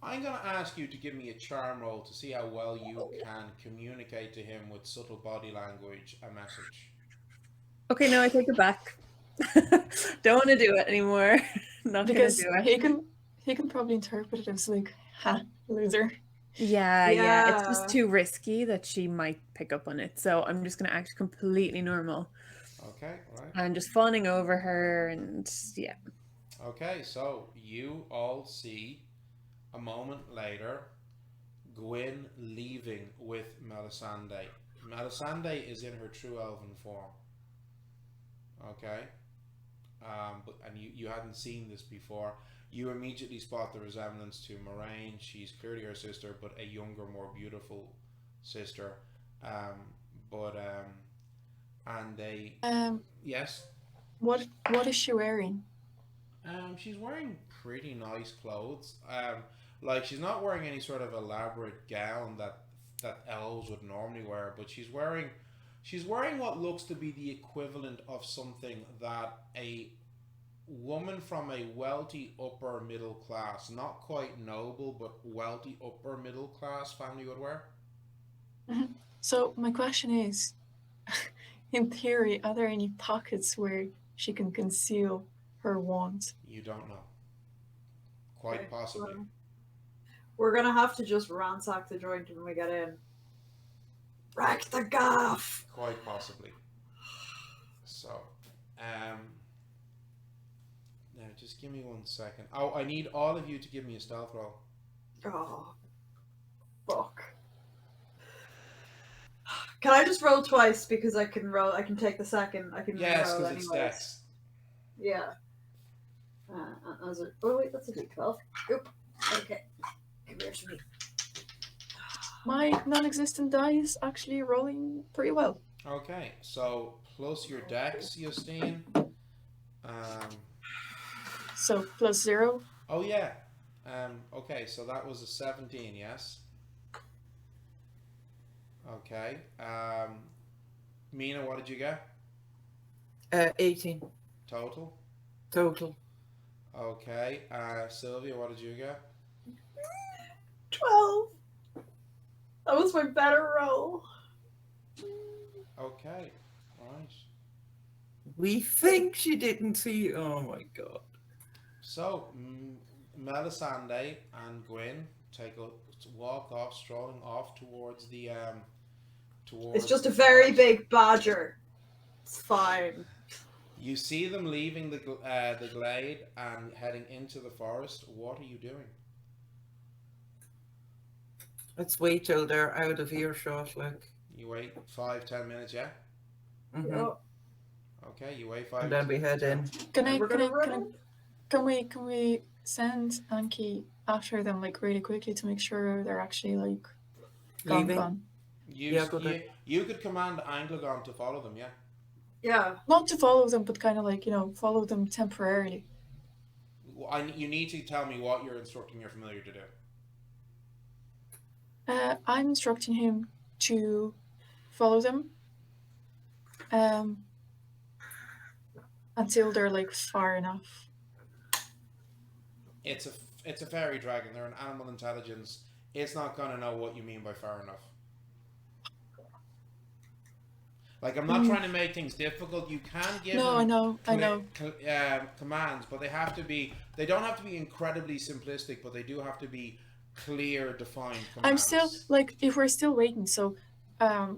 I'm going to ask you to give me a charm roll to see how well you can communicate to him with subtle body language a message. Okay, no, I take it back. Don't want to do it anymore. Not gonna Because do it. he can probably interpret it as like, ha, loser. Yeah. It's just Yeah. too risky that she might pick up on it. So I'm just gonna act completely normal Okay, right. and just fawning over her and yeah. Okay, so you all see a moment later Gwyn leaving with Melisande. Melisande is in her true elven form. Okay? And you hadn't seen this before. You immediately spot the resemblance to Moraine. She's clearly her sister, but a younger, more beautiful sister. Um, but and they yes. What is she wearing? She's wearing pretty nice clothes. Like she's not wearing any sort of elaborate gown that elves would normally wear, but she's wearing what looks to be the equivalent of something that a woman from a wealthy upper middle class, not quite noble, but wealthy upper middle class family would wear. Mhm. So my question is, in theory, are there any pockets where she can conceal her wand? You don't know. Quite Okay, possibly. well, we're gonna have to just ransack the joint when we get in. Wreck the gaff! Quite possibly. So, now just give me 1 second. Oh, I need all of you to give me a stealth roll. Oh, fuck. Can I just roll twice because I can roll? I can take the second. I can Yes, roll because it's anyways. dex. Yeah. Oh wait, that's a d12. Oop. Okay. Come here to me. My non-existent die is actually rolling pretty well. Okay, so plus your dex, Justine. So +0. Oh yeah. Okay, so that was a 17, yes? Okay. Mina, what did you get? 18 Total? total. Okay. Sylvia, what did you get? 12. That was my better roll. Okay, right. We think she didn't see. Oh my god. So, Melisande and Gwyn take a walk off, strolling off towards the towards. It's just a the very forest. big badger. It's fine. You see them leaving the glade and heading into the forest. What are you doing? Let's wait till they're out of earshot. Like. You wait 5-10 minutes, yeah. Mm-hmm. Yeah. Okay, you wait 5. And then we head in. Can we send Anki after them like really quickly to make sure they're actually like Leaving. gone? You could command Anglogon to follow them, yeah. Yeah. Not to follow them, but kind of like follow them temporarily. You need to tell me what you're instructing your familiar to do. I'm instructing him to follow them until they're like far enough. It's a fairy dragon. They're an animal intelligence. It's not gonna know what you mean by far enough. Like, I'm not trying to make things difficult. You can give them I know. commands, but they don't have to be incredibly simplistic, but they do have to be clear, defined commands. I'm still like, if we're still waiting, so I'd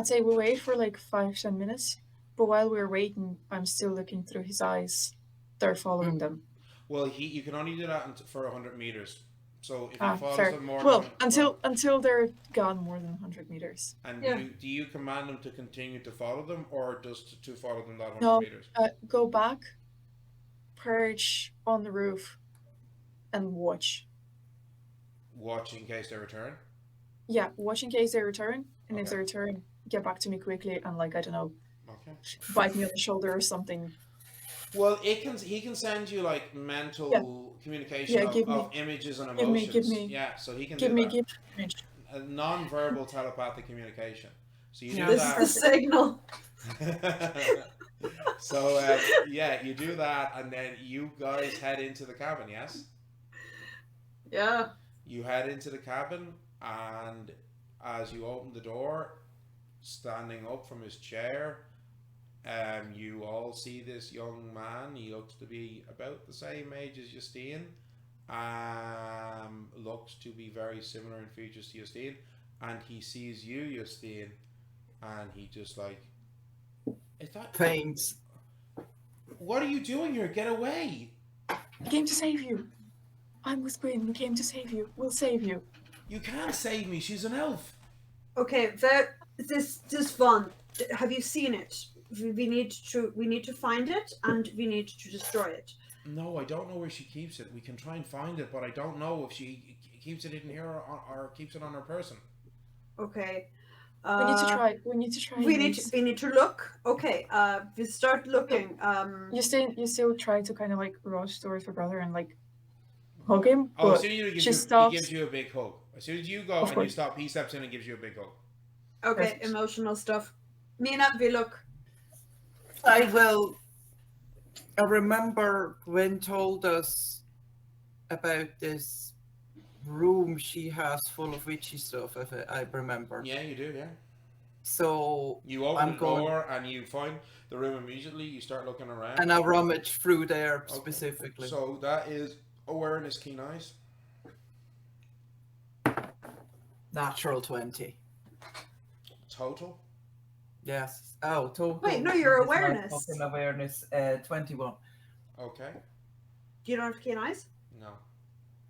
say we'll wait for like 5-10 minutes, but while we're waiting, I'm still looking through his eyes. They're following them. Well, you can only do that for 100 meters. So if you follow fair. them more Well, than until they're gone more than 100 meters. And Yeah. do you command them to continue to follow them, or just to follow them that 100 No, meters? Go back, perch on the roof, and watch. Watch in case they return? Yeah, watch in case they return, and if Okay. they return, get back to me quickly and like, I don't know, Okay. bite me on the shoulder or something. Well, he can send you like mental communication of images and emotions. Give me so he can give do me that. give me. A non-verbal telepathic communication. So you do This that. is the signal. So you do that, and then you guys head into the cabin. Yes. Yeah. You head into the cabin, and as you open the door, standing up from his chair, you all see this young man. He looks to be about the same age as Justine. Looks to be very similar in features to Justine, and he sees you, Justine, and he just like, is that Pains. What are you doing here? Get away! I came to save you. I'm with Gwyn. We came to save you. We'll save you. You can't save me. She's an elf. Okay, this is fun. Have you seen it? We need to find it, and we need to destroy it. No, I don't know where she keeps it. We can try and find it, but I don't know if she keeps it in here or keeps it on her person. Okay. We need to try. We need to try. We need to look. Okay. We start looking. You still try to kind of like rush towards your brother and like hug him. Oh, but as soon as she he stops. gives you a big hug. As soon as you go Of and course. you stop, he steps in and gives you a big hug. Okay, Perfect. emotional stuff. Mina, we look. I will. I remember Gwyn told us about this room she has full of witchy stuff. If I remember. Yeah, you do. Yeah. So You open I'm the door and you find the room immediately. You start looking around. and I rummage through there Okay. specifically. So that is awareness, keen eyes. Natural 20. Total. Yes. Oh, total. Wait, no, your This is my awareness. fucking awareness. 21. Okay. Do you not have keen eyes? No.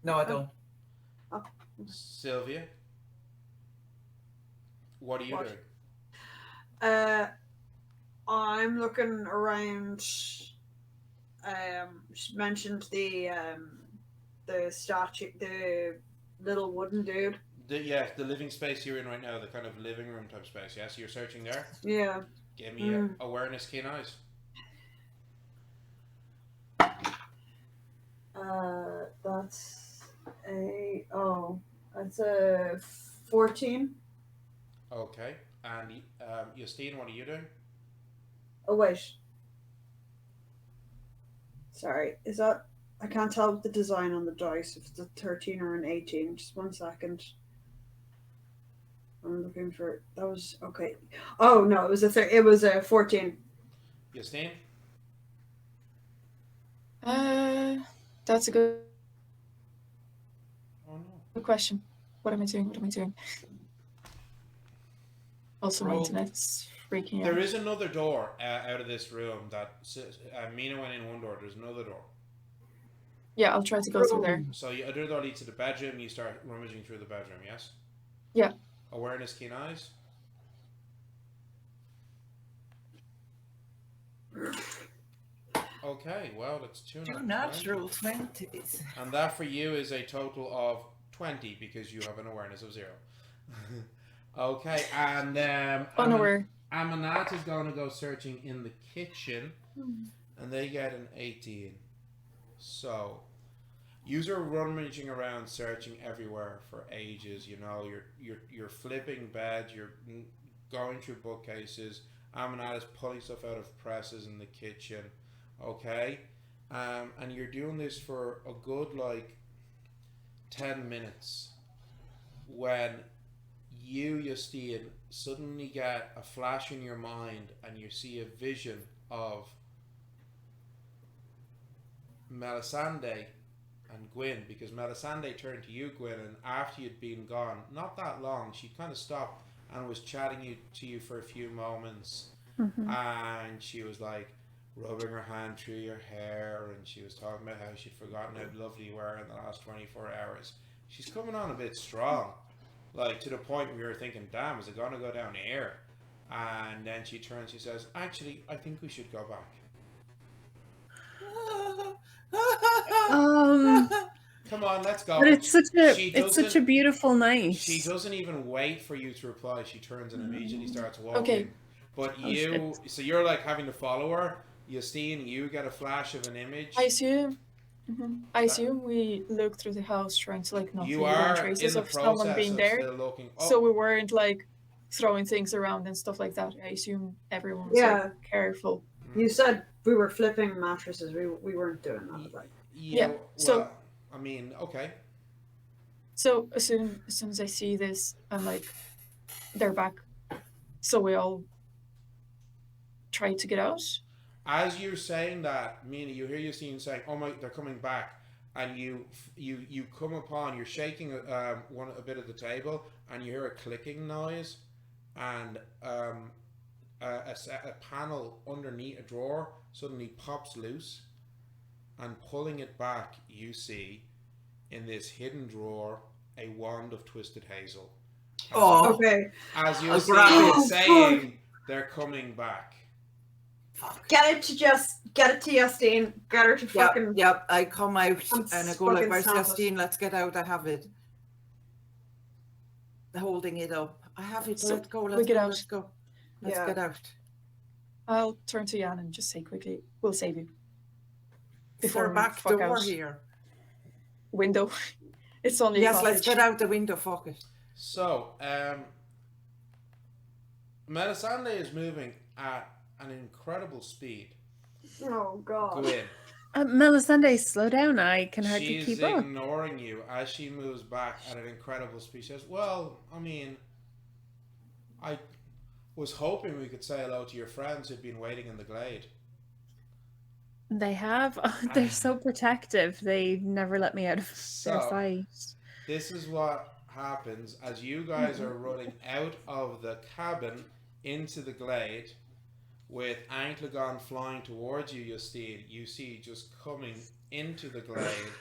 No, I don't. Sylvia. What are you What? doing? I'm looking around. She mentioned the statue, the little wooden dude. The living space you're in right now, the kind of living room type space. Yeah, so you're searching there. Yeah. Give me a awareness, keen eyes. That's a 14. Okay. And Justine, what are you doing? Oh wait. Sorry, is that I can't tell the design on the dice if it's a 13 or an 18. Just 1 second. I'm looking for that was okay. Oh no, it was a 14. Justine? That's a good Oh no. question. What am I doing? Also, my Roll. internet's freaking out. There is another door out of this room that Mina went in one door. There's another door. Yeah, I'll try to go through there. So you other door leads to the bedroom. You start rummaging through the bedroom. Yes. Yeah. Awareness, keen eyes. Okay, well, it's two natural 20s. And that for you is a total of 20 because you have an awareness of 0. Okay, and Unaware. Amanat is going to go searching in the kitchen, and they get an 18. So, yous are rummaging around, searching everywhere for ages. You know, you're flipping beds, you're going through bookcases. Amanat is pulling stuff out of presses in the kitchen. Okay, and you're doing this for a good 10 minutes when you, Justine, suddenly get a flash in your mind and you see a vision of Melisande and Gwynn, because Melisande turned to you, Gwynn, and after you'd been gone not that long, she kind of stopped and was chatting to you for a few moments, and she was like rubbing her hand through your hair, and she was talking about how she'd forgotten how lovely you were in the last 24 hours. She's coming on a bit strong, to the point where you're thinking, damn, is it going to go down here? And then she turns, she says, actually, I think we should go back. Come on, let's go. But it's such a beautiful night. She doesn't even wait for you to reply. She turns and immediately starts walking. Okay. But so you're having to follow her. Justine, you get a flash of an image. I assume we look through the house trying to not You leave are any traces in the of someone process being of there. still looking. Oh, So we weren't throwing things around and stuff like that. I assume everyone was careful. You said we were flipping mattresses. We weren't doing that. Yeah. Well, So I mean, okay. So as soon as I see this, I'm like, they're back. So we all try to get out. As you're saying that, Mina, you hear Justine saying, "Oh my, they're coming back," and you come upon, you're shaking a bit of the table, and you hear a clicking noise, and a panel underneath a drawer suddenly pops loose, and pulling it back, you see in this hidden drawer a wand of twisted hazel. Oh, okay. As you see it saying, they're coming back. Get it to Justine. Get her to fucking. Yep. I come out and I go like, "Where's snap it." Justine? Let's get out. I have it." Holding it up. I have it. So Let's go. we get out. Let's go. Let's Yeah. get out. I'll turn to Jan and just say quickly, "We'll save you." Is there a we back fuck door out. here? Window. It's only Yes, a let's cottage. get out the window. Fuck it. So, Melisande is moving at an incredible speed. Oh god. Gwynn. Melisande, slow down. I can hardly She's keep up. ignoring you as she moves back at an incredible speed. She says, "Well, I mean, I was hoping we could say hello to your friends who've been waiting in the glade." They have. They're so protective. They never let me out of their So, sight. this is what happens as you guys are running out of the cabin into the glade with Anklegon flying towards you, Justine. You see just coming into the glade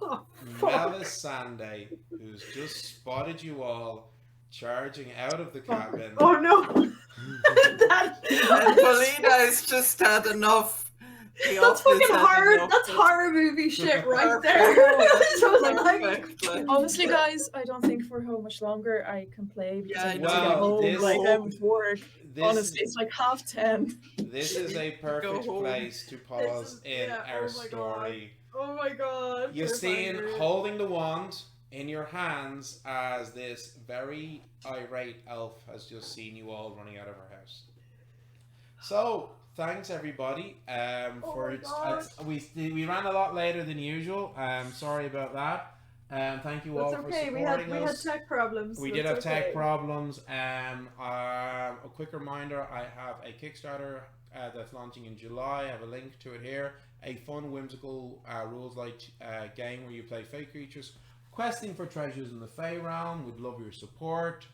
Oh, fuck. Melisande, who's just spotted you all charging out of the cabin. Oh no. And Paulina has just had enough. The That's office fucking had horror. enough. That's horror movie shit right Perfect. there. So like, Perfect. Honestly, guys, I don't think for how much longer I can play because Yeah, I need well, to get home. this- I'm at work. This, Honestly, it's 10:30. this is a perfect home. place to pause This is- in yeah, our oh my story. oh my god. Justine Cliffhanger. holding the wand in your hands as this very irate elf has just seen you all running out of her house. So, thanks everybody Oh for my God. we ran a lot later than usual. Sorry about that. Thank you all That's for okay. supporting We had us. tech problems. We so did have it's tech okay. problems. A quick reminder: I have a Kickstarter that's launching in July. I have a link to it here. A fun, whimsical, rules-light game where you play fake creatures, questing for treasures in the Fey realm. We'd love your support.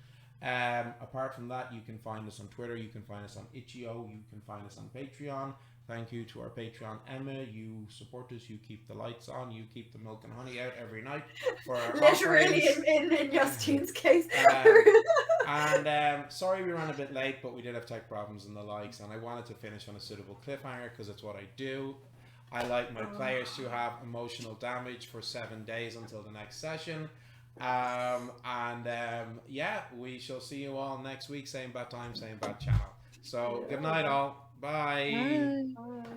Apart from that, you can find us on Twitter. You can find us on Itch.io. You can find us on Patreon. Thank you to our Patreon Emma. You support us. You keep the lights on. You keep the milk and honey out every night for our Literally offerings. in Justine's case. Sorry we ran a bit late, but we did have tech problems and the likes, and I wanted to finish on a suitable cliffhanger because it's what I do. I like my players to have emotional damage for 7 days until the next session. Yeah, we shall see you all next week, same bad time, same bad channel. So good night all. Bye. Bye. Bye.